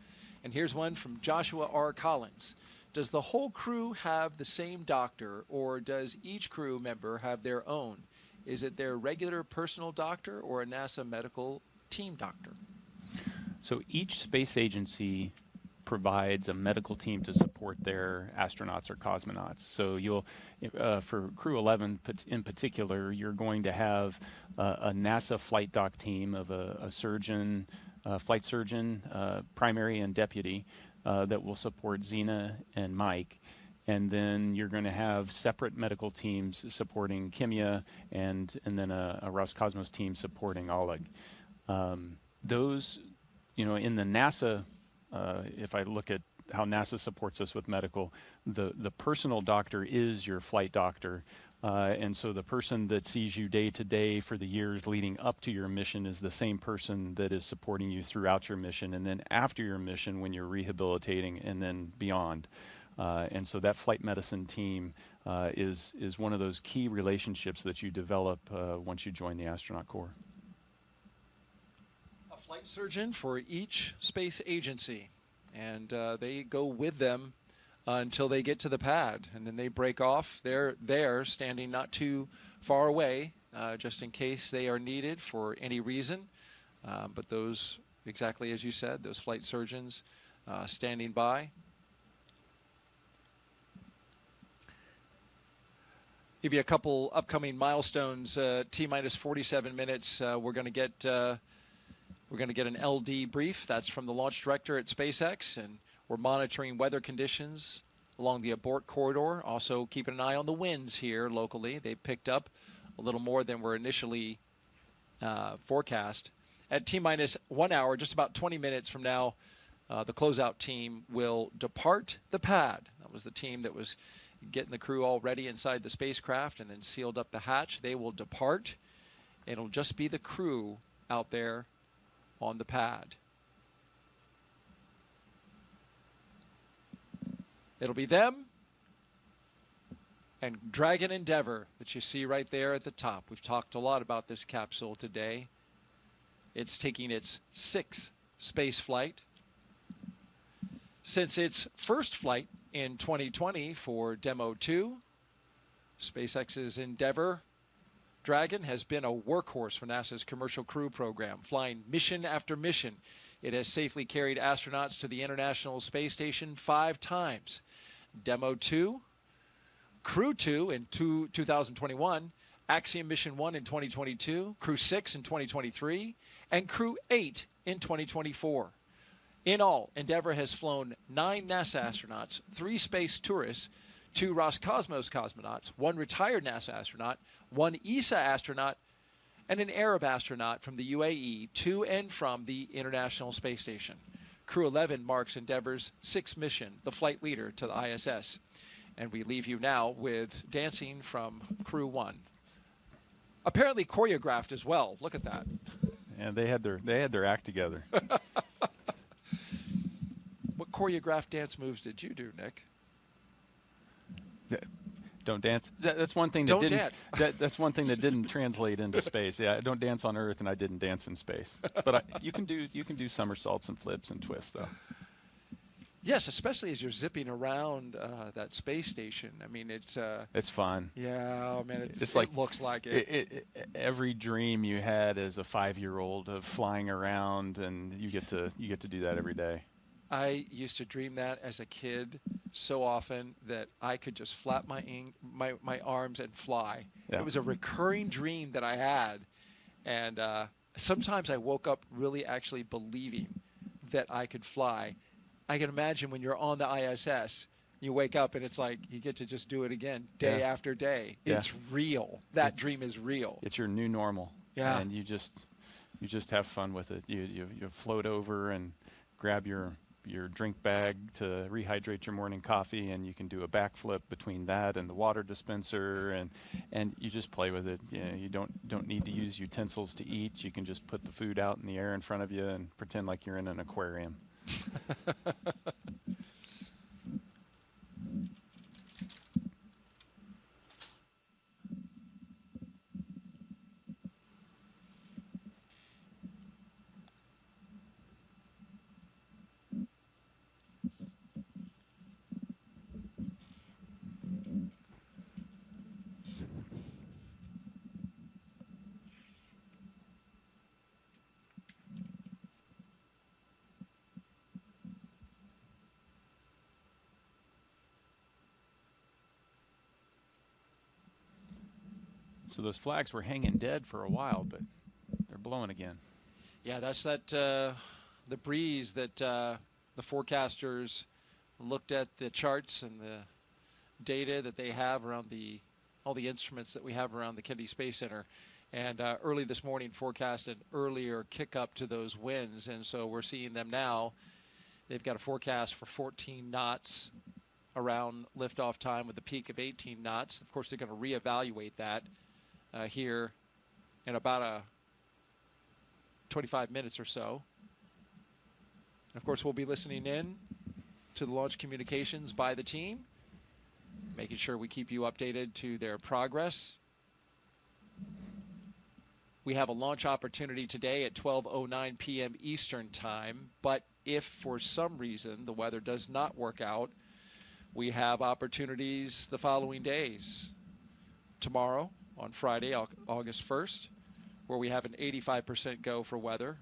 And here's one from Joshua R. Collins. Does the whole crew have the same doctor, or does each crew member have their own? Is it their regular personal doctor or a NASA medical team doctor? So each space agency provides a medical team to support their astronauts or cosmonauts. So you'll, for Crew-11 in particular, you're going to have a NASA flight doc team of a surgeon, flight surgeon, primary and deputy, that will support Xena and Mike. And then you're going to have separate medical teams supporting Kimya and then a Roscosmos team supporting Oleg. Those, in the NASA, if I look at how NASA supports us with medical, the personal doctor is your flight doctor. And so the person that sees you day to day for the years leading up to your mission is the same person that is supporting you throughout your mission, and then after your mission when you're rehabilitating, and then beyond. And so that flight medicine team is one of those key relationships that you develop once you join the astronaut corps. A flight surgeon for each space agency, and they go with them until they get to the pad, and then they break off. They're there, standing not too far away, just in case they are needed for any reason. But those, exactly as you said, those flight surgeons standing by. Give you a couple upcoming milestones. T-minus 47 minutes. We're going to get an LD brief. That's from the launch director at SpaceX, and we're monitoring weather conditions along the abort corridor. Also keeping an eye on the winds here locally. They picked up a little more than were initially forecast. At T-minus 1 hour, just about 20 minutes from now, the closeout team will depart the pad. That was the team that was getting the crew all ready inside the spacecraft and then sealed up the hatch. They will depart. It'll just be the crew out there on the pad. It'll be them and Dragon Endeavour that you see right there at the top. We've talked a lot about this capsule today. It's taking its 6th space flight. Since its first flight in 2020 for Demo 2, SpaceX's Endeavour Dragon has been a workhorse for NASA's Commercial Crew program, flying mission after mission. It has safely carried astronauts to the International Space Station 5 times. Demo 2, Crew 2 in 2021, Axiom Mission 1 in 2022, Crew 6 in 2023, and Crew 8 in 2024. In all, Endeavour has flown 9 NASA astronauts, 3 space tourists, 2 Roscosmos cosmonauts, 1 retired NASA astronaut, 1 ESA astronaut, and an Arab astronaut from the UAE to and from the International Space Station. Crew-11 marks Endeavour's 6th mission, the flight leader to the ISS. And we leave you now with dancing from Crew-1. Apparently choreographed as well. Look at that. And they had their act together. What choreographed dance moves did you do, Nick? Don't dance. That's one thing that don't didn't. Dance. That's one thing that didn't translate into space. Yeah, I don't dance on Earth, and I didn't dance in space. But you can do somersaults and flips and twists, though. Yes, especially as you're zipping around that space station. I mean, it's fun. Yeah, man, it's like, it looks like it. Every dream you had as a 5-year-old of flying around, and you get to do that every day. I used to dream that as a kid so often that I could just flap my arms and fly. Yeah. It was a recurring dream that I had, and sometimes I woke up really actually believing that I could fly. I can imagine when you're on the ISS, you wake up and it's like you get to just do it again day after day. Yeah. It's real. That dream is real. It's your new normal. Yeah. And you just have fun with it. You float over and grab your your drink bag to rehydrate your morning coffee, and you can do a backflip between that and the water dispenser, and you just play with it. You know, you don't need to use utensils to eat. You can just put the food out in the air in front of you and pretend like you're in an aquarium. So those flags were hanging dead for a while, but they're blowing again. Yeah, that's the breeze that the forecasters looked at the charts and the data that they have around all the instruments that we have around the Kennedy Space Center. And early this morning forecast an earlier kick up to those winds. And so we're seeing them now. They've got a forecast for 14 knots around liftoff time with a peak of 18 knots. Of course, they're going to reevaluate that here in about 25 minutes or so. And of course, we'll be listening in to the launch communications by the team, making sure we keep you updated to their progress. We have a launch opportunity today at 12:09 p.m. Eastern Time, but if for some reason the weather does not work out, we have opportunities the following days. Tomorrow, on Friday, August 1st, where we have an 85% go for weather,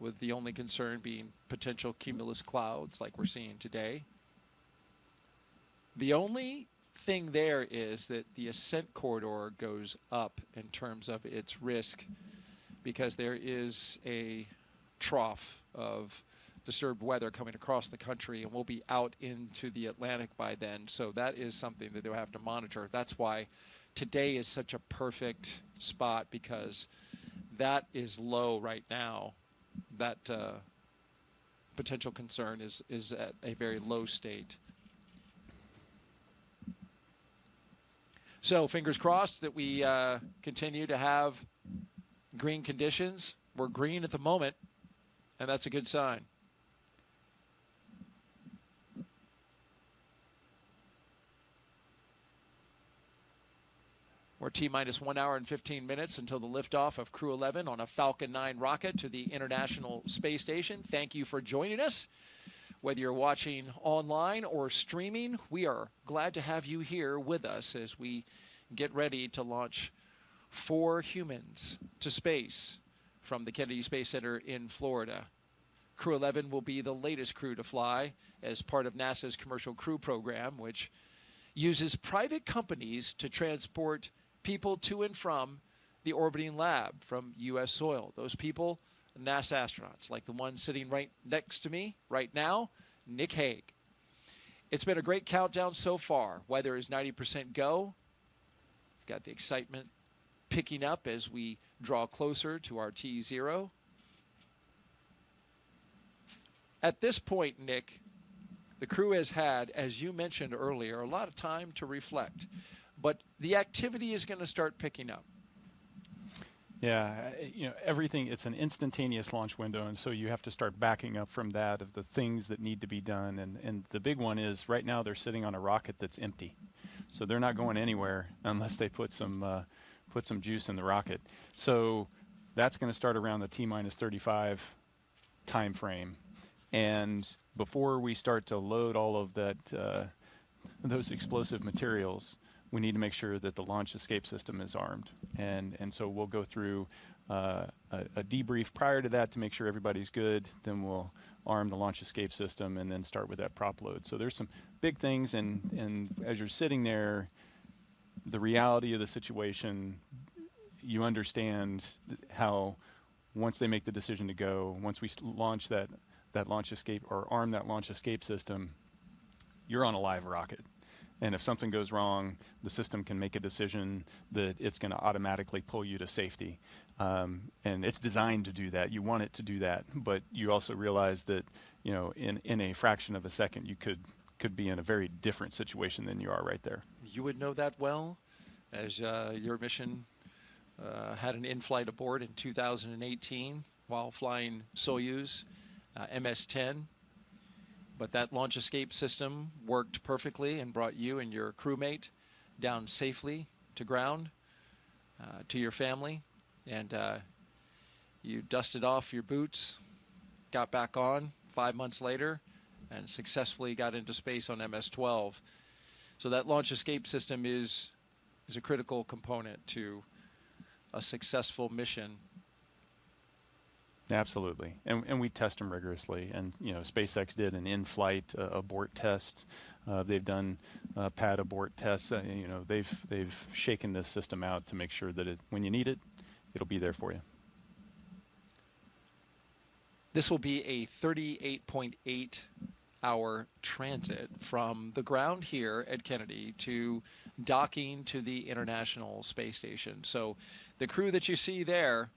with the only concern being potential cumulus clouds like we're seeing today. The only thing there is that the ascent corridor goes up in terms of its risk, because there is a trough of disturbed weather coming across the country, and we'll be out into the Atlantic by then. So that is something that they'll have to monitor. That's why today is such a perfect spot, because that is low right now. That potential concern is at a very low state. So fingers crossed that we continue to have green conditions. We're green at the moment, and that's a good sign. We're T-minus 1 hour and 15 minutes until the liftoff of Crew-11 on a Falcon 9 rocket to the International Space Station. Thank you for joining us. Whether you're watching online or streaming, we are glad to have you here with us as we get ready to launch 4 humans to space from the Kennedy Space Center in Florida. Crew-11 will be the latest crew to fly as part of NASA's Commercial Crew Program, which uses private companies to transport people to and from the orbiting lab from U.S. soil. Those people, NASA astronauts, like the one sitting right next to me right now, Nick Hague. It's been a great countdown so far. Weather is 90% go. We've got the excitement picking up as we draw closer to our T0. At this point, Nick, the crew has had, as you mentioned earlier, a lot of time to reflect. But the activity is going to start picking up. Yeah, you know, everything, it's an instantaneous launch window, and so you have to start backing up from that of the things that need to be done. And the big one is right now they're sitting on a rocket that's empty. So they're not going anywhere unless they put some juice in the rocket. So that's going to start around the T-minus 35 time frame. And before we start to load all of that, those explosive materials, we need to make sure that the launch escape system is armed. And so we'll go through a debrief prior to that to make sure everybody's good. Then we'll arm the launch escape system and then start with that prop load. So there's some big things, and as you're sitting there, the reality of the situation, you understand how once they make the decision to go, once we launch that launch escape or arm that launch escape system, you're on a live rocket. And if something goes wrong, the system can make a decision that it's going to automatically pull you to safety. And it's designed to do that. You want it to do that, but you also realize that, you know, in a fraction of a second, you could be in a very different situation than you are right there. You would know that well, as your mission had an in-flight abort in 2018 while flying Soyuz MS-10. But that launch escape system worked perfectly and brought you and your crewmate down safely to ground, to your family. And you dusted off your boots, got back on 5 months later, and successfully got into space on MS-12. So that launch escape system is a critical component to a successful mission. Absolutely, and we test them rigorously. And you know, SpaceX did an in-flight abort test. They've done pad abort tests. You know, they've shaken this system out to make sure that when you need it, it'll be there for you. This will be a 38.8-hour transit from the ground here at Kennedy to docking to the International Space Station. So the crew that you see there,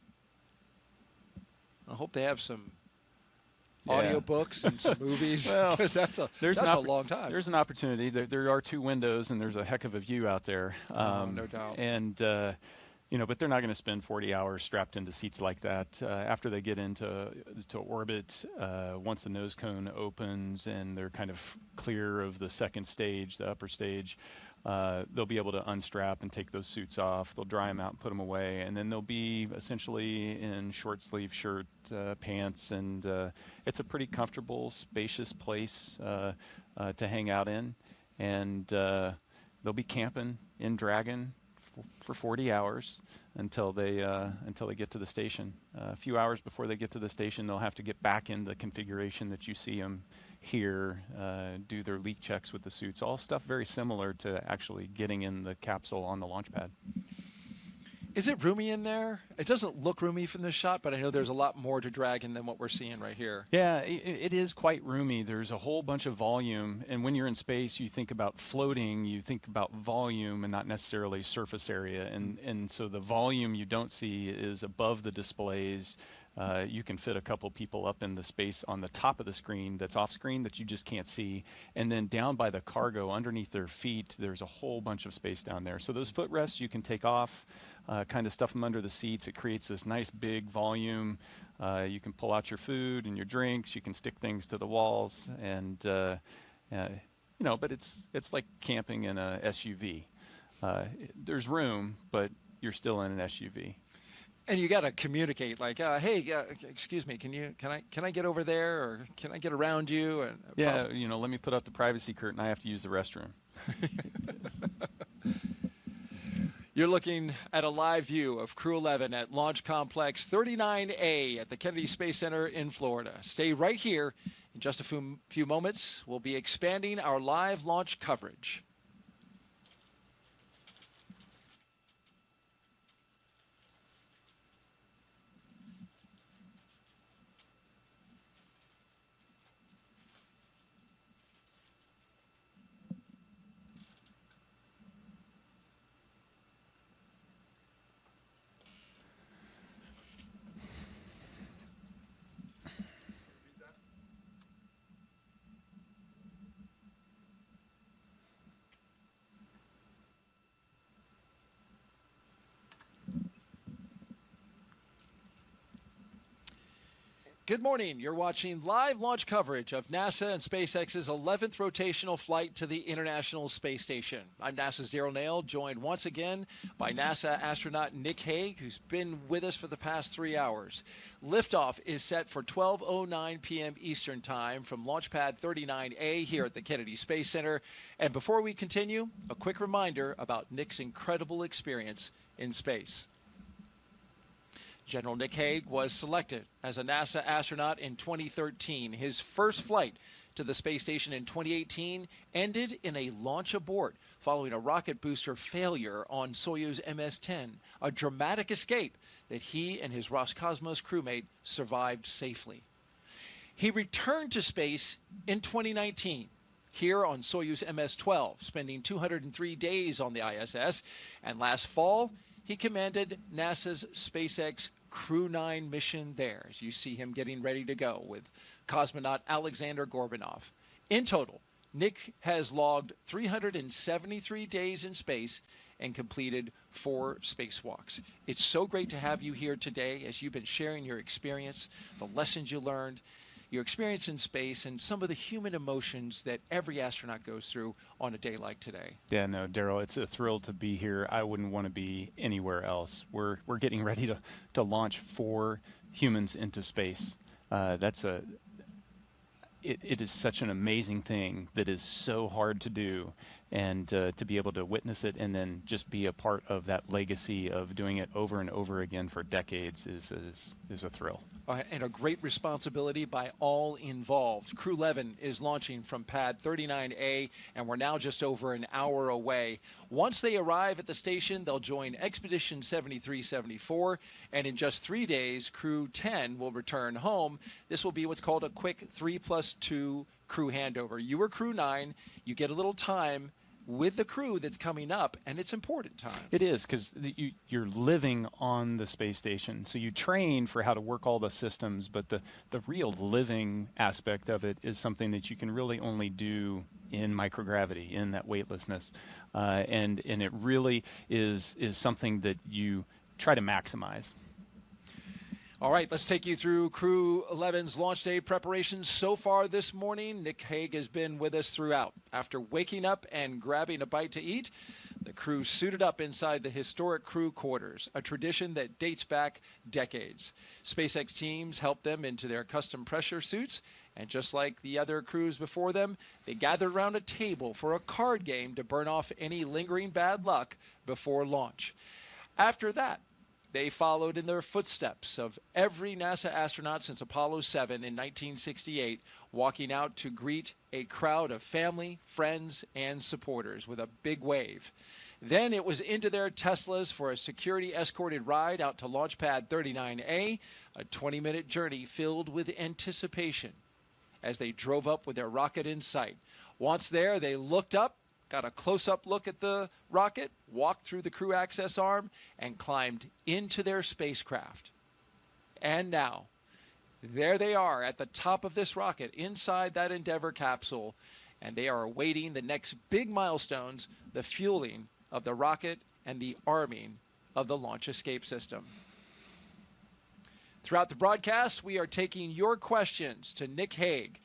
I hope they have some audiobooks and some movies. Well, that's a long time. There's an opportunity. There are 2 windows, and there's a heck of a view out there. No doubt. And you know, but they're not going to spend 40 hours strapped into seats like that. After they get into orbit, once the nose cone opens and they're kind of clear of the second stage, the upper stage, they'll be able to unstrap and take those suits off. They'll dry them out and put them away, and then they'll be essentially in short sleeve shirt, pants, and it's a pretty comfortable, spacious place to hang out in. And they'll be camping in Dragon for 40 hours until they get to the station. A few hours before they get to the station, they'll have to get back in the configuration that you see them here, do their leak checks with the suits, all stuff very similar to actually getting in the capsule on the launch pad. Is it roomy in there? It doesn't look roomy from this shot, but I know there's a lot more to Dragon than what we're seeing right here. Yeah, it is quite roomy. There's a whole bunch of volume, and when you're in space, you think about floating, you think about volume and not necessarily surface area, and so the volume you don't see is above the displays. You can fit a couple people up in the space on the top of the screen that's off screen that you just can't see. And then down by the cargo underneath their feet, there's a whole bunch of space down there. So those footrests you can take off, kind of stuff them under the seats. It creates this nice big volume. You can pull out your food and your drinks. You can stick things to the walls. And, you know, but it's like camping in a SUV. There's room, but you're still in an SUV. And you got to communicate, like, hey, excuse me, can I get over there, or can I get around you? And yeah, you know, let me put up the privacy curtain. I have to use the restroom. You're looking at a live view of Crew-11 at Launch Complex 39A at the Kennedy Space Center in Florida. Stay right here. In just a few moments, we'll be expanding our live launch coverage. Good morning. You're watching live launch coverage of NASA and SpaceX's 11th rotational flight to the International Space Station. I'm NASA's Daryl Nail, joined once again by NASA astronaut Nick Hague, who's been with us for the past 3 hours. Liftoff is set for 12:09 p.m. Eastern Time from Launchpad 39A here at the Kennedy Space Center. And before we continue, a quick reminder about Nick's incredible experience in space. General Nick Hague was selected as a NASA astronaut in 2013. His first flight to the space station in 2018 ended in a launch abort following a rocket booster failure on Soyuz MS-10, a dramatic escape that he and his Roscosmos crewmate survived safely. He returned to space in 2019 here on Soyuz MS-12, spending 203 days on the ISS. And last fall, he commanded NASA's SpaceX Crew-9 mission there, as you see him getting ready to go with cosmonaut Alexander Gorbanov. In total, Nick has logged 373 days in space and completed 4 spacewalks. It's so great to have you here today as you've been sharing your experience, the lessons you learned, your experience in space, and some of the human emotions that every astronaut goes through on a day like today. Yeah, no, Daryl, it's a thrill to be here. I wouldn't want to be anywhere else. We're getting ready to launch 4 humans into space. It is such an amazing thing that is so hard to do, and to be able to witness it and then just be a part of that legacy of doing it over and over again for decades is a thrill. And a great responsibility by all involved. Crew-11 is launching from pad 39A, and we're now just over an hour away. Once they arrive at the station, they'll join Expedition 7374, and in just 3 days, Crew-10 will return home. This will be what's called a quick 3+2 crew handover. You were Crew-9, you get a little time with the crew that's coming up, and it's important time. It is, because you're living on the space station, so you train for how to work all the systems, but the real living aspect of it is something that you can really only do in microgravity, in that weightlessness, and it really is something that you try to maximize. All right, let's take you through Crew-11's launch day preparations so far this morning. Nick Hague has been with us throughout. After waking up and grabbing a bite to eat, the crew suited up inside the historic crew quarters, a tradition that dates back decades. SpaceX teams helped them into their custom pressure suits, and just like the other crews before them, they gathered around a table for a card game to burn off any lingering bad luck before launch. After that, they followed in the footsteps of every NASA astronaut since Apollo 7 in 1968, walking out to greet a crowd of family, friends, and supporters with a big wave. Then it was into their Teslas for a security-escorted ride out to launchpad 39A, a 20-minute journey filled with anticipation as they drove up with their rocket in sight. Once there, they looked up, got a close-up look at the rocket, walked through the crew access arm, and climbed into their spacecraft. And now, there they are at the top of this rocket, inside that Endeavour capsule, and they are awaiting the next big milestones, the fueling of the rocket and the arming of the launch escape system. Throughout the broadcast, we are taking your questions to Nick Hague.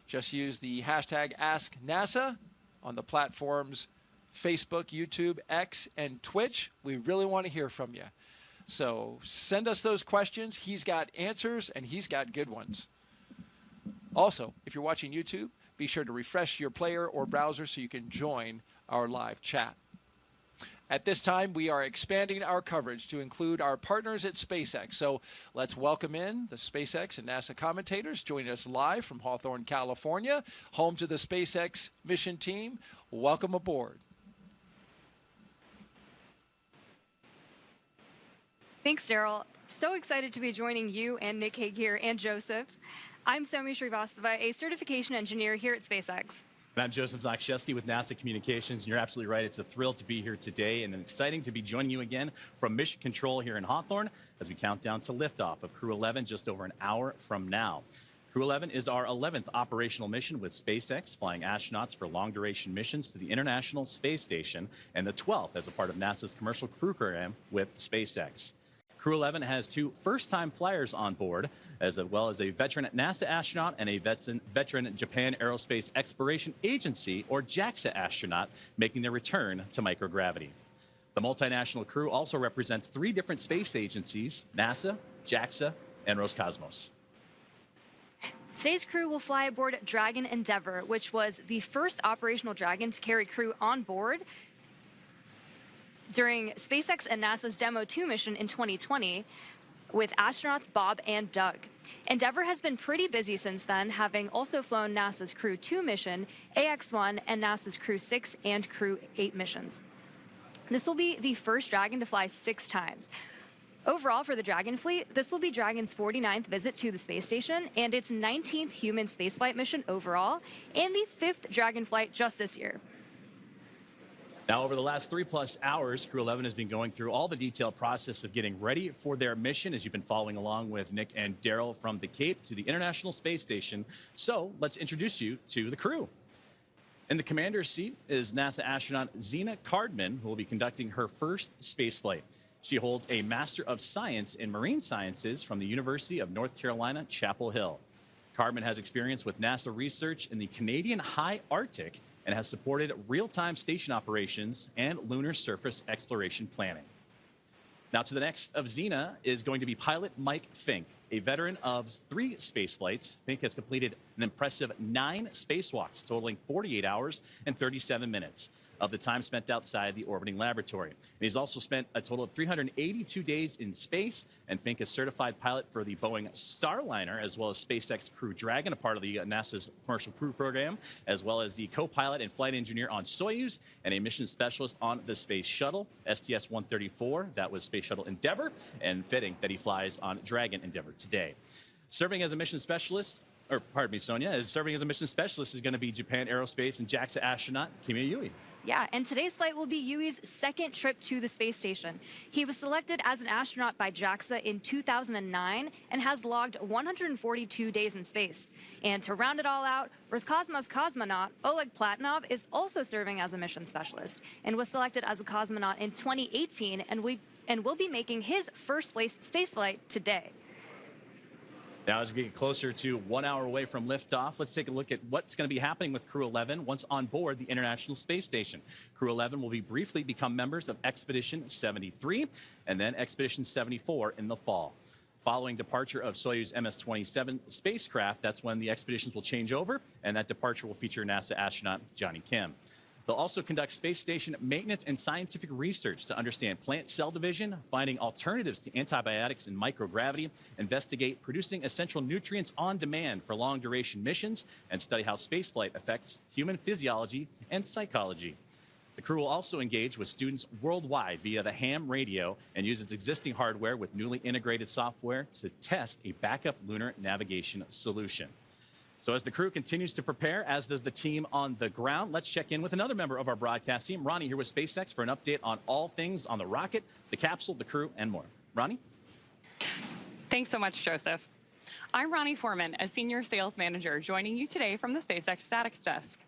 Just use the hashtag AskNASA on the platforms Facebook, YouTube, X, and Twitch. We really want to hear from you. So send us those questions. He's got answers, and he's got good ones. Also, if you're watching YouTube, be sure to refresh your player or browser so you can join our live chat. At this time, we are expanding our coverage to include our partners at SpaceX. So let's welcome in the SpaceX and NASA commentators joining us live from Hawthorne, California, home to the SpaceX mission team. Welcome aboard. Thanks, Daryl. So excited to be joining you and Nick Hague here and Joseph. I'm Somi Srivastava, a certification engineer here at SpaceX. And I'm Joseph Zakshevsky with NASA Communications, and you're absolutely right. It's a thrill to be here today, and exciting to be joining you again from Mission Control here in Hawthorne as we count down to liftoff of Crew-11 just over an hour from now. Crew-11 is our 11th operational mission with SpaceX, flying astronauts for long-duration missions to the International Space Station, and the 12th as a part of NASA's commercial crew program with SpaceX. Crew-11 has 2 first-time flyers on board, as well as a veteran NASA astronaut and a veteran Japan Aerospace Exploration Agency, or JAXA astronaut, making their return to microgravity. The multinational crew also represents 3 different space agencies: NASA, JAXA, and Roscosmos. Today's crew will fly aboard Dragon Endeavour, which was the first operational Dragon to carry crew on board during SpaceX and NASA's Demo 2 mission in 2020 with astronauts Bob and Doug. Endeavour has been pretty busy since then, having also flown NASA's Crew-2 mission, AX-1, and NASA's Crew-6 and Crew-8 missions. This will be the first Dragon to fly 6 times. Overall, for the Dragon fleet, this will be Dragon's 49th visit to the space station and its 19th human spaceflight mission overall, and the 5th Dragon flight just this year. Now, over the last 3+ hours, Crew-11 has been going through all the detailed process of getting ready for their mission, as you've been following along with Nick and Daryl from the Cape to the International Space Station. So let's introduce you to the crew. In the commander's seat is NASA astronaut Zena Cardman, who will be conducting her first space flight. She holds a Master of Science in Marine Sciences from the University of North Carolina, Chapel Hill. Cardman has experience with NASA research in the Canadian High Arctic and has supported real-time station operations and lunar surface exploration planning. Now, to the next of Zena is going to be pilot Mike Fink, a veteran of 3 space flights. Fink has completed an impressive 9 spacewalks, totaling 48 hours and 37 minutes of the time spent outside the orbiting laboratory. And he's also spent a total of 382 days in space, and Fink is certified pilot for the Boeing Starliner, as well as SpaceX Crew-11, a part of the NASA's Commercial Crew Program, as well as the co-pilot and flight engineer on Soyuz, and a mission specialist on the Space Shuttle, STS-134, that was Space Shuttle Endeavour, and fitting that he flies on Dragon Endeavour today. Serving as a mission specialist, or pardon me, Sonia, is serving as a mission specialist is going to be Japan Aerospace and JAXA astronaut Kimi Yui. Yeah, and today's flight will be Yui's second trip to the space station. He was selected as an astronaut by JAXA in 2009 and has logged 142 days in space. And to round it all out, Roscosmos cosmonaut Oleg Platonov is also serving as a mission specialist and was selected as a cosmonaut in 2018 and will be making his first space flight today. Now, as we get closer to 1 hour away from liftoff, let's take a look at what's going to be happening with Crew-11 once on board the International Space Station. Crew-11 will briefly become members of Expedition 73 and then Expedition 74 in the fall. Following departure of Soyuz MS-27 spacecraft, that's when the expeditions will change over, and that departure will feature NASA astronaut Johnny Kim. They'll also conduct space station maintenance and scientific research to understand plant cell division, finding alternatives to antibiotics and microgravity, investigate producing essential nutrients on demand for long-duration missions, and study how spaceflight affects human physiology and psychology. The crew will also engage with students worldwide via the ham radio and use its existing hardware with newly integrated software to test a backup lunar navigation solution. So as the crew continues to prepare, as does the team on the ground, let's check in with another member of our broadcast team, Ronnie, here with SpaceX for an update on all things on the rocket, the capsule, the crew, and more. Ronnie? Thanks so much, Joseph. I'm Ronnie Foreman, a senior sales manager, joining you today from the SpaceX Statics Desk.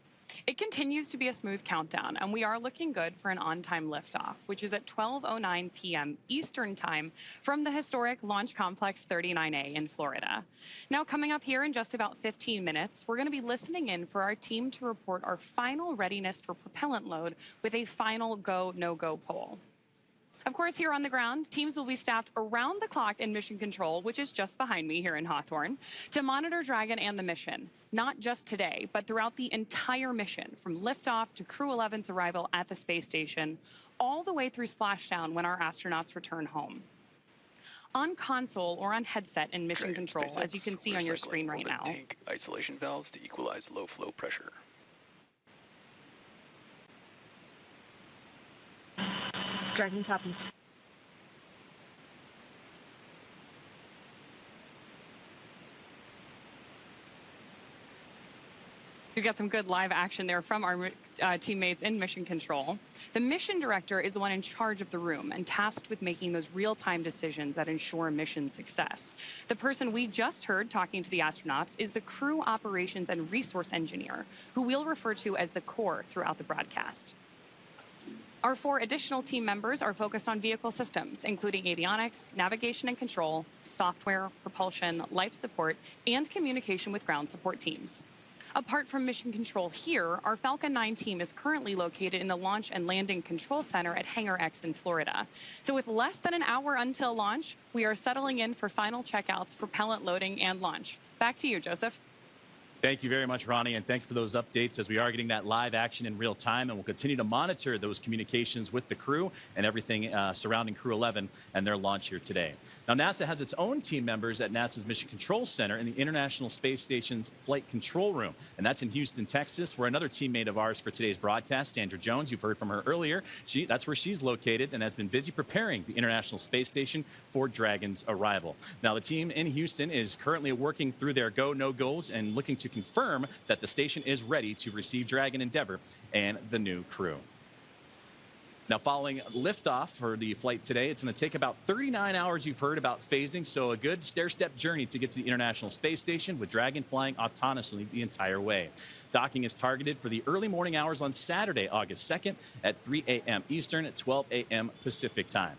It continues to be a smooth countdown, and we are looking good for an on-time liftoff, which is at 12:09 p.m. Eastern Time from the historic Launch Complex 39A in Florida. Now, coming up here in just about 15 minutes, we're going to be listening in for our team to report our final readiness for propellant load with a final go, no-go poll. Of course, here on the ground, teams will be staffed around the clock in Mission Control, which is just behind me here in Hawthorne, to monitor Dragon and the mission, not just today, but throughout the entire mission, from liftoff to Crew-11's arrival at the space station, all the way through splashdown when our astronauts return home. On console or on headset in Mission Control, as you can see on your screen right now. Tank isolation valves to equalize low flow pressure. Dragon copies. We've got some good live action there from our teammates in Mission Control. The mission director is the one in charge of the room and tasked with making those real-time decisions that ensure mission success. The person we just heard talking to the astronauts is the crew operations and resource engineer, who we'll refer to as the core throughout the broadcast. Our 4 additional team members are focused on vehicle systems, including avionics, navigation and control, software, propulsion, life support, and communication with ground support teams. Apart from Mission Control here, our Falcon 9 team is currently located in the Launch and Landing Control Center at Hangar X in Florida. So with less than an hour until launch, we are settling in for final checkouts, propellant loading, and launch. Back to you, Joseph. Thank you very much, Ronnie, and thank you for those updates as we are getting that live action in real time, and we'll continue to monitor those communications with the crew and everything surrounding Crew-11 and their launch here today. Now, NASA has its own team members at NASA's Mission Control Center in the International Space Station's Flight Control Room, and that's in Houston, Texas, where another teammate of ours for today's broadcast, Sandra Jones, you've heard from her earlier. That's where she's located and has been busy preparing the International Space Station for Dragon's arrival. Now, the team in Houston is currently working through their go, no-goes and looking to confirm that the station is ready to receive Dragon Endeavour and the new crew. Now, following liftoff for the flight today, it's going to take about 39 hours, you've heard about phasing, so a good stair-step journey to get to the International Space Station with Dragon flying autonomously the entire way. Docking is targeted for the early morning hours on Saturday, August 2nd at 3 a.m. Eastern at 12 a.m. Pacific time.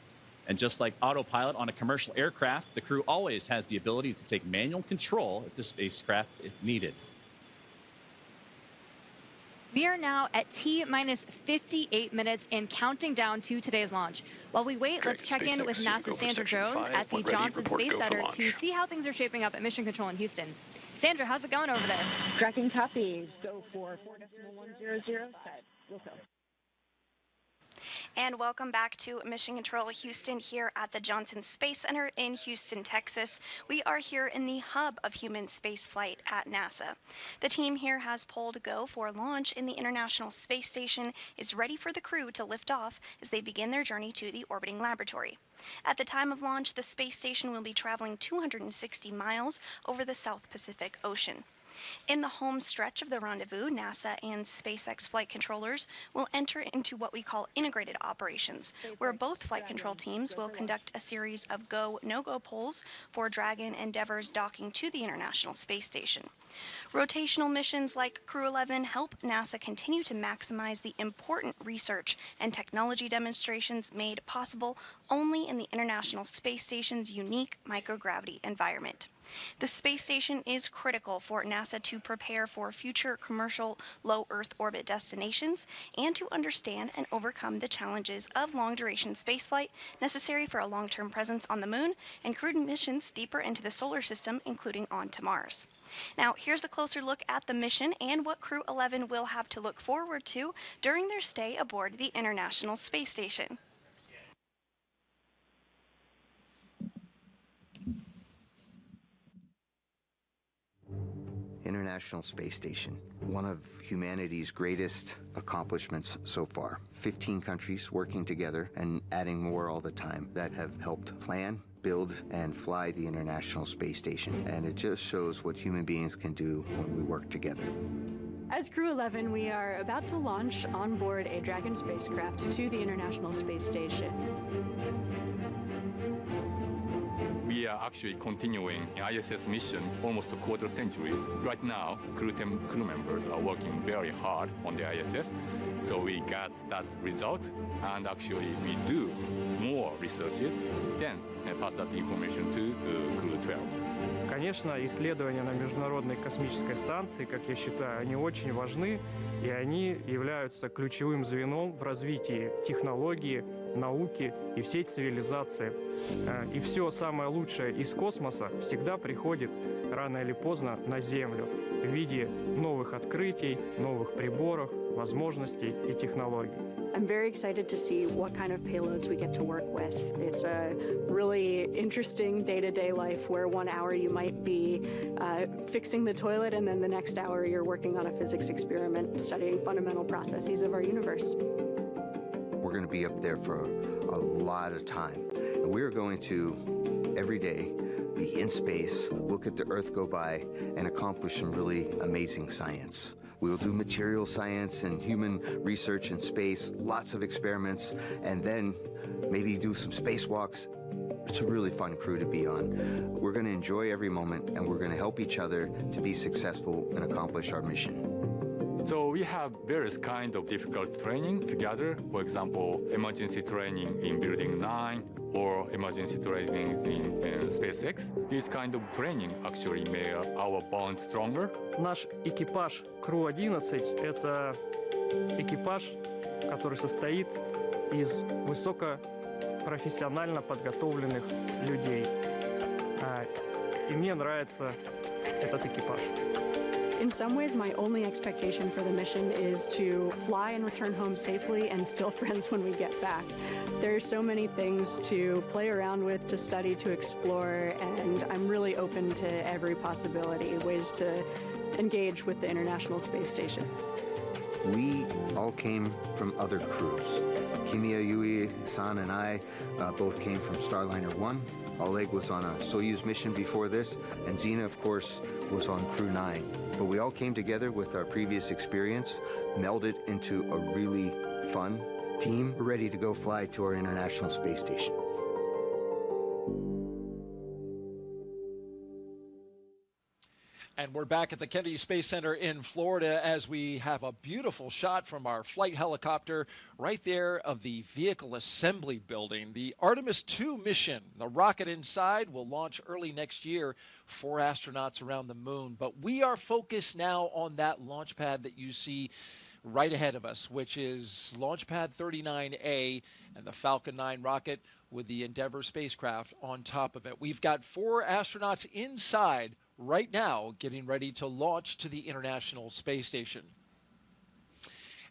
And just like autopilot on a commercial aircraft, the crew always has the ability to take manual control of the spacecraft if needed. We are now at T-minus 58 minutes and counting down to today's launch. While we wait, let's check in with NASA's Sandra Jones at the Johnson Space Center to see how things are shaping up at Mission Control in Houston. Sandra, how's it going over there? Tracking copy. Go for 4.100. Set. We'll go. And welcome back to Mission Control Houston here at the Johnson Space Center in Houston, Texas. We are here in the hub of human spaceflight at NASA. The team here has pulled go for launch in the International Space Station, is ready for the crew to lift off as they begin their journey to the orbiting laboratory. At the time of launch, the space station will be traveling 260 miles over the South Pacific Ocean. In the home stretch of the rendezvous, NASA and SpaceX flight controllers will enter into what we call integrated operations, where both flight control teams will conduct a series of go, no-go polls for Dragon Endeavour's docking to the International Space Station. Rotational missions like Crew-11 help NASA continue to maximize the important research and technology demonstrations made possible only in the International Space Station's unique microgravity environment. The space station is critical for NASA to prepare for future commercial low Earth orbit destinations and to understand and overcome the challenges of long-duration spaceflight necessary for a long-term presence on the Moon and crewed missions deeper into the solar system, including on to Mars. Now, here's a closer look at the mission and what Crew-11 will have to look forward to during their stay aboard the International Space Station. International Space Station, one of humanity's greatest accomplishments so far. 15 countries working together and adding more all the time that have helped plan, build, and fly the International Space Station. And it just shows what human beings can do when we work together. As Crew-11, we are about to launch on board a Dragon spacecraft to the International Space Station. We are actually continuing an ISS mission almost a quarter centuries. Right now, crew members are working very hard on the ISS. So we got that result, and actually we do more researches, then pass that information to Crew-12. Конечно, исследования на Международной космической станции, как я считаю, они очень важны, и они являются ключевым звеном в развитии технологии, науки и всей цивилизации. И все самое лучшее из космоса всегда приходит рано или поздно на Землю в виде новых открытий, новых приборов, возможностей и технологий. I'm very excited to see what kind of payloads we get to work with. It's a really interesting day-to-day life where 1 hour you might be fixing the toilet and then the next hour you're working on a physics experiment studying fundamental processes of our universe. We're going to be up there for a lot of time. And we're going to, every day, be in space, look at the Earth go by, and accomplish some really amazing science. We will do material science and human research in space, lots of experiments, and then maybe do some spacewalks. It's a really fun crew to be on. We're going to enjoy every moment, and we're going to help each other to be successful and accomplish our mission. So we have various kinds of difficult training together. For example, emergency training in Building 9 or emergency training in SpaceX. This kind of training actually made our bond stronger. Наш экипаж Crew-11 – это экипаж, который состоит из высокопрофессионально подготовленных людей. И мне нравится этот экипаж. in some ways, my only expectation for the mission is to fly and return home safely and still friends when we get back. There's so many things to play around with, to study, to explore, and I'm really open to every possibility, ways to engage with the International Space Station. We all came from other crews. Kimiya, Yui, San, and I both came from Starliner 1. Oleg was on a Soyuz mission before this, and Zena, of course, was on Crew 9. But we all came together with our previous experience, melded into a really fun team. We're ready to go fly to our International Space Station. And we're back at the Kennedy Space Center in Florida as we have a beautiful shot from our flight helicopter right there of the vehicle assembly building. The Artemis II mission, the rocket inside, will launch early next year, 4 astronauts around the moon. But we are focused now on that launch pad that you see right ahead of us, which is Launchpad 39A and the Falcon 9 rocket with the Endeavour spacecraft on top of it. We've got 4 astronauts inside right now getting ready to launch to the International Space Station.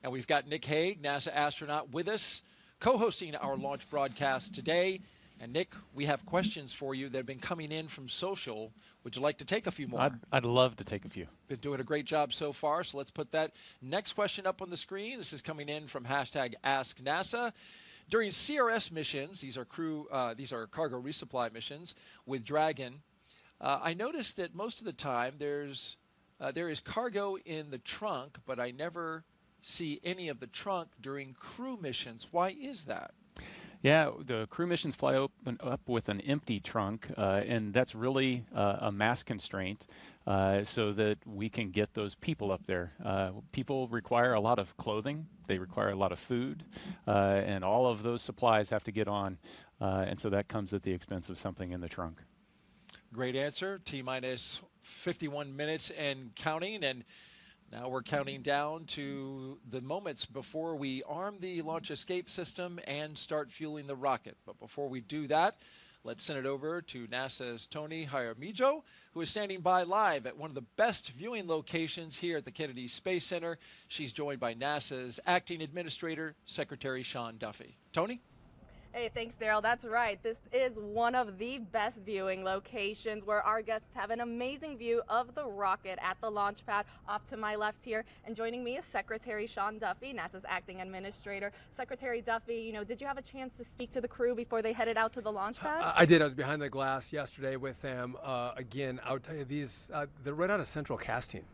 And we've got Nick Hague, NASA astronaut, with us, co-hosting our launch broadcast today. And Nick, we have questions for you that have been coming in from social. Would you like to take a few more? I'd love to take a few. Been doing a great job so far, so let's put that next question up on the screen. This is coming in from #AskNASA. During CRS missions, these are cargo resupply missions with Dragon, I noticed that most of the time there is cargo in the trunk, but I never see any of the trunk during crew missions. Why is that? Yeah, the crew missions fly up with an empty trunk, and that's really a mass constraint so that we can get those people up there. People require a lot of clothing, they require a lot of food, and all of those supplies have to get on, and so that comes at the expense of something in the trunk. Great answer. T-minus 51 minutes and counting, and now we're counting down to the moments before we arm the launch escape system and start fueling the rocket. But before we do that, let's send it over to NASA's Tony Jaramillo, who is standing by live at one of the best viewing locations here at the Kennedy Space Center. She's joined by NASA's Acting Administrator, Secretary Sean Duffy. Tony? Hey, thanks, Daryl. That's right. This is one of the best viewing locations where our guests have an amazing view of the rocket at the launch pad off to my left here. And joining me is Secretary Sean Duffy, NASA's Acting Administrator. Secretary Duffy, did you have a chance to speak to the crew before they headed out to the launch pad? I did. I was behind the glass yesterday with them. Again, I would tell you they're right out of central casting.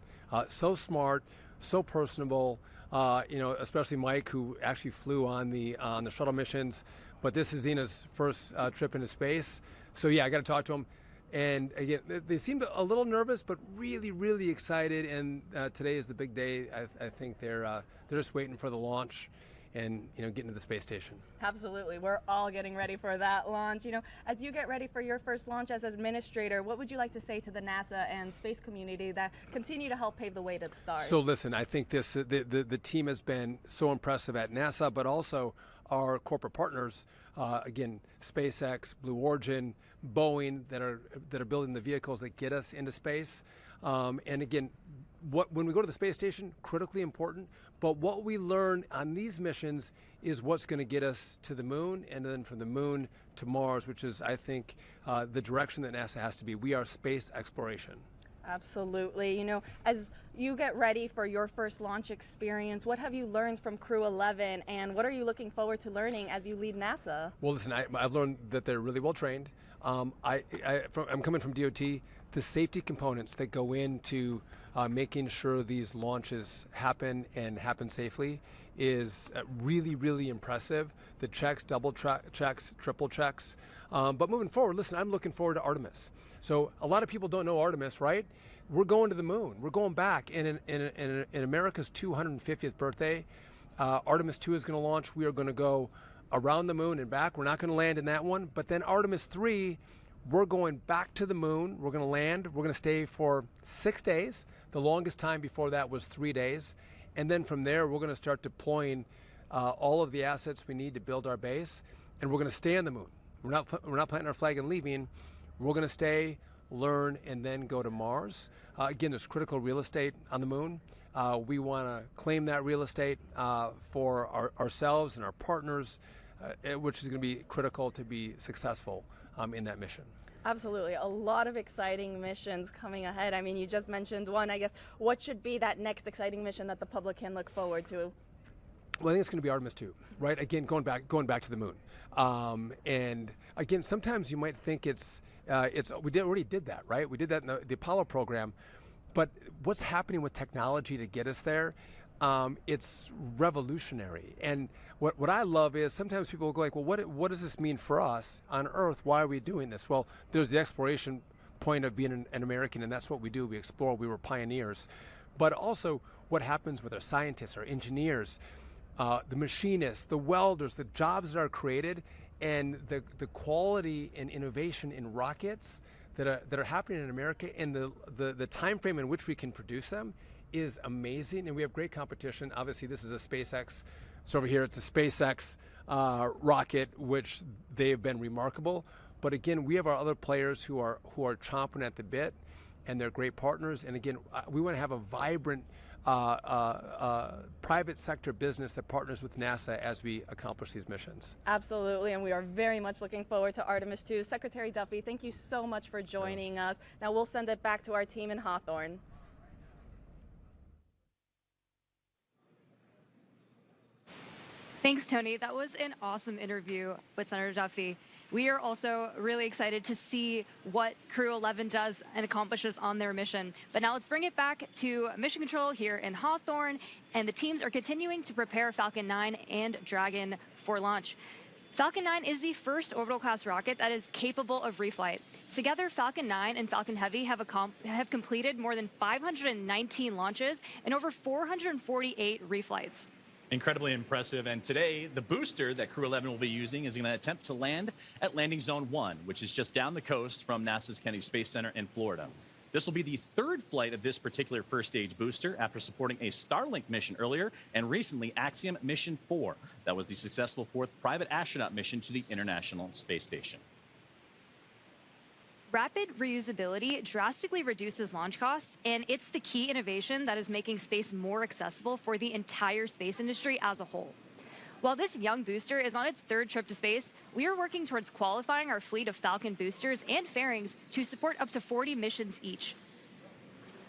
So smart, so personable. Especially Mike, who actually flew on the shuttle missions. But this is Zena's first trip into space. So yeah, I got to talk to them. And again, they seemed a little nervous, but really, really excited. And today is the big day. I think they're just waiting for the launch and getting to the space station. Absolutely. We're all getting ready for that launch. As you get ready for your first launch as administrator, what would you like to say to the NASA and space community that continue to help pave the way to the stars? So listen, I think the team has been so impressive at NASA, but also our corporate partners, again, SpaceX, Blue Origin, Boeing, that are building the vehicles that get us into space. And again, when we go to the space station, critically important, but what we learn on these missions is what's going to get us to the moon, and then from the moon to Mars, which is, I think, the direction that NASA has to be. We are space exploration. Absolutely. As you get ready for your first launch experience, what have you learned from Crew-11, and what are you looking forward to learning as you lead NASA? Well, listen, I've learned that they're really well trained. I'm coming from DOT. The safety components that go into making sure these launches happen and happen safely is really, really impressive. The checks, double checks, triple checks. But moving forward, listen, I'm looking forward to Artemis. So a lot of people don't know Artemis, right? We're going to the moon. We're going back. And in America's 250th birthday, Artemis 2 is going to launch. We are going to go around the moon and back. We're not going to land in that one. But then Artemis 3, we're going back to the moon. We're going to land. We're going to stay for 6 days. The longest time before that was 3 days. And then from there, we're going to start deploying all of the assets we need to build our base. And we're going to stay on the moon. We're not planting our flag and leaving. We're going to stay learn, and then go to Mars. Again, there's critical real estate on the moon. We want to claim that real estate for ourselves and our partners, which is going to be critical to be successful in that mission. Absolutely. A lot of exciting missions coming ahead. I mean, you just mentioned one. I guess what should be that next exciting mission that the public can look forward to? Well, I think it's going to be Artemis 2, right? Again, going back to the moon. And again, sometimes you might think we already did that, right? We did that in the Apollo program. But what's happening with technology to get us there, it's revolutionary. And what I love is sometimes people go like, well, what does this mean for us on Earth? Why are we doing this? Well, there's the exploration point of being an American, and that's what we do. We explore. We were pioneers. But also what happens with our scientists, our engineers, the machinists, the welders, the jobs that are created, and the quality and innovation in rockets that are happening in America, and the time frame in which we can produce them is amazing. And we have great competition. Obviously, this is a SpaceX. So over here, it's a SpaceX rocket, which they've been remarkable. But again, we have our other players who are chomping at the bit, and they're great partners. And again, we want to have a vibrant private sector business that partners with NASA as we accomplish these missions. Absolutely, and we are very much looking forward to Artemis 2. Secretary Duffy, thank you so much for joining us. Now we'll send it back to our team in Hawthorne. Thanks, Tony. That was an awesome interview with Senator Duffy. We are also really excited to see what Crew-11 does and accomplishes on their mission. But now let's bring it back to Mission Control here in Hawthorne, and the teams are continuing to prepare Falcon 9 and Dragon for launch. Falcon 9 is the first orbital class rocket that is capable of reflight. Together, Falcon 9 and Falcon Heavy have completed more than 519 launches and over 448 reflights. Incredibly impressive. And today, the booster that Crew-11 will be using is going to attempt to land at Landing Zone 1, which is just down the coast from NASA's Kennedy Space Center in Florida. This will be the third flight of this particular first-stage booster after supporting a Starlink mission earlier and recently Axiom Mission 4. That was the successful fourth private astronaut mission to the International Space Station. Rapid reusability drastically reduces launch costs, and it's the key innovation that is making space more accessible for the entire space industry as a whole. While this young booster is on its third trip to space, we are working towards qualifying our fleet of Falcon boosters and fairings to support up to 40 missions each.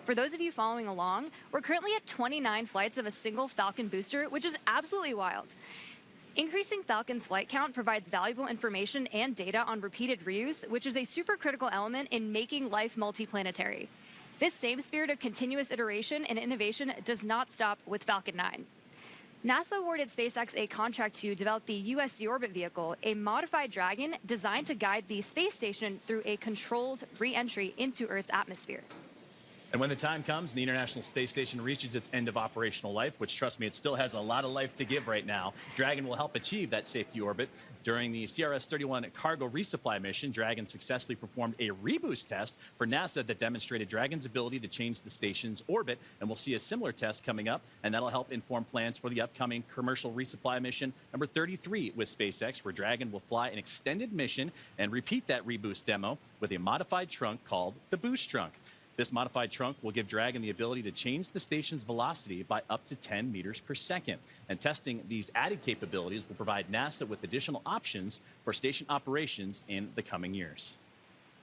For those of you following along, we're currently at 29 flights of a single Falcon booster, which is absolutely wild. Increasing Falcon's flight count provides valuable information and data on repeated reuse, which is a super critical element in making life multiplanetary. This same spirit of continuous iteration and innovation does not stop with Falcon 9. NASA awarded SpaceX a contract to develop the U.S. deorbit vehicle, a modified Dragon designed to guide the space station through a controlled re-entry into Earth's atmosphere. And when the time comes and the International Space Station reaches its end of operational life, which, trust me, it still has a lot of life to give right now, Dragon will help achieve that safety orbit. During the CRS-31 cargo resupply mission, Dragon successfully performed a reboost test for NASA that demonstrated Dragon's ability to change the station's orbit, and we'll see a similar test coming up, and that'll help inform plans for the upcoming commercial resupply mission number 33 with SpaceX, where Dragon will fly an extended mission and repeat that reboost demo with a modified trunk called the Boost Trunk. This modified trunk will give Dragon the ability to change the station's velocity by up to 10 meters per second. And testing these added capabilities will provide NASA with additional options for station operations in the coming years.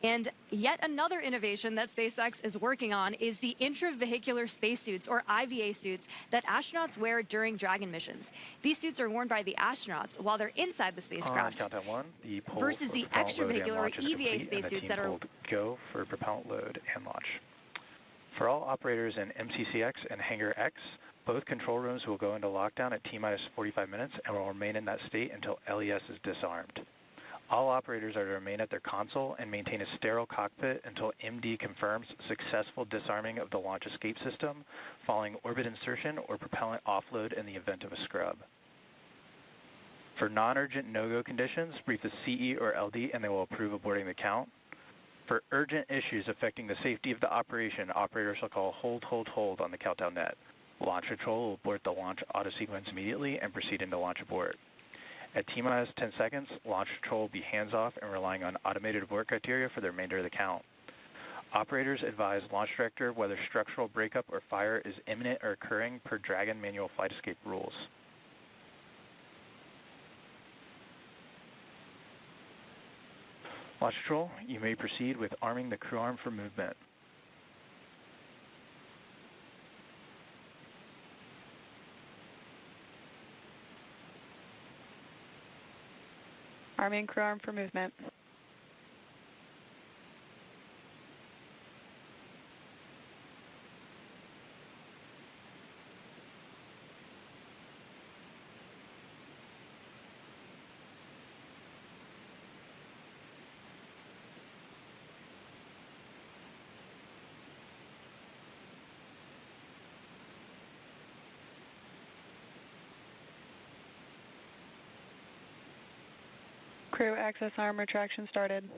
And yet another innovation that SpaceX is working on is the intravehicular spacesuits, or IVA suits, that astronauts wear during Dragon missions. These suits are worn by the astronauts while they're inside the spacecraft, countdown one, the versus the extravehicular, or EVA spacesuits that are go for propellant load and launch. For all operators in MCCX and Hangar X, both control rooms will go into lockdown at T-minus 45 minutes and will remain in that state until LES is disarmed. All operators are to remain at their console and maintain a sterile cockpit until MD confirms successful disarming of the launch escape system, following orbit insertion or propellant offload in the event of a scrub. For non-urgent no-go conditions, brief the CE or LD and they will approve aborting the count. For urgent issues affecting the safety of the operation, operators shall call hold on the countdown net. Launch control will abort the launch auto sequence immediately and proceed into launch abort. At T-minus 10 seconds, launch control will be hands-off and relying on automated abort criteria for the remainder of the count. Operators advise launch director whether structural breakup or fire is imminent or occurring per Dragon manual flight escape rules. Launch control, you may proceed with arming the crew arm for movement. Arming crew arm for movement. Crew access arm retraction started.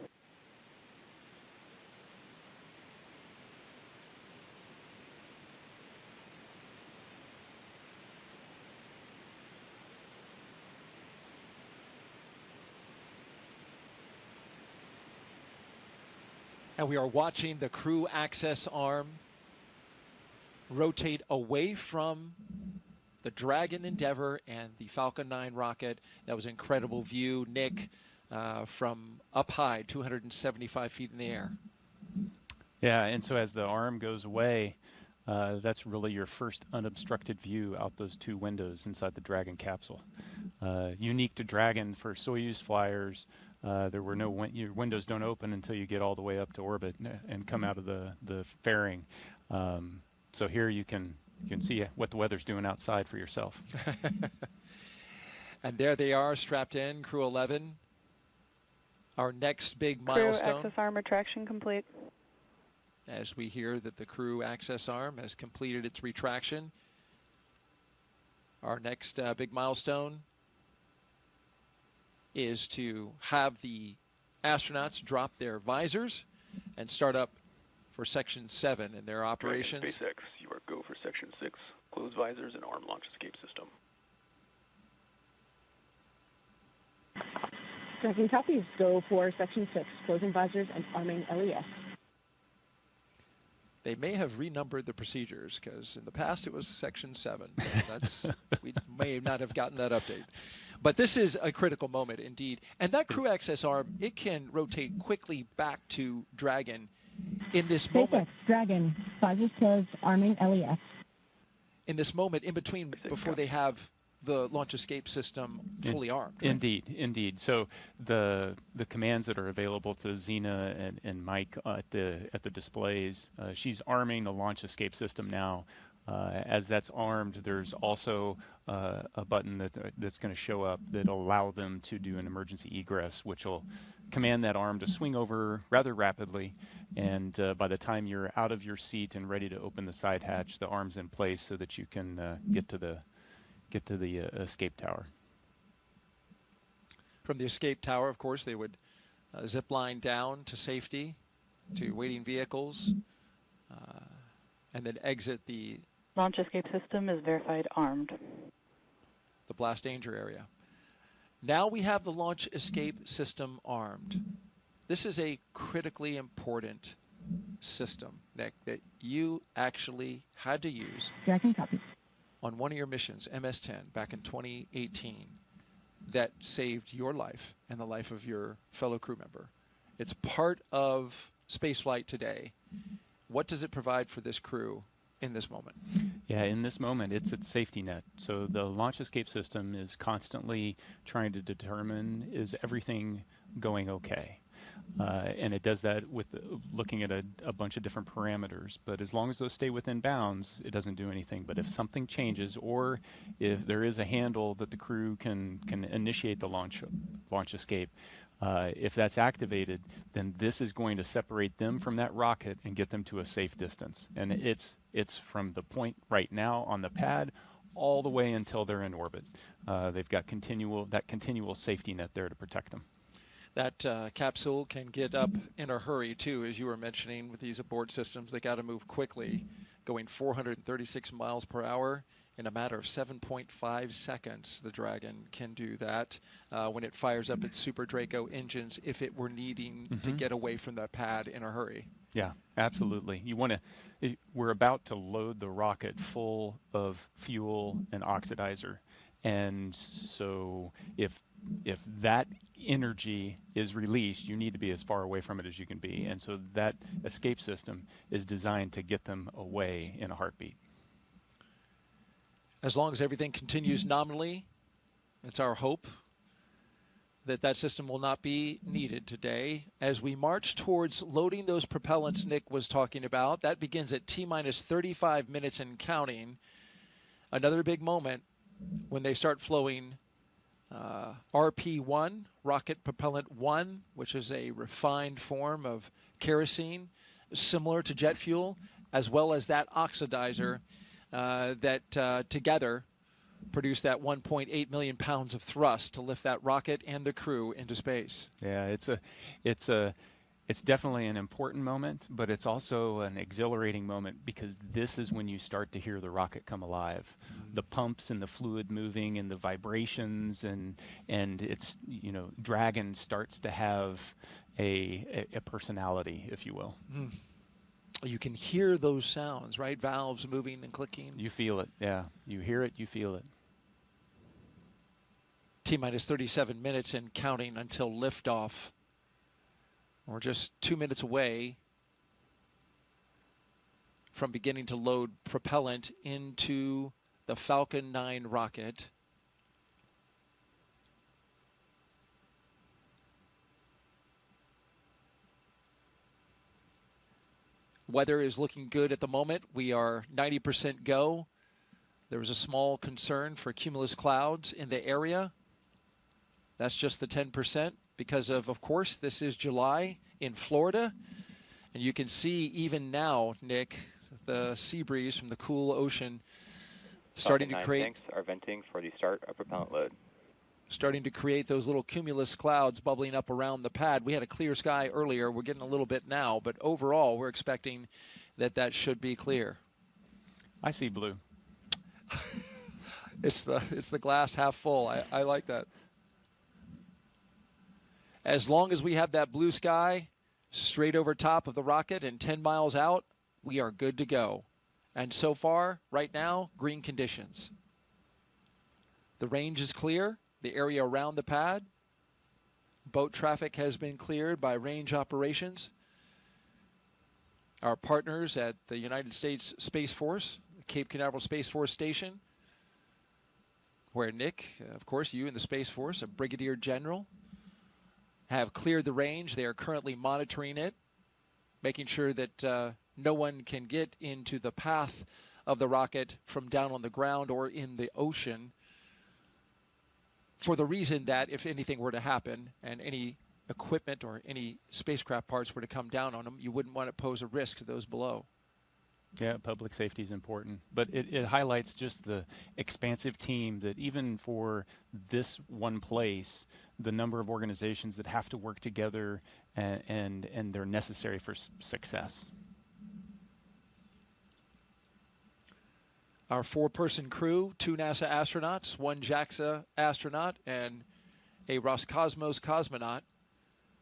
And we are watching the crew access arm rotate away from the Dragon Endeavour and the Falcon 9 rocket. That was an incredible view, Nick, from up high, 275 feet in the air. Yeah, and so as the arm goes away, that's really your first unobstructed view out those two windows inside the Dragon capsule. Unique to Dragon for Soyuz flyers, there were no your windows don't open until you get all the way up to orbit and come out of the fairing. So here you can see what the weather's doing outside for yourself. And there they are, strapped in, Crew-11. Our next big milestone. Crew access arm retraction complete. As we hear that the crew access arm has completed its retraction. Our next big milestone is to have the astronauts drop their visors and start up for Section 7 in their operations. SpaceX, you are go for Section 6. Close visors and arm launch escape system. Dragon copies. Go for Section 6. Closing visors and arming LES. They may have renumbered the procedures because in the past it was Section 7. That's we may not have gotten that update. But this is a critical moment indeed. And that crew access arm, it can rotate quickly back to Dragon in this moment. Dragon, visors closed, arming LES. In this moment, in between, before they have the launch escape system fully armed. Right? Indeed. So the commands that are available to Xena and Mike at the displays, she's arming the launch escape system now. As that's armed, there's also a button that's going to show up that'll allow them to do an emergency egress, which will command that arm to swing over rather rapidly. And by the time you're out of your seat and ready to open the side hatch, the arm's in place so that you can get to the escape tower. From the escape tower, of course, they would zip line down to safety, to waiting vehicles, and then exit the launch escape system is verified armed. The blast danger area. Now we have the launch escape system armed. This is a critically important system, Nick, that you actually had to use on one of your missions, MS-10, back in 2018, that saved your life and the life of your fellow crew member. It's part of spaceflight today. What does it provide for this crew in this moment? Yeah, in this moment, it's its safety net. So the launch escape system is constantly trying to determine, is everything going okay? And it does that with looking at a bunch of different parameters. But as long as those stay within bounds, it doesn't do anything. But if something changes, or if there is a handle that the crew can initiate the launch escape, if that's activated, then this is going to separate them from that rocket and get them to a safe distance. And it's from the point right now on the pad all the way until they're in orbit. They've got continual safety net there to protect them. That capsule can get up in a hurry, too, as you were mentioning with these abort systems. They got to move quickly, going 436 miles per hour In a matter of 7.5 seconds, the Dragon can do that when it fires up its Super Draco engines if it were needing to get away from the pad in a hurry. Yeah, absolutely. You want to, we're about to load the rocket full of fuel and oxidizer. And so if that energy is released, you need to be as far away from it as you can be. And so that escape system is designed to get them away in a heartbeat. As long as everything continues nominally, it's our hope that that system will not be needed today. As we march towards loading those propellants Nick was talking about, that begins at T-minus 35 minutes and counting. Another big moment when they start flowing RP-1, Rocket Propellant 1, which is a refined form of kerosene, similar to jet fuel, as well as that oxidizer that together produce that 1.8 million pounds of thrust to lift that rocket and the crew into space. Yeah, it's definitely an important moment, but it's also an exhilarating moment because this is when you start to hear the rocket come alive. The pumps and the fluid moving and the vibrations and it's, you know, Dragon starts to have a personality, if you will. You can hear those sounds, right? Valves moving and clicking. You feel it, yeah. You hear it, you feel it. T-minus 37 minutes and counting until liftoff. We're just 2 minutes away from beginning to load propellant into the Falcon 9 rocket. Weather is looking good at the moment. We are 90% go. There was a small concern for cumulus clouds in the area. That's just the 10% because of course, this is July in Florida. And you can see even now, Nick, the sea breeze from the cool ocean starting to create... Tanks are venting for the start of propellant load. Starting to create those little cumulus clouds bubbling up around the pad. We had a clear sky earlier. We're getting a little bit now, but overall, we're expecting that should be clear. I see blue. It's the glass half full. I like that. As long as we have that blue sky straight over top of the rocket and 10 miles out, we are good to go. And so far, right now, green conditions. The range is clear. The area around the pad. Boat traffic has been cleared by range operations. Our partners at the United States Space Force, Cape Canaveral Space Force Station, where Nick, of course, you in the Space Force, a brigadier general, have cleared the range. They are currently monitoring it, making sure that no one can get into the path of the rocket from down on the ground or in the ocean, for the reason that if anything were to happen and any equipment or any spacecraft parts were to come down on them, you wouldn't want to pose a risk to those below. Yeah, public safety is important, but it highlights just the expansive team that even for this one place, the number of organizations that have to work together and they're necessary for success. Our 4-person crew, 2 NASA astronauts, 1 JAXA astronaut, and a Roscosmos cosmonaut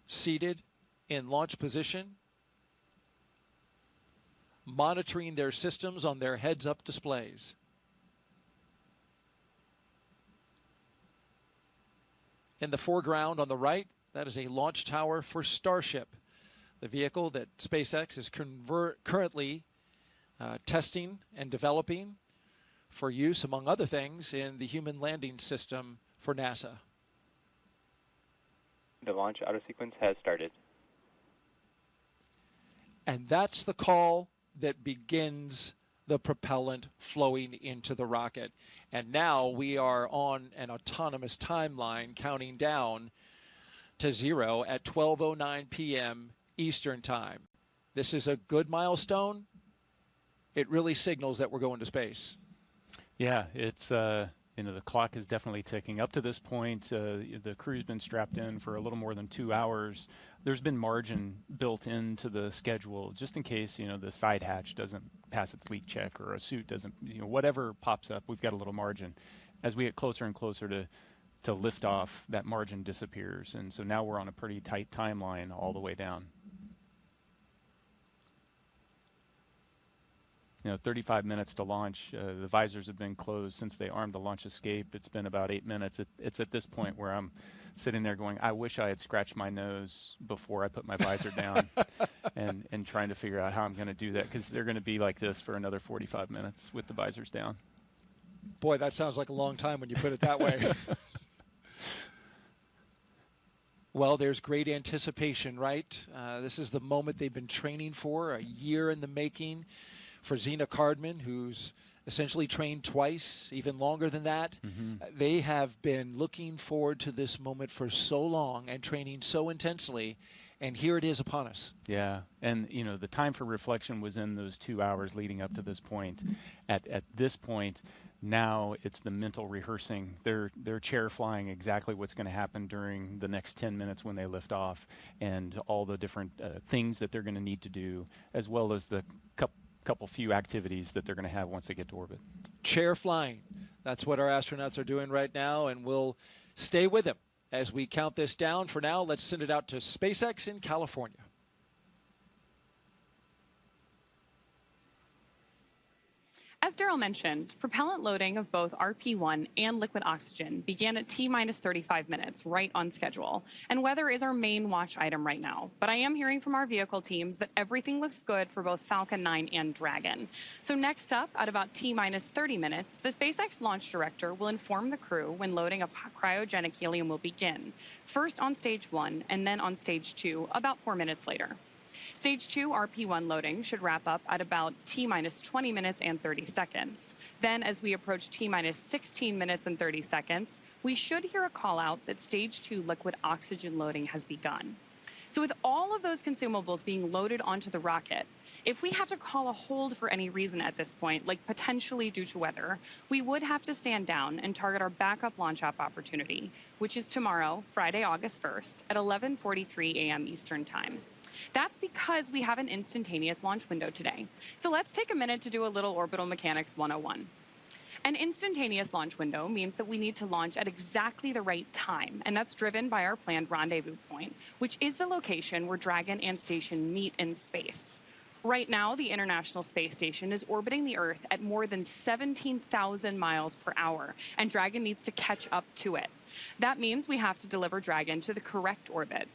seated in launch position, monitoring their systems on their heads-up displays. In the foreground on the right, that is a launch tower for Starship, the vehicle that SpaceX is currently testing and developing for use, among other things, in the human landing system for NASA. The launch auto sequence has started. And that's the call that begins the propellant flowing into the rocket. And now we are on an autonomous timeline counting down to 0 at 12:09 p.m. Eastern Time. This is a good milestone. It really signals that we're going to space. Yeah, it's the clock is definitely ticking. Up to this point, the crew's been strapped in for a little more than 2 hours. There's been margin built into the schedule just in case, the side hatch doesn't pass its leak check or a suit doesn't, whatever pops up, we've got a little margin. As we get closer and closer to liftoff, that margin disappears. And so now we're on a pretty tight timeline all the way down. 35 minutes to launch. The visors have been closed since they armed the launch escape. It's been about 8 minutes. It's at this point where I'm sitting there going, I wish I had scratched my nose before I put my visor down and trying to figure out how I'm going to do that, because they're going to be like this for another 45 minutes with the visors down. Boy, that sounds like a long time when you put it that way. Well, there's great anticipation, right? This is the moment they've been training for, a year in the making. For Zena Cardman, who's essentially trained twice, even longer than that. They have been looking forward to this moment for so long and training so intensely, and here it is upon us. Yeah, and the time for reflection was in those 2 hours leading up to this point. At this point, now it's the mental rehearsing. They're chair flying exactly what's going to happen during the next 10 minutes when they lift off, and all the different things that they're going to need to do, as well as the couple few activities that they're going to have once they get to orbit. Chair flying. That's what our astronauts are doing right now, and we'll stay with them as we count this down. For now, let's send it out to SpaceX in California. As Daryl mentioned, propellant loading of both RP-1 and liquid oxygen began at T-minus 35 minutes, right on schedule. And weather is our main watch item right now. But I am hearing from our vehicle teams that everything looks good for both Falcon 9 and Dragon. So next up, at about T-minus 30 minutes, the SpaceX launch director will inform the crew when loading of cryogenic helium will begin. First on stage 1 and then on stage 2 about 4 minutes later. Stage 2 RP-1 loading should wrap up at about T-minus 20 minutes and 30 seconds. Then, as we approach T-minus 16 minutes and 30 seconds, we should hear a call out that Stage 2 liquid oxygen loading has begun. So with all of those consumables being loaded onto the rocket, if we have to call a hold for any reason at this point, like potentially due to weather, we would have to stand down and target our backup launch opportunity, which is tomorrow, Friday, August 1st, at 11:43 a.m. Eastern Time. That's because we have an instantaneous launch window today. So let's take a minute to do a little orbital mechanics 101. An instantaneous launch window means that we need to launch at exactly the right time, and that's driven by our planned rendezvous point, which is the location where Dragon and Station meet in space. Right now, the International Space Station is orbiting the Earth at more than 17,000 miles per hour, and Dragon needs to catch up to it. That means we have to deliver Dragon to the correct orbit.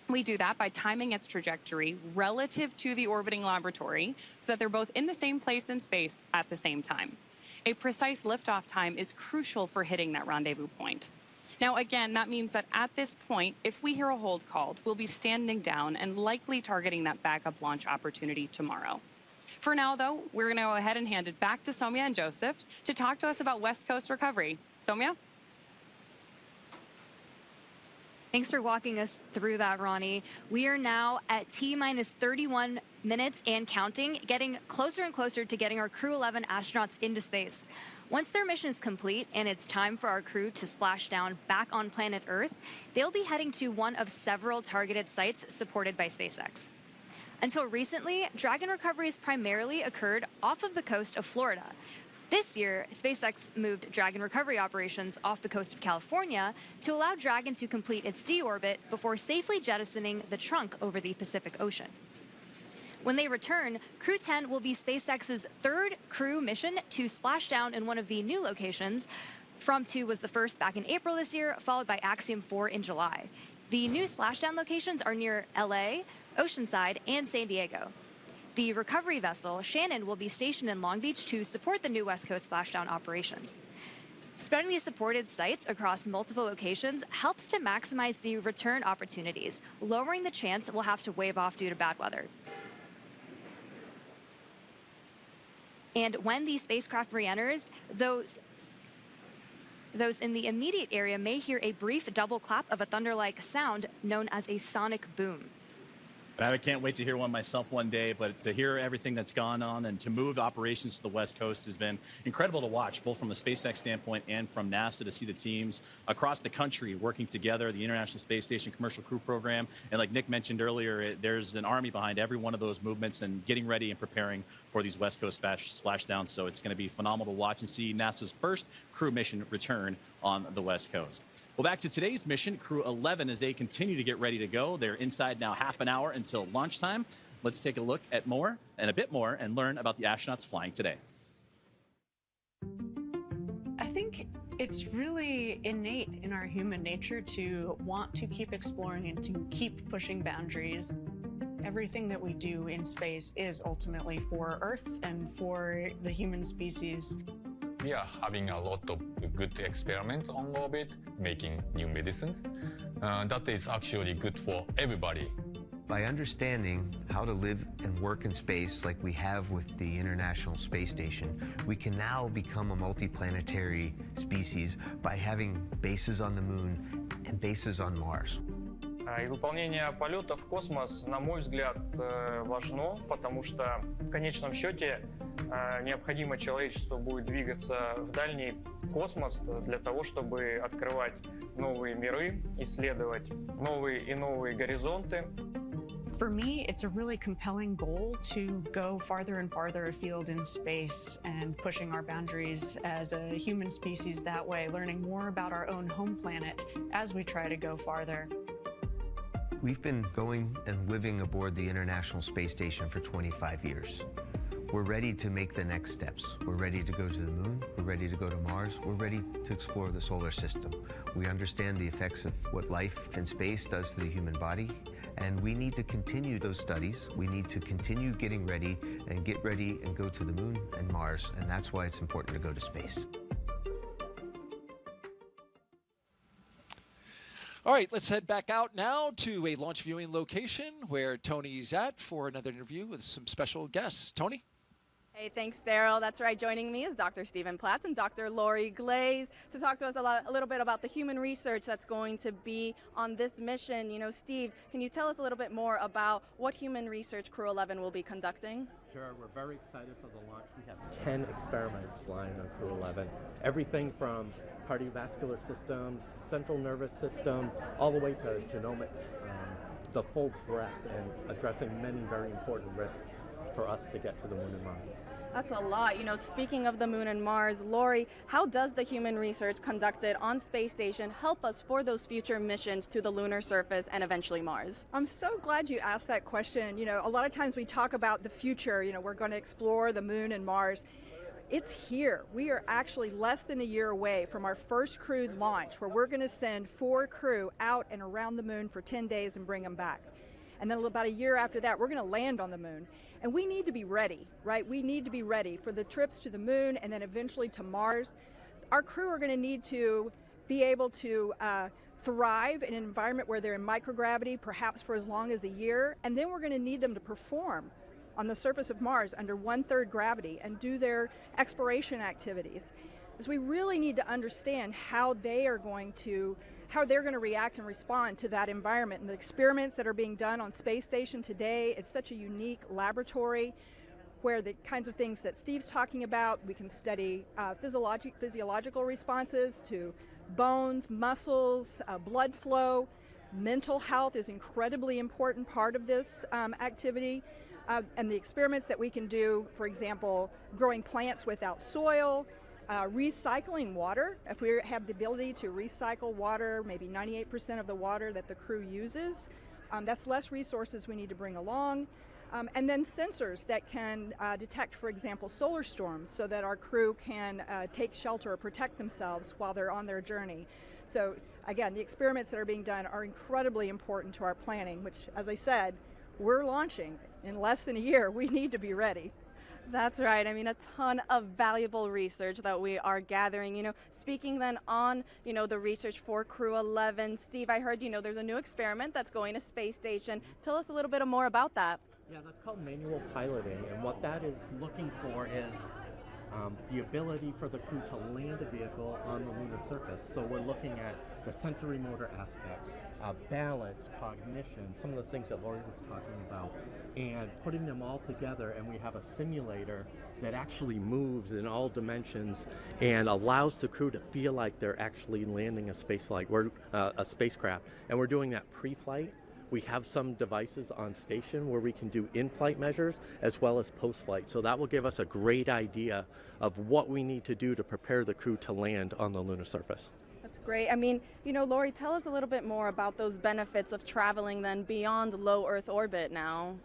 We do that by timing its trajectory relative to the orbiting laboratory so that they're both in the same place in space at the same time. A precise liftoff time is crucial for hitting that rendezvous point. Now, again, that means that at this point, if we hear a hold called, we'll be standing down and likely targeting that backup launch opportunity tomorrow. For now, though, we're going to go ahead and hand it back to Soumya and Joseph to talk to us about West Coast recovery. Soumya? Thanks for walking us through that, Ronnie. We are now at T-minus 31 minutes and counting, getting closer and closer to getting our Crew-11 astronauts into space. Once their mission is complete and it's time for our crew to splash down back on planet Earth, they'll be heading to one of several targeted sites supported by SpaceX. Until recently, Dragon recoveries primarily occurred off of the coast of Florida. This year, SpaceX moved Dragon recovery operations off the coast of California to allow Dragon to complete its deorbit before safely jettisoning the trunk over the Pacific Ocean. When they return, Crew 10 will be SpaceX's third crew mission to splash down in one of the new locations. From 2 was the first back in April this year, followed by Axiom 4 in July. The new splashdown locations are near LA, Oceanside, and San Diego. The recovery vessel, Shannon, will be stationed in Long Beach to support the new West Coast splashdown operations. Spreading these supported sites across multiple locations helps to maximize the return opportunities, lowering the chance we'll have to wave off due to bad weather. And when the spacecraft re-enters, those in the immediate area may hear a brief double clap of a thunder-like sound known as a sonic boom. I can't wait to hear one myself one day, but to hear everything that's gone on and to move operations to the West Coast has been incredible to watch, both from a SpaceX standpoint and from NASA, to see the teams across the country working together, the International Space Station Commercial Crew Program. And like Nick mentioned earlier, there's an army behind every one of those movements and getting ready and preparing for these West Coast splashdowns. So it's going to be phenomenal to watch and see NASA's first crew mission return on the West Coast. Well, back to today's mission, Crew-11, as they continue to get ready to go. They're inside now half an hour until launch time. Let's take a look at more and a bit more and learn about the astronauts flying today. I think it's really innate in our human nature to want to keep exploring and to keep pushing boundaries. Everything that we do in space is ultimately for Earth and for the human species. We are having a lot of good experiments on orbit, making new medicines. That is actually good for everybody. By understanding how to live and work in space like we have with the International Space Station, we can now become a multiplanetary species by having bases on the Moon and bases on Mars. И выполнение полета в космос, на мой взгляд, важно, потому что в конечном счете необходимо человечеству будет двигаться в дальний космос для того, чтобы открывать новые миры, исследовать новые и новые горизонты. For me, it's a really compelling goal to go farther and farther afield in space and pushing our boundaries as a human species that way, learning more about our own home planet as we try to go farther. We've been going and living aboard the International Space Station for 25 years. We're ready to make the next steps. We're ready to go to the Moon. We're ready to go to Mars. We're ready to explore the solar system. We understand the effects of what life in space does to the human body, and we need to continue those studies. We need to continue getting ready and go to the Moon and Mars, and that's why it's important to go to space. All right, let's head back out now to a launch viewing location where Tony's at for another interview with some special guests. Tony? Hey, thanks, Daryl. That's right. Joining me is Dr. Stephen Platts and Dr. Lori Glaze to talk to us a little bit about the human research that's going to be on this mission. You know, Steve, can you tell us a little bit more about what human research Crew-11 will be conducting? Sure. We're very excited for the launch. We have 10 experiments flying on Crew-11. Everything from cardiovascular systems, central nervous system, all the way to genomics, the full breadth, and addressing many very important risks for us to get to the Moon and Mars. That's a lot. You know, speaking of the Moon and Mars, Lori, how does the human research conducted on Space Station help us for those future missions to the lunar surface and eventually Mars? I'm so glad you asked that question. You know, a lot of times we talk about the future, you know, we're going to explore the Moon and Mars. It's here. We are actually less than a year away from our first crewed launch, where we're going to send 4 crew out and around the Moon for 10 days and bring them back. And then about a year after that, we're going to land on the Moon. And we need to be ready, right? We need to be ready for the trips to the Moon and then eventually to Mars. Our crew are going to need to be able to thrive in an environment where they're in microgravity, perhaps for as long as a year. And then we're going to need them to perform on the surface of Mars under 1/3 gravity and do their exploration activities. Because we really need to understand how they're going to react and respond to that environment. And the experiments that are being done on Space Station today, it's such a unique laboratory where the kinds of things that Steve's talking about, we can study physiological responses to bones, muscles, blood flow. Mental health is an incredibly important part of this activity. And the experiments that we can do, for example, growing plants without soil, recycling water. If we have the ability to recycle water, maybe 98% of the water that the crew uses, that's less resources we need to bring along. And then sensors that can detect, for example, solar storms so that our crew can take shelter or protect themselves while they're on their journey. So again, the experiments that are being done are incredibly important to our planning, which, as I said, we're launching in less than a year. We need to be ready. That's right. I mean, a ton of valuable research that we are gathering. You know, speaking then on, you know, the research for Crew-11, Steve, I heard, you know, there's a new experiment that's going to Space Station. Tell us a little bit more about that. Yeah, that's called manual piloting, and what that is looking for is the ability for the crew to land a vehicle on the lunar surface. So we're looking at the sensory motor aspects, balance, cognition, some of the things that Lori was talking about, and putting them all together, and we have a simulator that actually moves in all dimensions and allows the crew to feel like they're actually landing a spacecraft. And we're doing that pre-flight. We have some devices on station where we can do in-flight measures as well as post-flight. So that will give us a great idea of what we need to do to prepare the crew to land on the lunar surface. That's great. I mean, you know, Lori, tell us a little bit more about those benefits of traveling then beyond low Earth orbit now.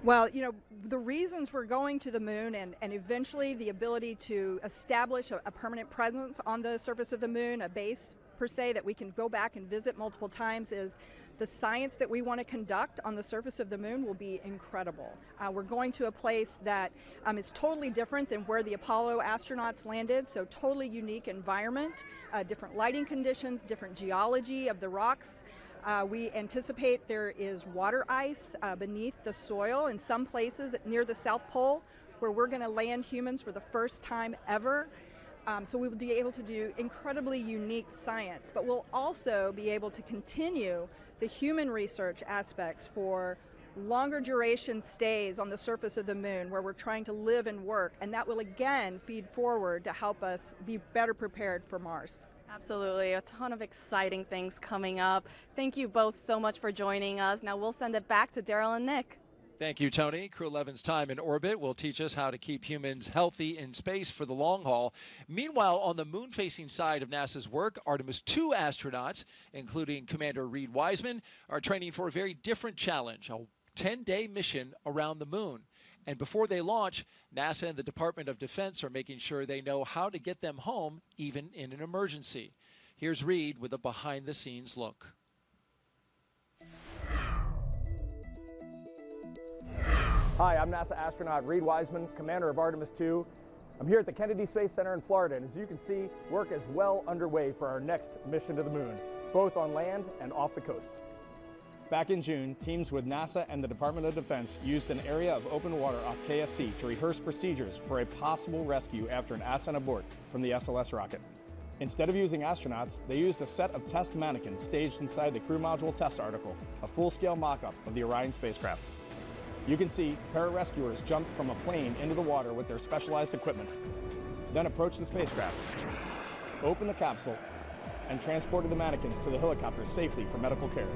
Well, you know, the reasons we're going to the moon and eventually the ability to establish a permanent presence on the surface of the moon, a base per se that we can go back and visit multiple times, is the science that we want to conduct on the surface of the moon will be incredible. We're going to a place that is totally different than where the Apollo astronauts landed, so totally unique environment, different lighting conditions, different geology of the rocks. We anticipate there is water ice beneath the soil in some places near the South Pole where we're going to land humans for the first time ever. So we will be able to do incredibly unique science, but we'll also be able to continue the human research aspects for longer duration stays on the surface of the moon where we're trying to live and work, and that will again feed forward to help us be better prepared for Mars. Absolutely, a ton of exciting things coming up. Thank you both so much for joining us. Now we'll send it back to Daryl and Nick. Thank you, Tony. Crew-11's time in orbit will teach us how to keep humans healthy in space for the long haul. Meanwhile, on the moon-facing side of NASA's work, Artemis II astronauts, including Commander Reed Wiseman, are training for a very different challenge, a 10-day mission around the moon. And before they launch, NASA and the Department of Defense are making sure they know how to get them home, even in an emergency. Here's Reed with a behind-the-scenes look. Hi, I'm NASA astronaut Reed Wiseman, commander of Artemis II. I'm here at the Kennedy Space Center in Florida, and as you can see, work is well underway for our next mission to the moon, both on land and off the coast. Back in June, teams with NASA and the Department of Defense used an area of open water off KSC to rehearse procedures for a possible rescue after an ascent abort from the SLS rocket. Instead of using astronauts, they used a set of test mannequins staged inside the crew module test article, a full-scale mock-up of the Orion spacecraft. You can see pararescuers jumped from a plane into the water with their specialized equipment, then approached the spacecraft, opened the capsule, and transported the mannequins to the helicopter safely for medical care.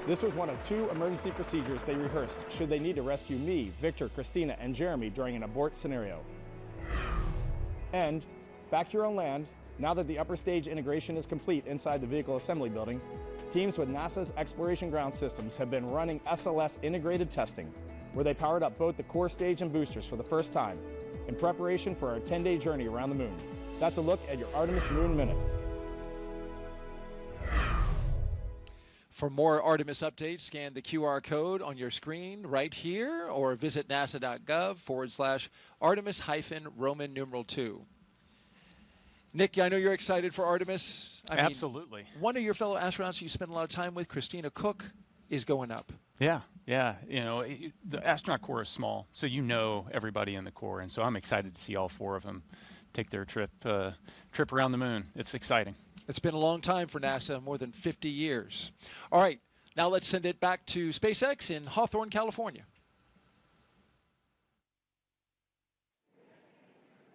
This was one of 2 emergency procedures they rehearsed should they need to rescue me, Victor, Christina, and Jeremy during an abort scenario. And back here on land, now that the upper stage integration is complete inside the vehicle assembly building, teams with NASA's Exploration Ground Systems have been running SLS integrated testing, where they powered up both the core stage and boosters for the first time in preparation for our 10-day journey around the moon. That's a look at your Artemis Moon Minute. For more Artemis updates, scan the QR code on your screen right here or visit nasa.gov/Artemis-Roman numeral 2. Nick, I know you're excited for Artemis. Absolutely. One of your fellow astronauts you spend a lot of time with, Christina Cook, is going up. Yeah. You know, the astronaut corps is small, so you know everybody in the corps, and so I'm excited to see all 4 of them take their trip around the moon. It's exciting. It's been a long time for NASA, more than 50 years. All right, now let's send it back to SpaceX in Hawthorne, California.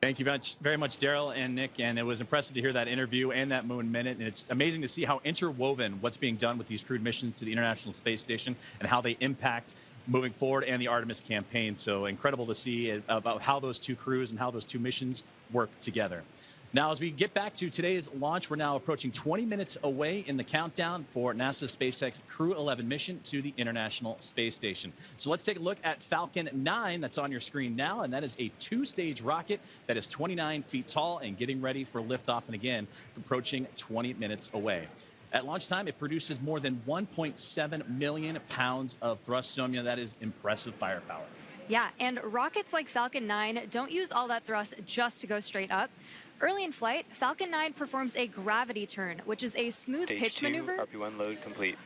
Thank you very much, Daryl and Nick, and it was impressive to hear that interview and that Moon Minute, and it's amazing to see how interwoven what's being done with these crewed missions to the International Space Station and how they impact moving forward and the Artemis campaign. So incredible to see about how those 2 crews and how those 2 missions work together. Now, as we get back to today's launch, we're now approaching 20 minutes away in the countdown for NASA's SpaceX Crew-11 mission to the International Space Station. So let's take a look at Falcon 9 that's on your screen now, and that is a 2-stage rocket that is 29 feet tall and getting ready for liftoff, and again, approaching 20 minutes away. At launch time, it produces more than 1.7 million pounds of thrust. So, that is impressive firepower. Yeah, and rockets like Falcon 9 don't use all that thrust just to go straight up. Early in flight, Falcon 9 performs a gravity turn, which is a smooth pitch maneuver. RP1 load complete.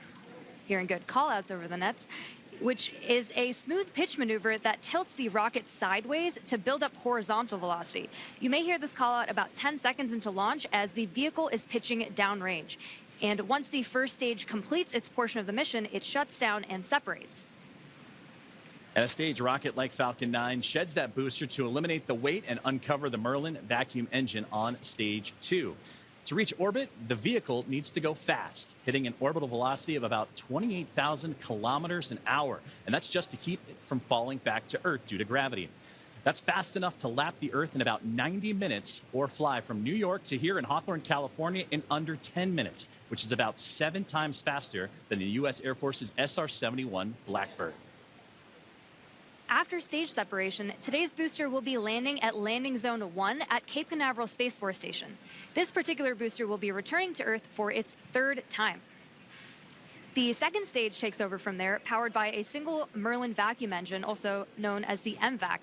Hearing good call-outs over the nets. which is a smooth pitch maneuver that tilts the rocket sideways to build up horizontal velocity. You may hear this call out about 10 seconds into launch as the vehicle is pitching downrange. And once the first stage completes its portion of the mission, it shuts down and separates. And a stage rocket like Falcon 9 sheds that booster to eliminate the weight and uncover the Merlin vacuum engine on stage 2. To reach orbit, the vehicle needs to go fast, hitting an orbital velocity of about 28,000 kilometers an hour. And that's just to keep it from falling back to Earth due to gravity. That's fast enough to lap the Earth in about 90 minutes or fly from New York to here in Hawthorne, California in under 10 minutes, which is about 7 times faster than the U.S. Air Force's SR-71 Blackbird. After stage separation, today's booster will be landing at Landing Zone 1 at Cape Canaveral Space Force Station. This particular booster will be returning to Earth for its 3rd time. The second stage takes over from there, powered by a single Merlin vacuum engine, also known as the MVAC.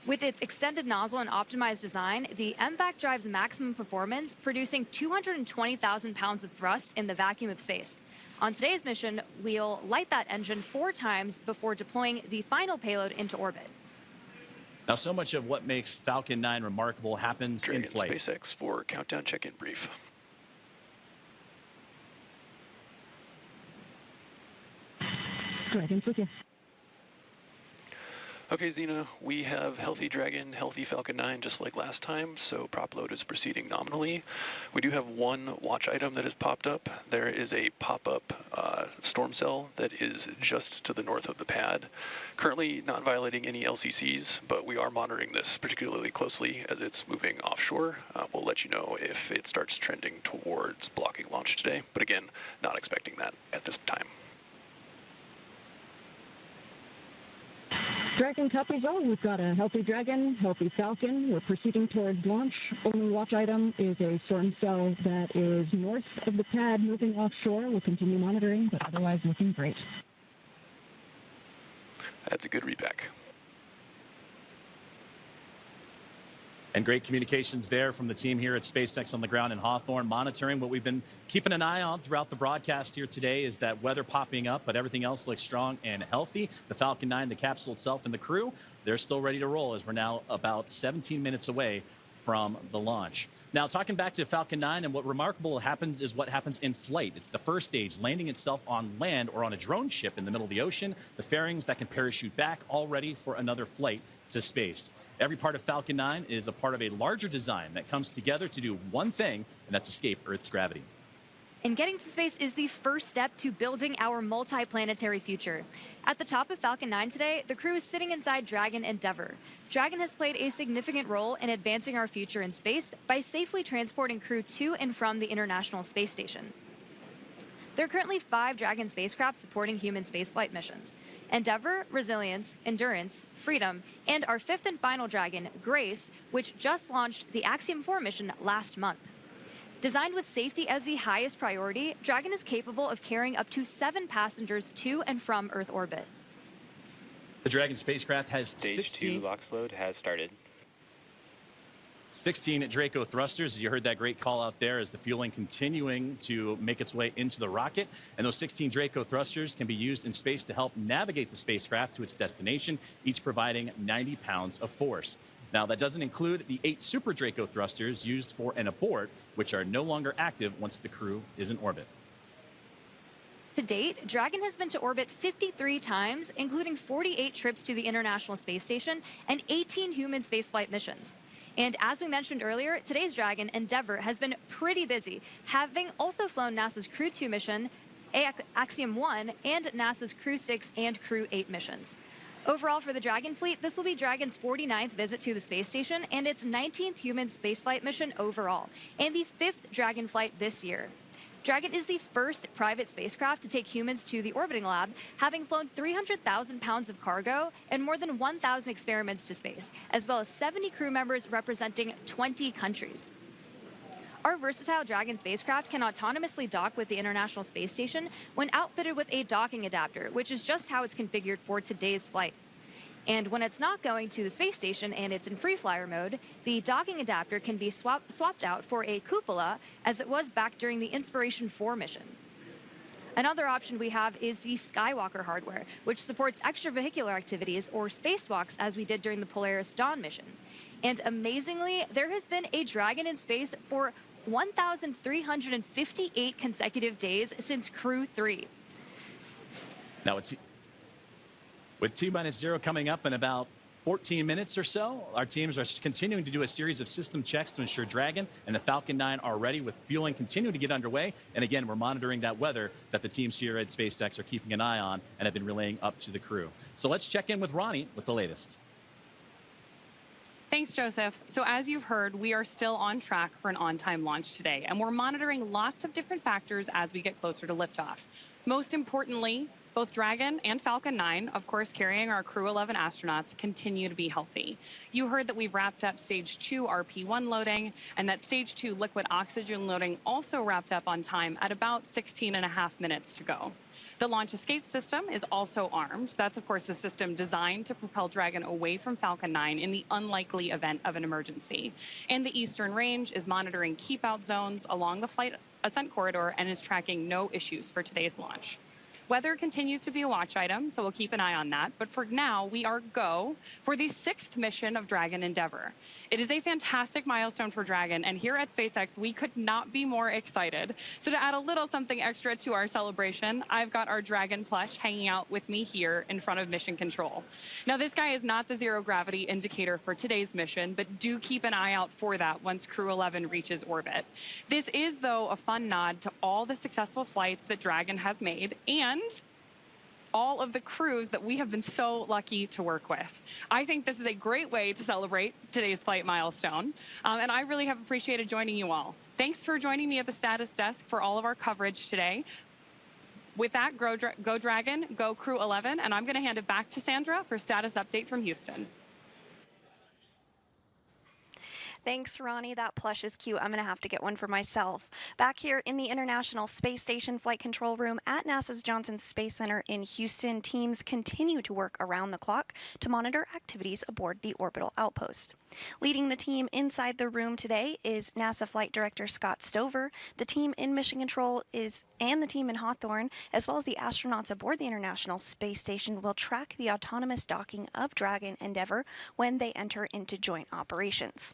With its extended nozzle and optimized design, the MVAC drives maximum performance, producing 220,000 pounds of thrust in the vacuum of space. On today's mission, we'll light that engine 4 times before deploying the final payload into orbit. Now, so much of what makes Falcon 9 remarkable happens in flight. SpaceX for countdown check-in brief. Dragon's with you. Okay, Xena, we have healthy Dragon, healthy Falcon 9, just like last time, so prop load is proceeding nominally. We do have one watch item that has popped up. There is a pop-up storm cell that is just to the north of the pad. Currently not violating any LCCs, but we are monitoring this particularly closely as it's moving offshore. We'll let you know if it starts trending towards blocking launch today, but again, not expecting that at this time. Dragon copies all. We've got a healthy Dragon, healthy Falcon. We're proceeding towards launch. Only watch item is a storm cell that is north of the pad moving offshore. We'll continue monitoring, but otherwise looking great. That's a good readback. And great communications there from the team here at SpaceX on the ground in Hawthorne, monitoring. What we've been keeping an eye on throughout the broadcast here today is that weather popping up, but everything else looks strong and healthy. The Falcon 9, the capsule itself, and the crew, they're still ready to roll as we're now about 17 minutes away from the launch. Now, talking back to Falcon 9, and what remarkable happens is what happens in flight. It's the first stage, landing itself on land or on a drone ship in the middle of the ocean, the fairings that can parachute back, all ready for another flight to space. Every part of Falcon 9 is a part of a larger design that comes together to do one thing, and that's escape Earth's gravity. And getting to space is the first step to building our multi-planetary future. At the top of Falcon 9 today, the crew is sitting inside Dragon Endeavour. Dragon has played a significant role in advancing our future in space by safely transporting crew to and from the International Space Station. There are currently 5 Dragon spacecraft supporting human spaceflight missions: Endeavour, Resilience, Endurance, Freedom, and our 5th and final Dragon, Grace, which just launched the Axiom 4 mission last month. Designed with safety as the highest priority, Dragon is capable of carrying up to 7 passengers to and from Earth orbit. The Dragon spacecraft has Stage 2 LOX load has started. 16 Draco thrusters. As you heard that great call out there, as the fueling continuing to make its way into the rocket. And those 16 Draco thrusters can be used in space to help navigate the spacecraft to its destination, each providing 90 pounds of force. Now, that doesn't include the 8 Super Draco thrusters used for an abort, which are no longer active once the crew is in orbit. To date, Dragon has been to orbit 53 times, including 48 trips to the International Space Station and 18 human spaceflight missions. And as we mentioned earlier, today's Dragon, Endeavour, has been pretty busy, having also flown NASA's Crew-2 mission, Axiom 1, and NASA's Crew-6 and Crew-8 missions. Overall, for the Dragon fleet, this will be Dragon's 49th visit to the space station and its 19th human spaceflight mission overall, and the 5th Dragon flight this year. Dragon is the first private spacecraft to take humans to the orbiting lab, having flown 300,000 pounds of cargo and more than 1,000 experiments to space, as well as 70 crew members representing 20 countries. Our versatile Dragon spacecraft can autonomously dock with the International Space Station when outfitted with a docking adapter, which is just how it's configured for today's flight. And when it's not going to the space station and it's in free flyer mode, the docking adapter can be swapped out for a cupola, as it was back during the Inspiration 4 mission. Another option we have is the Skywalker hardware, which supports extravehicular activities or spacewalks as we did during the Polaris Dawn mission. And amazingly, there has been a Dragon in space for 1,358 consecutive days since Crew 3. Now, with T-0 coming up in about 14 minutes or so, our teams are continuing to do a series of system checks to ensure Dragon and the Falcon 9 are ready, with fueling continuing to get underway. And again, we're monitoring that weather that the teams here at SpaceX are keeping an eye on and have been relaying up to the crew. So let's check in with Ronnie with the latest. Thanks, Joseph. So as you've heard, we are still on track for an on-time launch today, and we're monitoring lots of different factors as we get closer to liftoff. Most importantly, both Dragon and Falcon 9, of course carrying our Crew-11 astronauts, continue to be healthy. You heard that we've wrapped up Stage 2 RP-1 loading, and that Stage 2 liquid oxygen loading also wrapped up on time at about 16.5 minutes to go. The launch escape system is also armed. That's, of course, the system designed to propel Dragon away from Falcon 9 in the unlikely event of an emergency. And the Eastern Range is monitoring keep-out zones along the flight ascent corridor and is tracking no issues for today's launch. Weather continues to be a watch item, so we'll keep an eye on that. But for now, we are go for the 6th mission of Dragon Endeavour. It is a fantastic milestone for Dragon, and here at SpaceX, we could not be more excited. So to add a little something extra to our celebration, I've got our Dragon plush hanging out with me here in front of Mission Control. Now, this guy is not the zero gravity indicator for today's mission, but do keep an eye out for that once Crew-11 reaches orbit. This is, though, a fun nod to all the successful flights that Dragon has made, and all of the crews that we have been so lucky to work with. I think this is a great way to celebrate today's flight milestone, and I really have appreciated joining you all. Thanks for joining me at the status desk for all of our coverage today. With that, go Dragon, go Crew-11, and I'm going to hand it back to Sandra for status update from Houston. Thanks, Ronnie. That plush is cute. I'm going to have to get one for myself. Back here in the International Space Station Flight Control Room at NASA's Johnson Space Center in Houston, teams continue to work around the clock to monitor activities aboard the orbital outpost. Leading the team inside the room today is NASA Flight Director Scott Stover. The team in Mission Control and the team in Hawthorne, as well as the astronauts aboard the International Space Station, will track the autonomous docking of Dragon Endeavour when they enter into joint operations.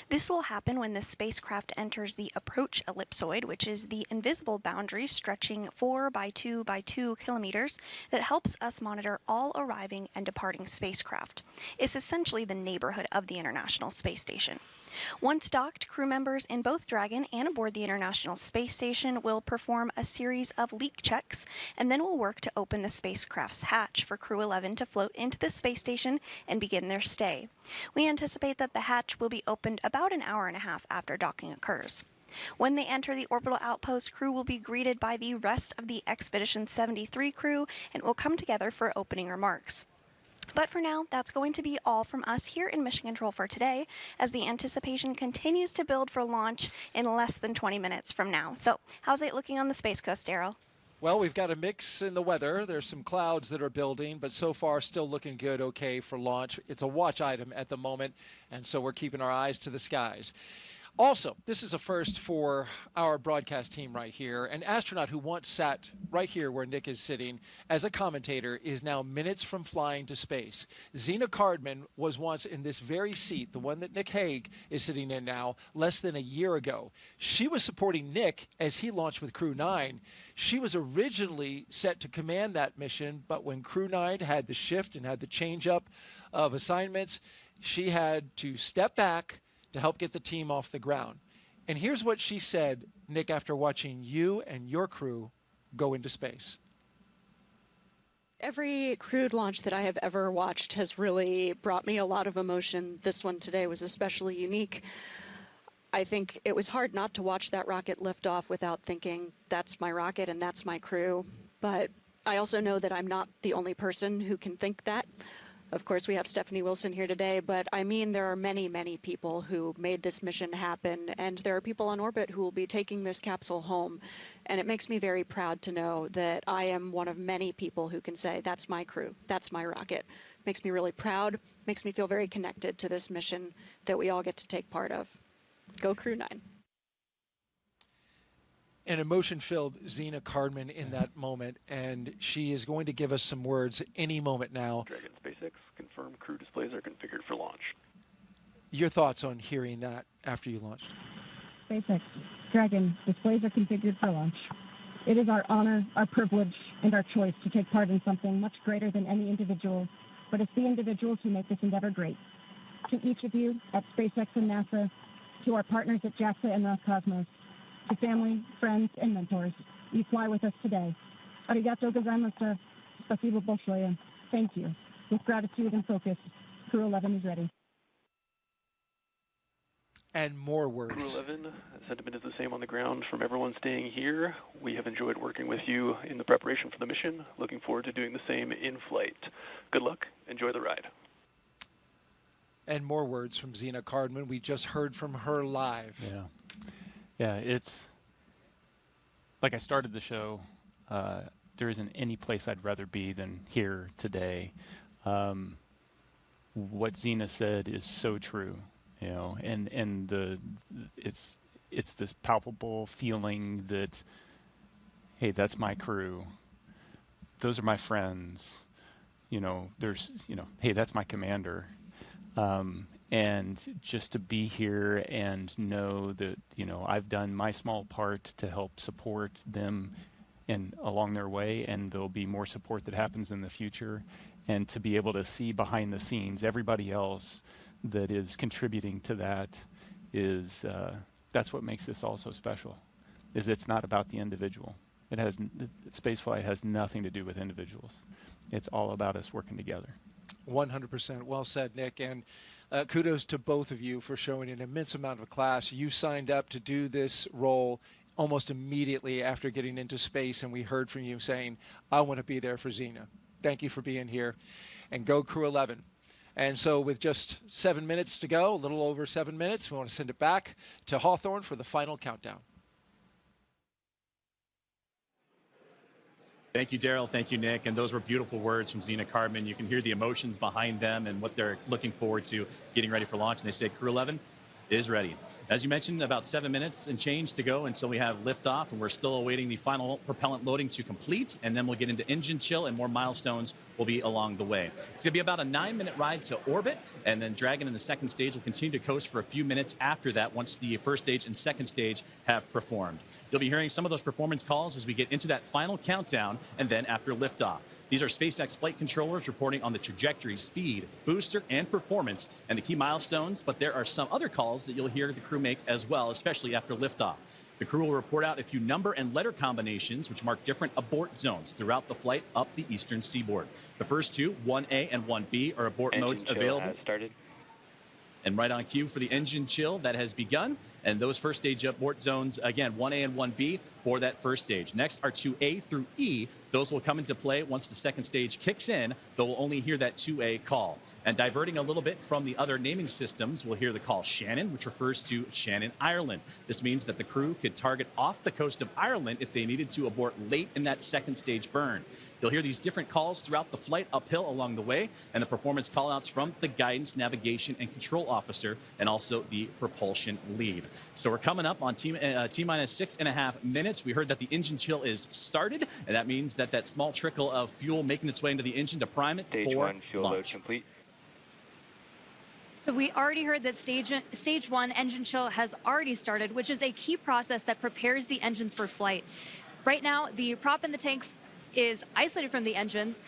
This will happen when the spacecraft enters the approach ellipsoid, which is the invisible boundary stretching 4 by 2 by 2 kilometers that helps us monitor all arriving and departing spacecraft. It's essentially the neighborhood of the International Space Station. Once docked, crew members in both Dragon and aboard the International Space Station will perform a series of leak checks, and then will work to open the spacecraft's hatch for Crew-11 to float into the space station and begin their stay. We anticipate that the hatch will be opened about an hour and a half after docking occurs. When they enter the orbital outpost, crew will be greeted by the rest of the Expedition 73 crew and will come together for opening remarks. But for now, that's going to be all from us here in Mission Control for today, as the anticipation continues to build for launch in less than 20 minutes from now. So, how's it looking on the Space Coast, Daryl? Well, we've got a mix in the weather. There's some clouds that are building, but so far still looking good, okay for launch. It's a watch item at the moment, and so we're keeping our eyes to the skies. Also, this is a first for our broadcast team right here. An astronaut who once sat right here where Nick is sitting as a commentator is now minutes from flying to space. Zena Cardman was once in this very seat, the one that Nick Hague is sitting in now, less than a year ago. She was supporting Nick as he launched with Crew-9. She was originally set to command that mission, but when Crew-9 had the shift and had the change up of assignments, she had to step back to help get the team off the ground. And here's what she said, Nick, after watching you and your crew go into space. Every crewed launch that I have ever watched has really brought me a lot of emotion. This one today was especially unique. I think it was hard not to watch that rocket lift off without thinking, that's my rocket and that's my crew. But I also know that I'm not the only person who can think that. Of course, we have Stephanie Wilson here today, but I mean, there are many, many people who made this mission happen, and there are people on orbit who will be taking this capsule home. And it makes me very proud to know that I am one of many people who can say, that's my crew, that's my rocket. Makes me really proud, makes me feel very connected to this mission that we all get to take part of. Go Crew-9. an emotion-filled Zena Cardman in that moment, and she is going to give us some words any moment now. Dragon SpaceX, confirm crew displays are configured for launch. Your thoughts on hearing that after you launched? SpaceX, Dragon, displays are configured for launch. It is our honor, our privilege, and our choice to take part in something much greater than any individual, but it's the individuals who make this endeavor great. To each of you at SpaceX and NASA, to our partners at JAXA and Roscosmos, to family, friends, and mentors, you fly with us today. Arigato gozaimashita. Spasibo большое. Thank you. With gratitude and focus, Crew 11 is ready. And more words. Crew 11, sentiment is the same on the ground from everyone staying here. We have enjoyed working with you in the preparation for the mission. Looking forward to doing the same in flight. Good luck. Enjoy the ride. And more words from Zena Cardman. We just heard from her live. Yeah. Yeah, it's like I started the show. There isn't any place I'd rather be than here today. What Zena said is so true, you know, and it's this palpable feeling that, hey, that's my crew. Those are my friends. You know, hey, that's my commander. And just to be here and know that, you know, I've done my small part to help support them and along their way, and there'll be more support that happens in the future. And to be able to see behind the scenes everybody else that is contributing to that is, that's what makes this all so special, is it's not about the individual. Spaceflight has nothing to do with individuals. It's all about us working together. 100%. Well said, Nick. And kudos to both of you for showing an immense amount of class. You signed up to do this role almost immediately after getting into space, and we heard from you saying, I want to be there for Zena. Thank you for being here. And go Crew 11. And so with just 7 minutes to go, a little over 7 minutes, we want to send it back to Hawthorne for the final countdown. Thank you, Daryl. Thank you, Nick. And those were beautiful words from Zena Cardman. You can hear the emotions behind them and what they're looking forward to getting ready for launch. And they say Crew 11 is ready. As you mentioned, about 7 minutes and change to go until we have liftoff, and we're still awaiting the final propellant loading to complete, and then we'll get into engine chill, and more milestones will be along the way. It's going to be about a 9-minute ride to orbit, and then Dragon in the second stage will continue to coast for a few minutes after that once the first stage and second stage have performed. You'll be hearing some of those performance calls as we get into that final countdown, and then after liftoff. These are SpaceX flight controllers reporting on the trajectory, speed, booster, and performance, and the key milestones, but there are some other calls that you'll hear the crew make as well, especially after liftoff. The crew will report out a few number and letter combinations which mark different abort zones throughout the flight up the eastern seaboard. The first two, 1A and 1B, are abort modes available. Has started. And right on cue for the engine chill that has begun. And those first stage abort zones, again, 1A and 1B for that first stage. Next are 2A through E. Those will come into play once the second stage kicks in, though we'll only hear that 2A call. And diverting a little bit from the other naming systems, we'll hear the call Shannon, which refers to Shannon, Ireland. This means that the crew could target off the coast of Ireland if they needed to abort late in that second stage burn. You'll hear these different calls throughout the flight uphill along the way, and the performance callouts from the guidance, navigation, and control officer, and also the propulsion lead. So we're coming up on T-minus 6.5 minutes. We heard that the engine chill is started, and that means that that small trickle of fuel making its way into the engine to prime it Stage for 1 fuel load launch. complete. So we already heard that stage 1 engine chill has already started, which is a key process that prepares the engines for flight. Right now, the prop in the tanks is isolated from the engines.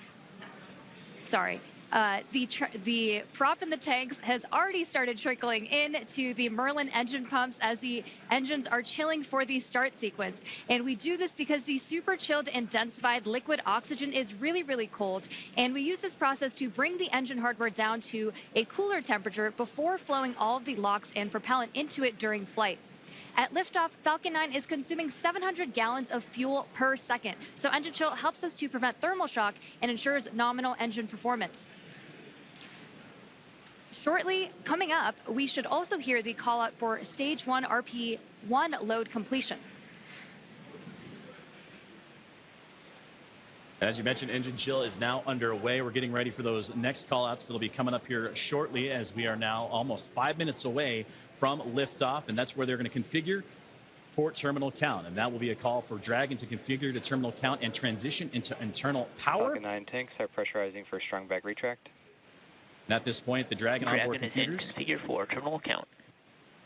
Sorry. The prop in the tanks has already started trickling into the Merlin engine pumps as the engines are chilling for the start sequence. And we do this because the super chilled and densified liquid oxygen is really, really cold. And we use this process to bring the engine hardware down to a cooler temperature before flowing all of the LOX and propellant into it during flight. At liftoff, Falcon 9 is consuming 700 gallons of fuel per second. So engine chill helps us to prevent thermal shock and ensures nominal engine performance. Shortly coming up, we should also hear the call out for stage 1 RP1 load completion. As you mentioned, engine chill is now underway. We're getting ready for those next call-outs that'll be coming up here shortly, as we are now almost 5 minutes away from liftoff, and that's where they're going to configure for terminal count, and that will be a call for Dragon to configure the terminal count and transition into internal power. Falcon 9 tanks are pressurizing for strong back retract. And at this point, the Dragon onboard Dragon computers is in configure for terminal count.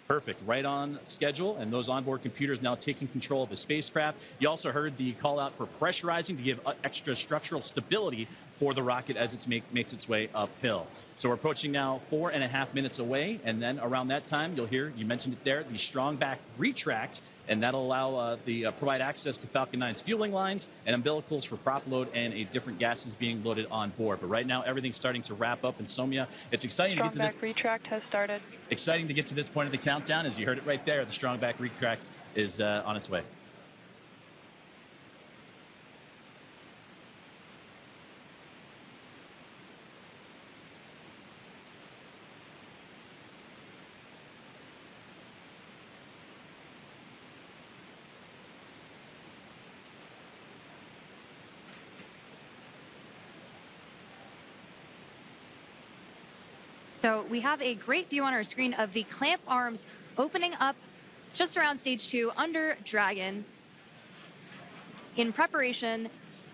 Perfect, right on schedule, and those onboard computers now taking control of the spacecraft. You also heard the call out for pressurizing to give extra structural stability for the rocket as it makes its way uphill. So we're approaching now 4.5 minutes away, and then around that time, you'll hear, you mentioned it there, the strong back retract, and that'll allow provide access to Falcon 9's fueling lines and umbilicals for prop load and different gases being loaded on board. But right now, everything's starting to wrap up, and Somya, it's exciting to get to this. Strong back retract has started. Exciting to get to this point of the countdown. As you heard it right there, the strong back retract is on its way. So we have a great view on our screen of the clamp arms opening up just around stage 2 under Dragon in preparation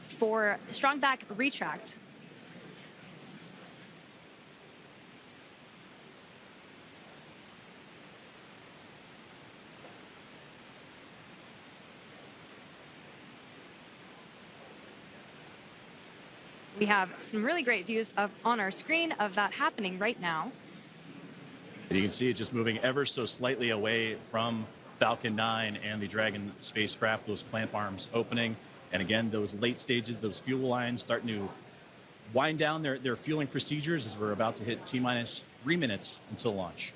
for strong back retract. We have some really great views on our screen of that happening right now. And you can see it just moving ever so slightly away from Falcon 9 and the Dragon spacecraft, those clamp arms opening. And again, those late stages, those fuel lines starting to wind down their fueling procedures as we're about to hit T-minus 3 minutes until launch.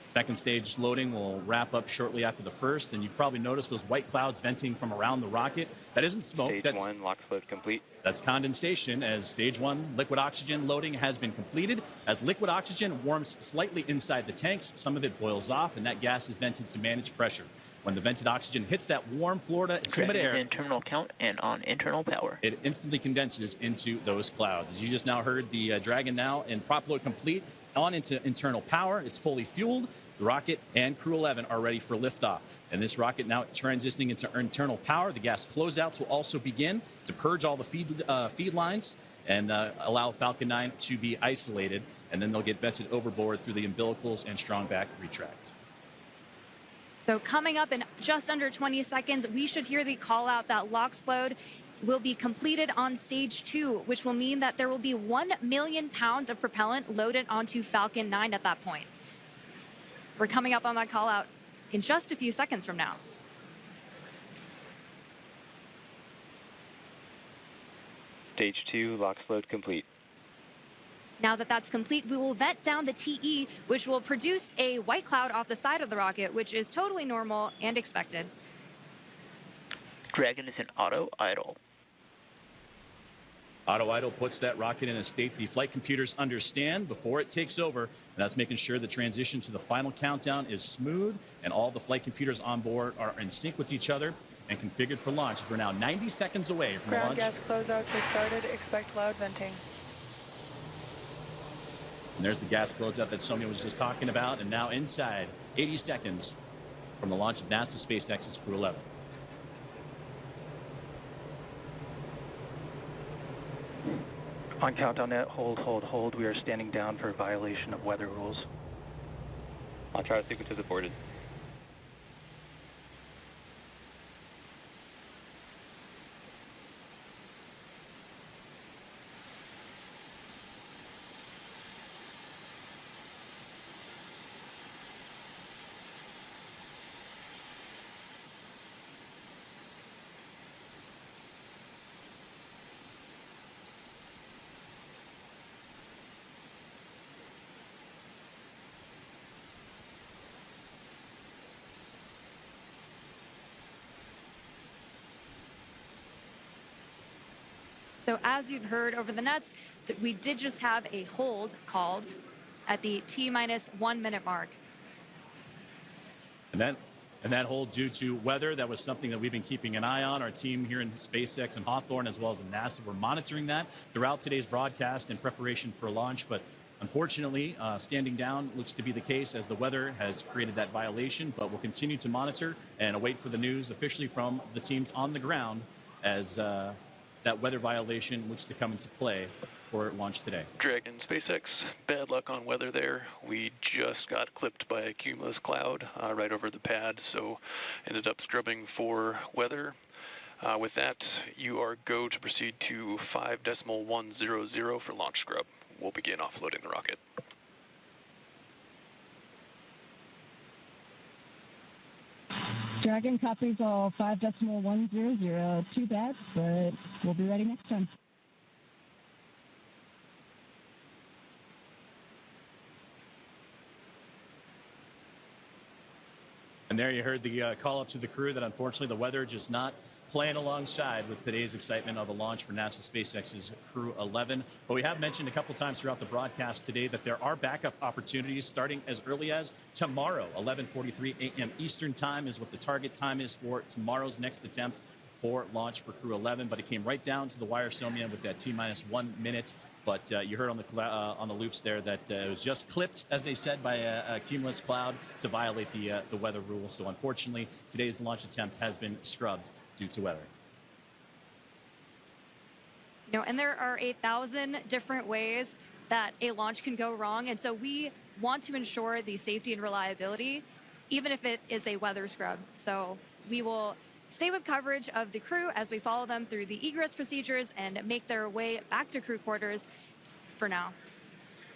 Second stage loading will wrap up shortly after the first, and you've probably noticed those white clouds venting from around the rocket. That isn't smoke. Stage 1 LOX load complete. That's condensation, as stage 1 liquid oxygen loading has been completed. As liquid oxygen warms slightly inside the tanks, some of it boils off, and that gas is vented to manage pressure. When the vented oxygen hits that warm Florida humid air, in terminal count and on internal power, it instantly condenses into those clouds. As you just now heard, the Dragon now in prop load complete, on into internal power. It's fully fueled. The rocket and Crew-11 are ready for liftoff. And this rocket now transitioning into internal power. The gas closeouts will also begin to purge all the feed lines and allow Falcon 9 to be isolated. And then they'll get vented overboard through the umbilicals and strong back retract. So coming up in just under 20 seconds, we should hear the call out that LOX load will be completed on stage 2, which will mean that there will be 1 million pounds of propellant loaded onto Falcon 9 at that point. We're coming up on that call out in just a few seconds from now. Stage 2 LOX load complete. Now that that's complete, we will vent down the TE, which will produce a white cloud off the side of the rocket, which is totally normal and expected. Dragon is in auto idle. Auto idle puts that rocket in a state the flight computers understand before it takes over, and that's making sure the transition to the final countdown is smooth and all the flight computers on board are in sync with each other and configured for launch. We're now 90 seconds away from Ground launch. gas closeouts have started. Expect loud venting. And there's the gas closeout that Somya was just talking about, and now inside 80 seconds from the launch of NASA SpaceX's Crew-11. On countdown net, hold. We are standing down for violation of weather rules. Launch route sequence is aborted. So as you've heard over the nets, we did just have a hold called at the T-minus 1 minute mark. And that hold due to weather, that was something that we've been keeping an eye on. Our team here in SpaceX and Hawthorne, as well as in NASA, we're monitoring that throughout today's broadcast in preparation for launch. But Unfortunately, standing down looks to be the case as the weather has created that violation, but we'll continue to monitor and await for the news officially from the teams on the ground as that weather violation looks to come into play for launch today. Dragon SpaceX, bad luck on weather there. We just got clipped by a cumulus cloud right over the pad, so ended up scrubbing for weather. With that, you are go to proceed to 5.100 for launch scrub. We'll begin offloading the rocket. Dragon copies all 5.100. Too bad, but we'll be ready next time. And there you heard the call up to the crew that unfortunately the weather just not playing alongside with today's excitement of the launch for NASA SpaceX's Crew-11. But we have mentioned a couple times throughout the broadcast today that there are backup opportunities starting as early as tomorrow. 11:43 a.m. Eastern time is what the target time is for tomorrow's next attempt for launch for Crew-11. But it came right down to the wire, Soumya, with that T-minus 1 minute. But you heard on the loops there that it was just clipped, as they said, by a cumulus cloud to violate the weather rule. So unfortunately, today's launch attempt has been scrubbed due to weather. You know, and there are 1,000 different ways that a launch can go wrong, and so we want to ensure the safety and reliability, even if it is a weather scrub. So we will stay with coverage of the crew as we follow them through the egress procedures and make their way back to crew quarters for now.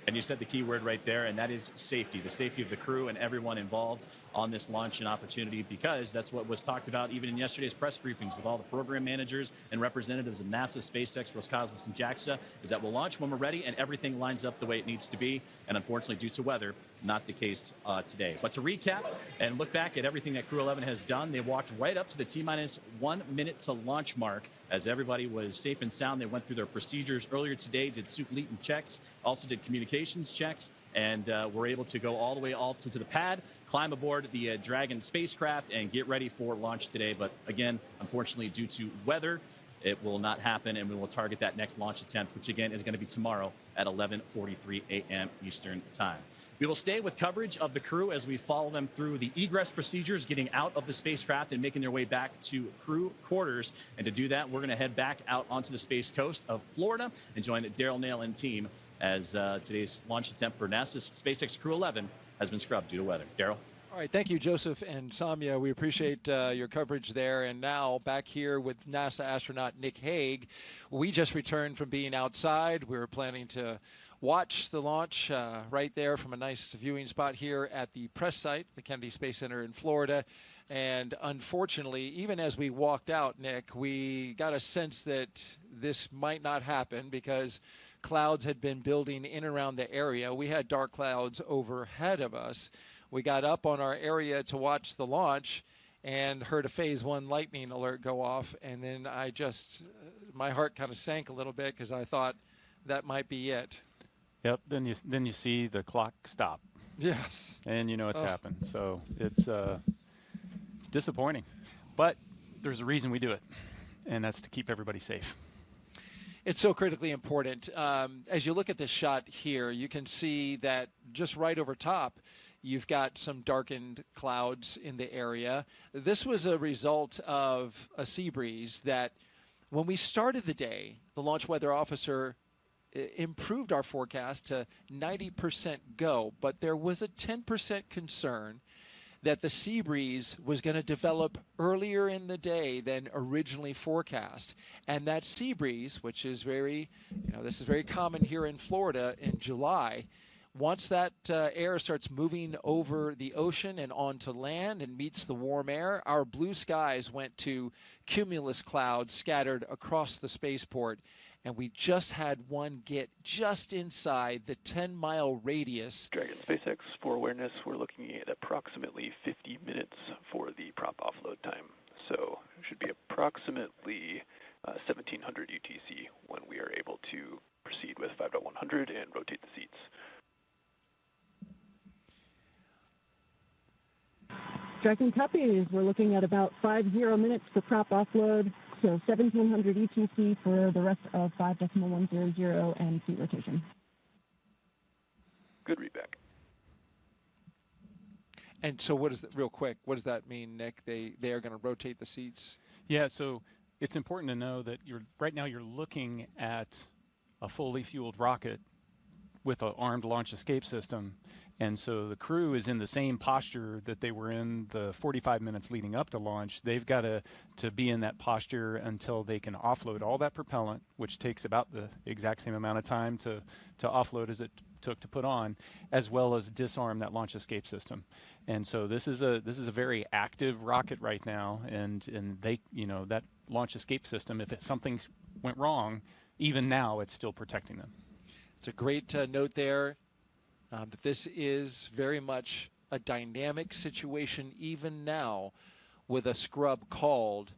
And you said the key word right there, and that is safety, the safety of the crew and everyone involved on this launch and opportunity, because that's what was talked about even in yesterday's press briefings with all the program managers and representatives of NASA, SpaceX, Roscosmos, and JAXA, is that we'll launch when we're ready and everything lines up the way it needs to be. And unfortunately, due to weather, not the case today. But to recap and look back at everything that Crew-11 has done, they walked right up to the T-minus 1 minute to launch mark as everybody was safe and sound. They went through their procedures earlier today, did super-latent checks, also did communications checks, and were able to go all the way to the pad, climb aboard the Dragon spacecraft, and get ready for launch today. But again, unfortunately, due to weather, it will not happen, and we will target that next launch attempt, which again is going to be tomorrow at 11:43 a.m. Eastern time. We will stay with coverage of the crew as we follow them through the egress procedures, getting out of the spacecraft and making their way back to crew quarters. And to do that, we're going to head back out onto the space coast of Florida and join Daryl Nail and team as today's launch attempt for NASA's SpaceX Crew-11 has been scrubbed due to weather. Daryl? All right, thank you, Joseph and Soumya. We appreciate your coverage there. And now back here with NASA astronaut Nick Hague. We just returned from being outside. We were planning to watch the launch right there from a nice viewing spot here at the press site, the Kennedy Space Center in Florida. And unfortunately, even as we walked out, Nick, we got a sense that this might not happen because clouds had been building in and around the area. We had dark clouds overhead of us. We got up on our area to watch the launch and heard a phase 1 lightning alert go off. And then my heart kind of sank a little bit because I thought that might be it. Yep. Then you see the clock stop. Yes. And you know it's happened. So it's disappointing, but there's a reason we do it, and that's to keep everybody safe. It's so critically important. As you look at this shot here, you can see that just right over top, you've got some darkened clouds in the area. This was a result of a sea breeze that when we started the day, the launch weather officer improved our forecast to 90% go, but there was a 10% concern that the sea breeze was going to develop earlier in the day than originally forecast. And that sea breeze, which is this is very common here in Florida in July, once that air starts moving over the ocean and onto land and meets the warm air, our blue skies went to cumulus clouds scattered across the spaceport. And we just had one get just inside the 10-mile radius. Dragon SpaceX, for awareness, we're looking at approximately 50 minutes for the prop offload time. So it should be approximately 1700 UTC when we are able to proceed with 5.100 and rotate the seats. Dragon copies, we're looking at about 50 minutes for prop offload. So 1700 ETC for the rest of 5.100 and seat rotation. Good readback. And so what does that, real quick, what does that mean, Nick? They are going to rotate the seats? Yeah, so it's important to know that right now you're looking at a fully fueled rocket with an armed launch escape system. And so the crew is in the same posture that they were in the 45 minutes leading up to launch. They've got to be in that posture until they can offload all that propellant, which takes about the exact same amount of time to offload as it took to put on, as well as disarm that launch escape system. And so this is a very active rocket right now, and they, that launch escape system, if something went wrong, even now it's still protecting them. It's a great note there that this is very much a dynamic situation even now with a scrub called.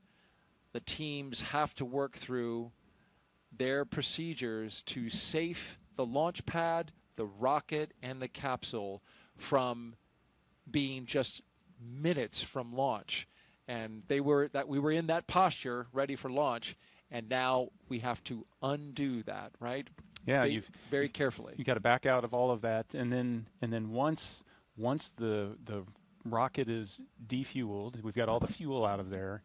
The teams have to work through their procedures to safe the launch pad, the rocket, and the capsule from being just minutes from launch. And we were in that posture ready for launch, and now we have to undo that, right? Yeah, very carefully. You got to back out of all of that, and then once the rocket is defueled, we've got all the fuel out of there,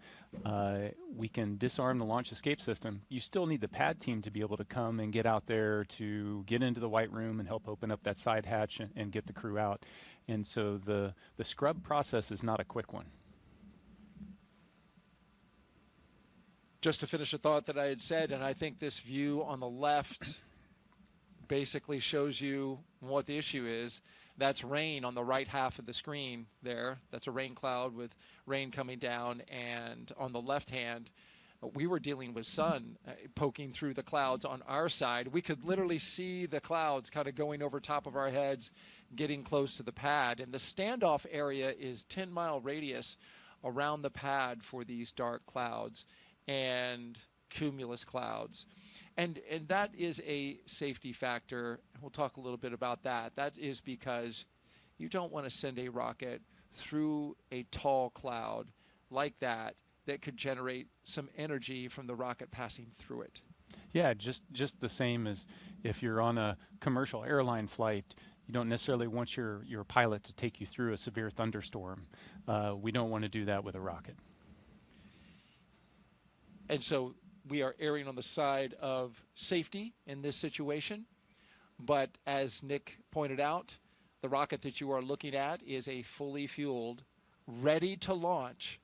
we can disarm the launch escape system. You still need the pad team to be able to come and get out there to get into the white room and help open up that side hatch and get the crew out. And so the scrub process is not a quick one. Just to finish a thought that I had said, and I think this view on the left basically shows you what the issue is. That's rain on the right half of the screen there. That's a rain cloud with rain coming down. And on the left hand, we were dealing with sun poking through the clouds on our side. We could literally see the clouds kind of going over top of our heads, getting close to the pad. And the standoff area is 10-mile radius around the pad for these dark clouds and cumulus clouds. And that is a safety factor. We'll talk a little bit about that. That is because you don't want to send a rocket through a tall cloud like that could generate some energy from the rocket passing through it. Yeah, just the same as if you're on a commercial airline flight, you don't necessarily want your pilot to take you through a severe thunderstorm. We don't want to do that with a rocket. And so we are erring on the side of safety in this situation. But as Nick pointed out, the rocket that you are looking at is a fully fueled, ready to launch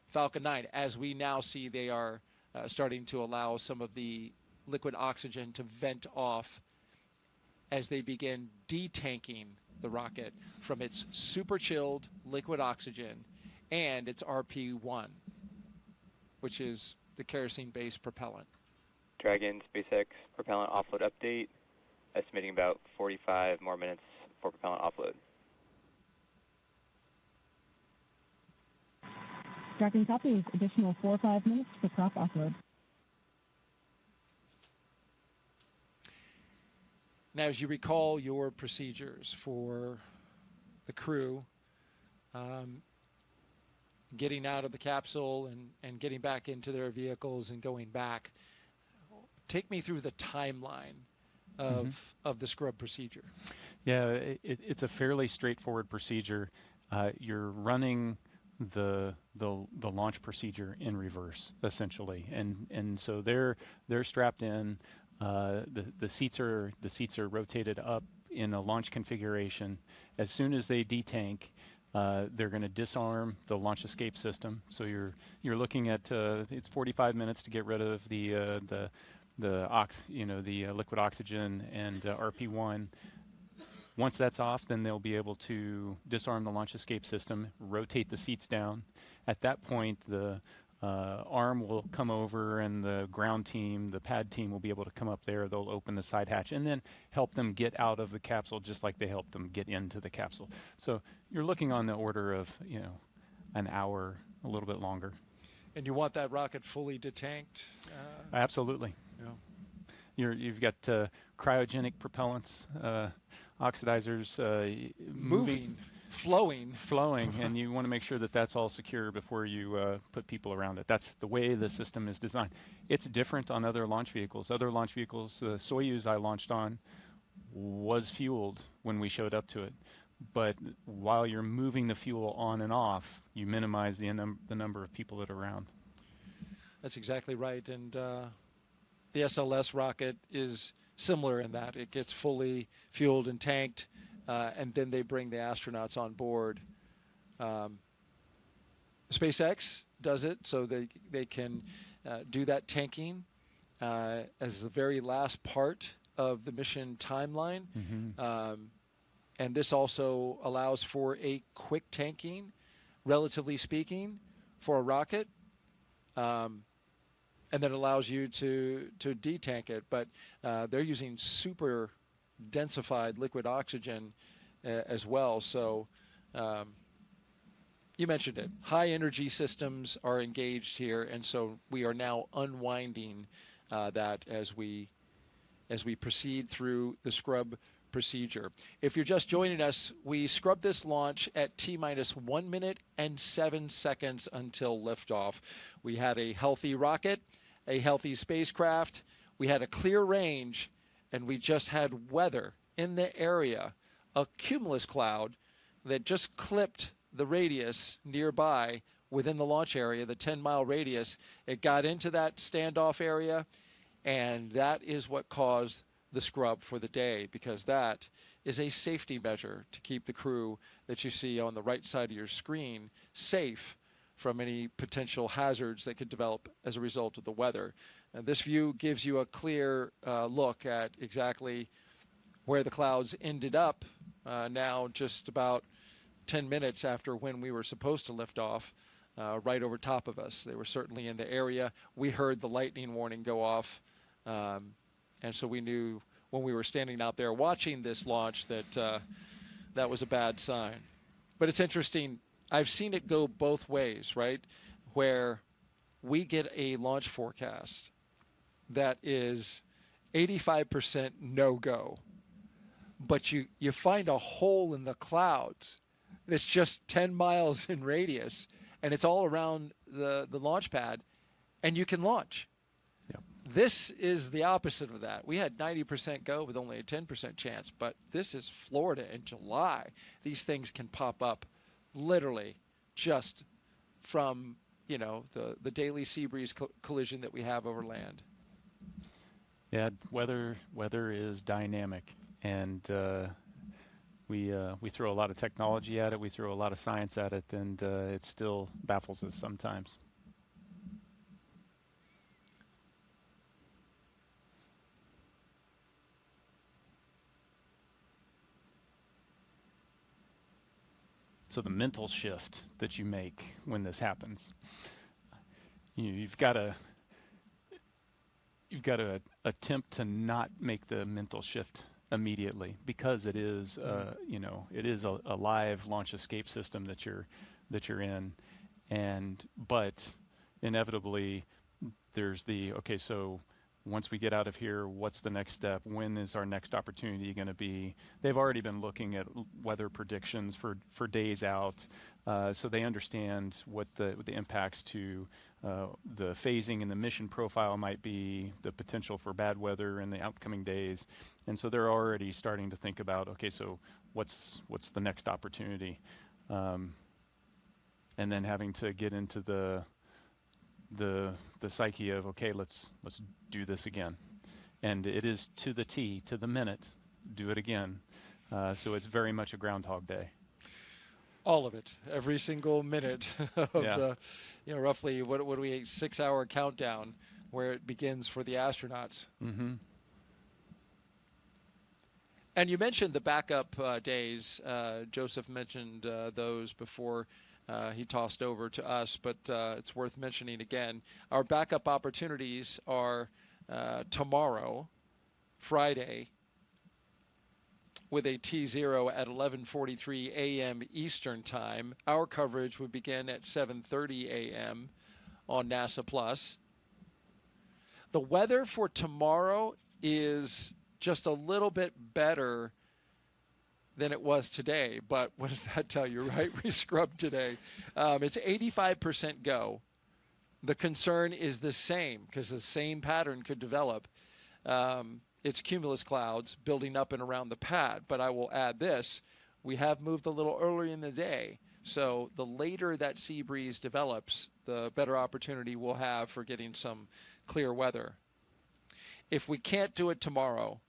Falcon 9. As we now see, they are starting to allow some of the liquid oxygen to vent off as they begin detanking the rocket from its super chilled liquid oxygen and its RP-1, which is the kerosene-based propellant. Dragon, SpaceX, propellant offload update, estimating about 45 more minutes for propellant offload. Dragon copies, additional 4 or 5 minutes for prop offload. Now, as you recall your procedures for the crew, getting out of the capsule and getting back into their vehicles and going back, take me through the timeline of the scrub procedure. Yeah, it's a fairly straightforward procedure. You're running the launch procedure in reverse, essentially, and so they're strapped in. The seats are rotated up in a launch configuration. As soon as they detank, they're going to disarm the launch escape system. So you're looking at it's 45 minutes to get rid of the liquid oxygen and RP-1. Once that's off, then they'll be able to disarm the launch escape system, rotate the seats down. At that point, the arm will come over and the ground team, the pad team, will be able to come up there. They'll open the side hatch and then help them get out of the capsule just like they helped them get into the capsule. So you're looking on the order of, an hour, a little bit longer. And you want that rocket fully detanked? Absolutely. Yeah. You've got cryogenic propellants, oxidizers moving. Flowing, and you want to make sure that that's all secure before you put people around it. That's the way the system is designed. It's different on other launch vehicles. Other launch vehicles, the Soyuz I launched on, was fueled when we showed up to it. But while you're moving the fuel on and off, you minimize the number of people that are around. That's exactly right. And the SLS rocket is similar in that it gets fully fueled and tanked, and then they bring the astronauts on board. SpaceX does it so they can do that tanking as the very last part of the mission timeline. And this also allows for a quick tanking, relatively speaking, for a rocket. And then allows you to detank it. But they're using super densified liquid oxygen as well. So you mentioned it. High energy systems are engaged here, and so we are now unwinding that as we proceed through the scrub procedure. If you're just joining us, we scrubbed this launch at T-minus 1 minute and 7 seconds until liftoff. We had a healthy rocket, a healthy spacecraft, we had a clear range, and we just had weather in the area, a cumulus cloud that just clipped the radius nearby within the launch area, the 10-mile radius. It got into that standoff area, and that is what caused the scrub for the day, because that is a safety measure to keep the crew that you see on the right side of your screen safe from any potential hazards that could develop as a result of the weather. And this view gives you a clear look at exactly where the clouds ended up now just about 10 minutes after when we were supposed to lift off, right over top of us. They were certainly in the area. We heard the lightning warning go off, and so we knew when we were standing out there watching this launch that that was a bad sign. But it's interesting. I've seen it go both ways, right? Where we get a launch forecast that is 85% no-go, but you find a hole in the clouds that's just 10 miles in radius, and it's all around the launch pad, and you can launch. Yep. This is the opposite of that. We had 90% go with only a 10% chance, but this is Florida in July. These things can pop up literally just from, you know, the daily sea breeze collision that we have over land. Yeah, weather is dynamic, and we throw a lot of technology at it, we throw a lot of science at it, and it still baffles us sometimes. So the mental shift that you make when this happens, you've got to attempt to not make the mental shift immediately, because it is it is a live launch escape system that you're in, but inevitably there's the so once we get out of here, what's the next step? When is our next opportunity going to be? They've already been looking at weather predictions for days out, so they understand what the impacts to the phasing and the mission profile might be, the potential for bad weather in the upcoming days, and so they're already starting to think about, so what's the next opportunity, and then having to get into the psyche of, let's do this again, and it is to the T, to the minute, do it again. So it's very much a Groundhog Day. All of it, every single minute of the, roughly what do we 6-hour countdown where it begins for the astronauts. Mm-hmm. And you mentioned the backup days. Joseph mentioned those before. He tossed over to us, but it's worth mentioning again. Our backup opportunities are tomorrow, Friday, with a T0 at 11:43 a.m. Eastern Time. Our coverage would begin at 7:30 a.m. on NASA Plus. The weather for tomorrow is just a little bit better than it was today, but what does that tell you, right? We scrubbed today. It's 85% go. The concern is the same, because the same pattern could develop. It it's cumulus clouds building up and around the pad. But I will add this. We have moved a little earlier in the day. So the later that sea breeze develops, the better opportunity we'll have for getting some clear weather. If we can't do it tomorrow,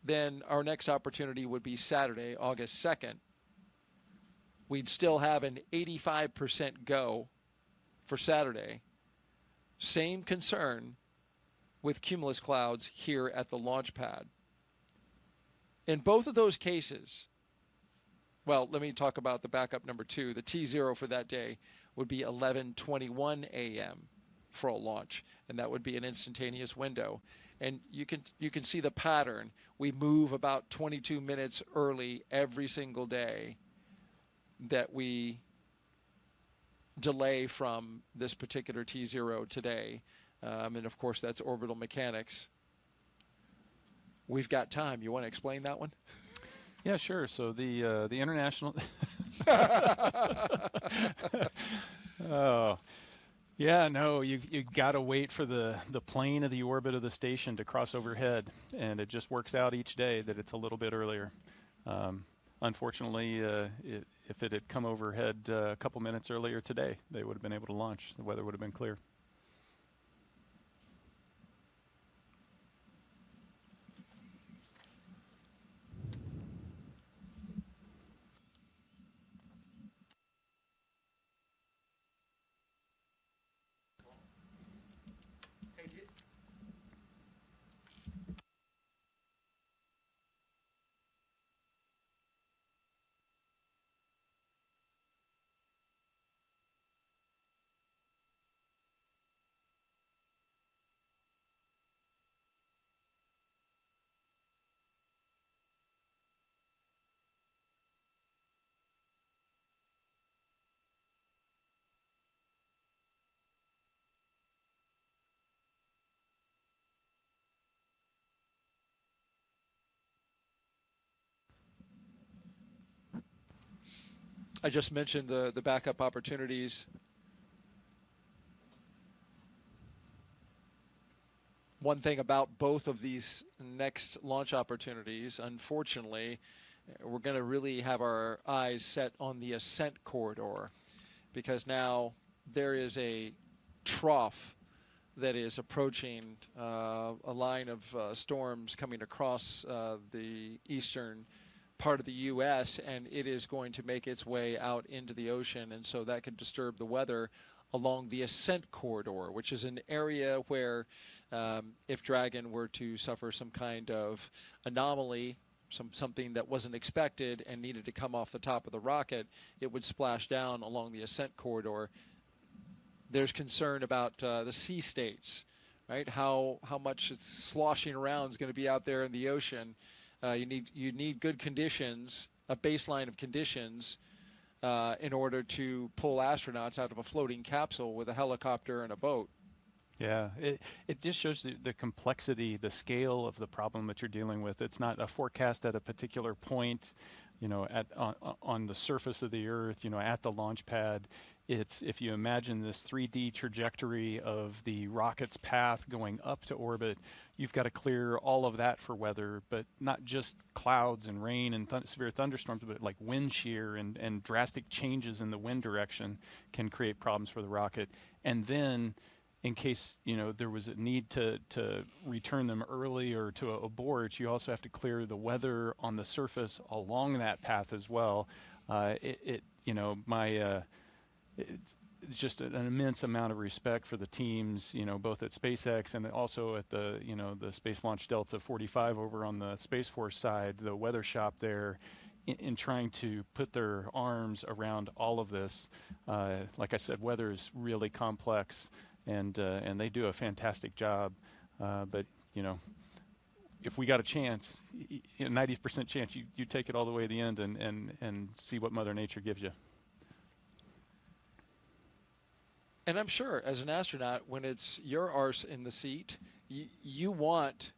then our next opportunity would be Saturday, August 2nd. We'd still have an 85% go for Saturday. Same concern with cumulus clouds here at the launch pad. In both of those cases, well, let me talk about the backup number 2. The T0 for that day would be 11:21 a.m. for a launch, and that would be an instantaneous window. And you can see the pattern. We move about 22 minutes early every single day that we delay from this particular T0 today. And of course, that's orbital mechanics. We've got time. You want to explain that one? Yeah, sure. So the international. Oh, yeah. No, you got to wait for the plane of the orbit of the station to cross overhead, and it just works out each day that it's a little bit earlier. Unfortunately, if it had come overhead a couple minutes earlier today, they would have been able to launch. The weather would have been clear. I just mentioned the backup opportunities. One thing about both of these next launch opportunities, unfortunately, we're going to really have our eyes set on the ascent corridor, because now there is a trough that is approaching a line of storms coming across the eastern part of the U.S., and it is going to make its way out into the ocean, and so that could disturb the weather along the ascent corridor, which is an area where if Dragon were to suffer some kind of anomaly, something that wasn't expected and needed to come off the top of the rocket, it would splash down along the ascent corridor. There's concern about the sea states, right? How much it's sloshing around is going to be out there in the ocean. You need good conditions, a baseline of conditions, in order to pull astronauts out of a floating capsule with a helicopter and a boat. Yeah, it just shows the complexity, the scale of the problem that you're dealing with. It's not a forecast at a particular point, on the surface of the Earth, at the launch pad. It's, if you imagine this 3D trajectory of the rocket's path going up to orbit, you've got to clear all of that for weather, but not just clouds and rain and severe thunderstorms, but like wind shear and drastic changes in the wind direction can create problems for the rocket. And then, in case there was a need to return them early or to abort, you also have to clear the weather on the surface along that path as well. It's just an immense amount of respect for the teams, both at SpaceX and also at the Space Launch Delta 45 over on the Space Force side, the weather shop there, in trying to put their arms around all of this. Like I said, weather is really complex, and they do a fantastic job. But if we got a chance, 90% chance, you take it all the way to the end and see what Mother Nature gives you. And I'm sure, as an astronaut, when it's your arse in the seat, you want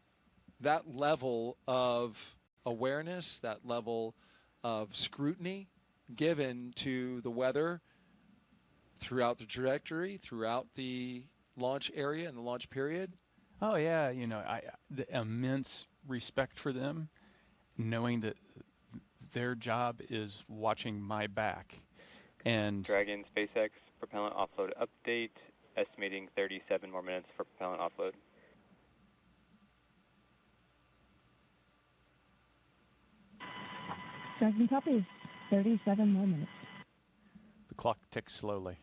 that level of awareness, that level of scrutiny given to the weather throughout the trajectory, throughout the launch area and the launch period. Oh yeah, the immense respect for them, knowing that their job is watching my back. And Dragon SpaceX propellant offload update, estimating 37 more minutes for propellant offload. Dragon copies. 37 more minutes. the clock ticks slowly.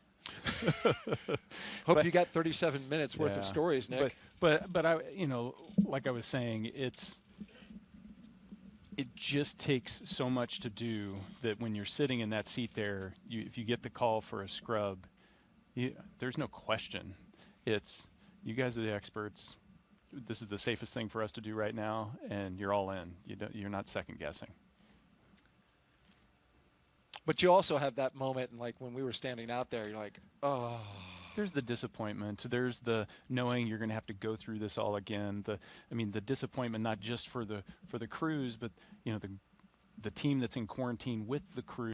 Hope you got 37 minutes worth of stories, Nick. But I, like I was saying, it just takes so much to do that when you're sitting in that seat there, if you get the call for a scrub, there's no question. It's, you guys are the experts. This is the safest thing for us to do right now, and you're all in. You're not second guessing. But you also have that moment, and like when we were standing out there, you're like, oh. There's the disappointment. There's the knowing you're going to have to go through this all again. The disappointment not just for the crews, but the team that's in quarantine with the crew.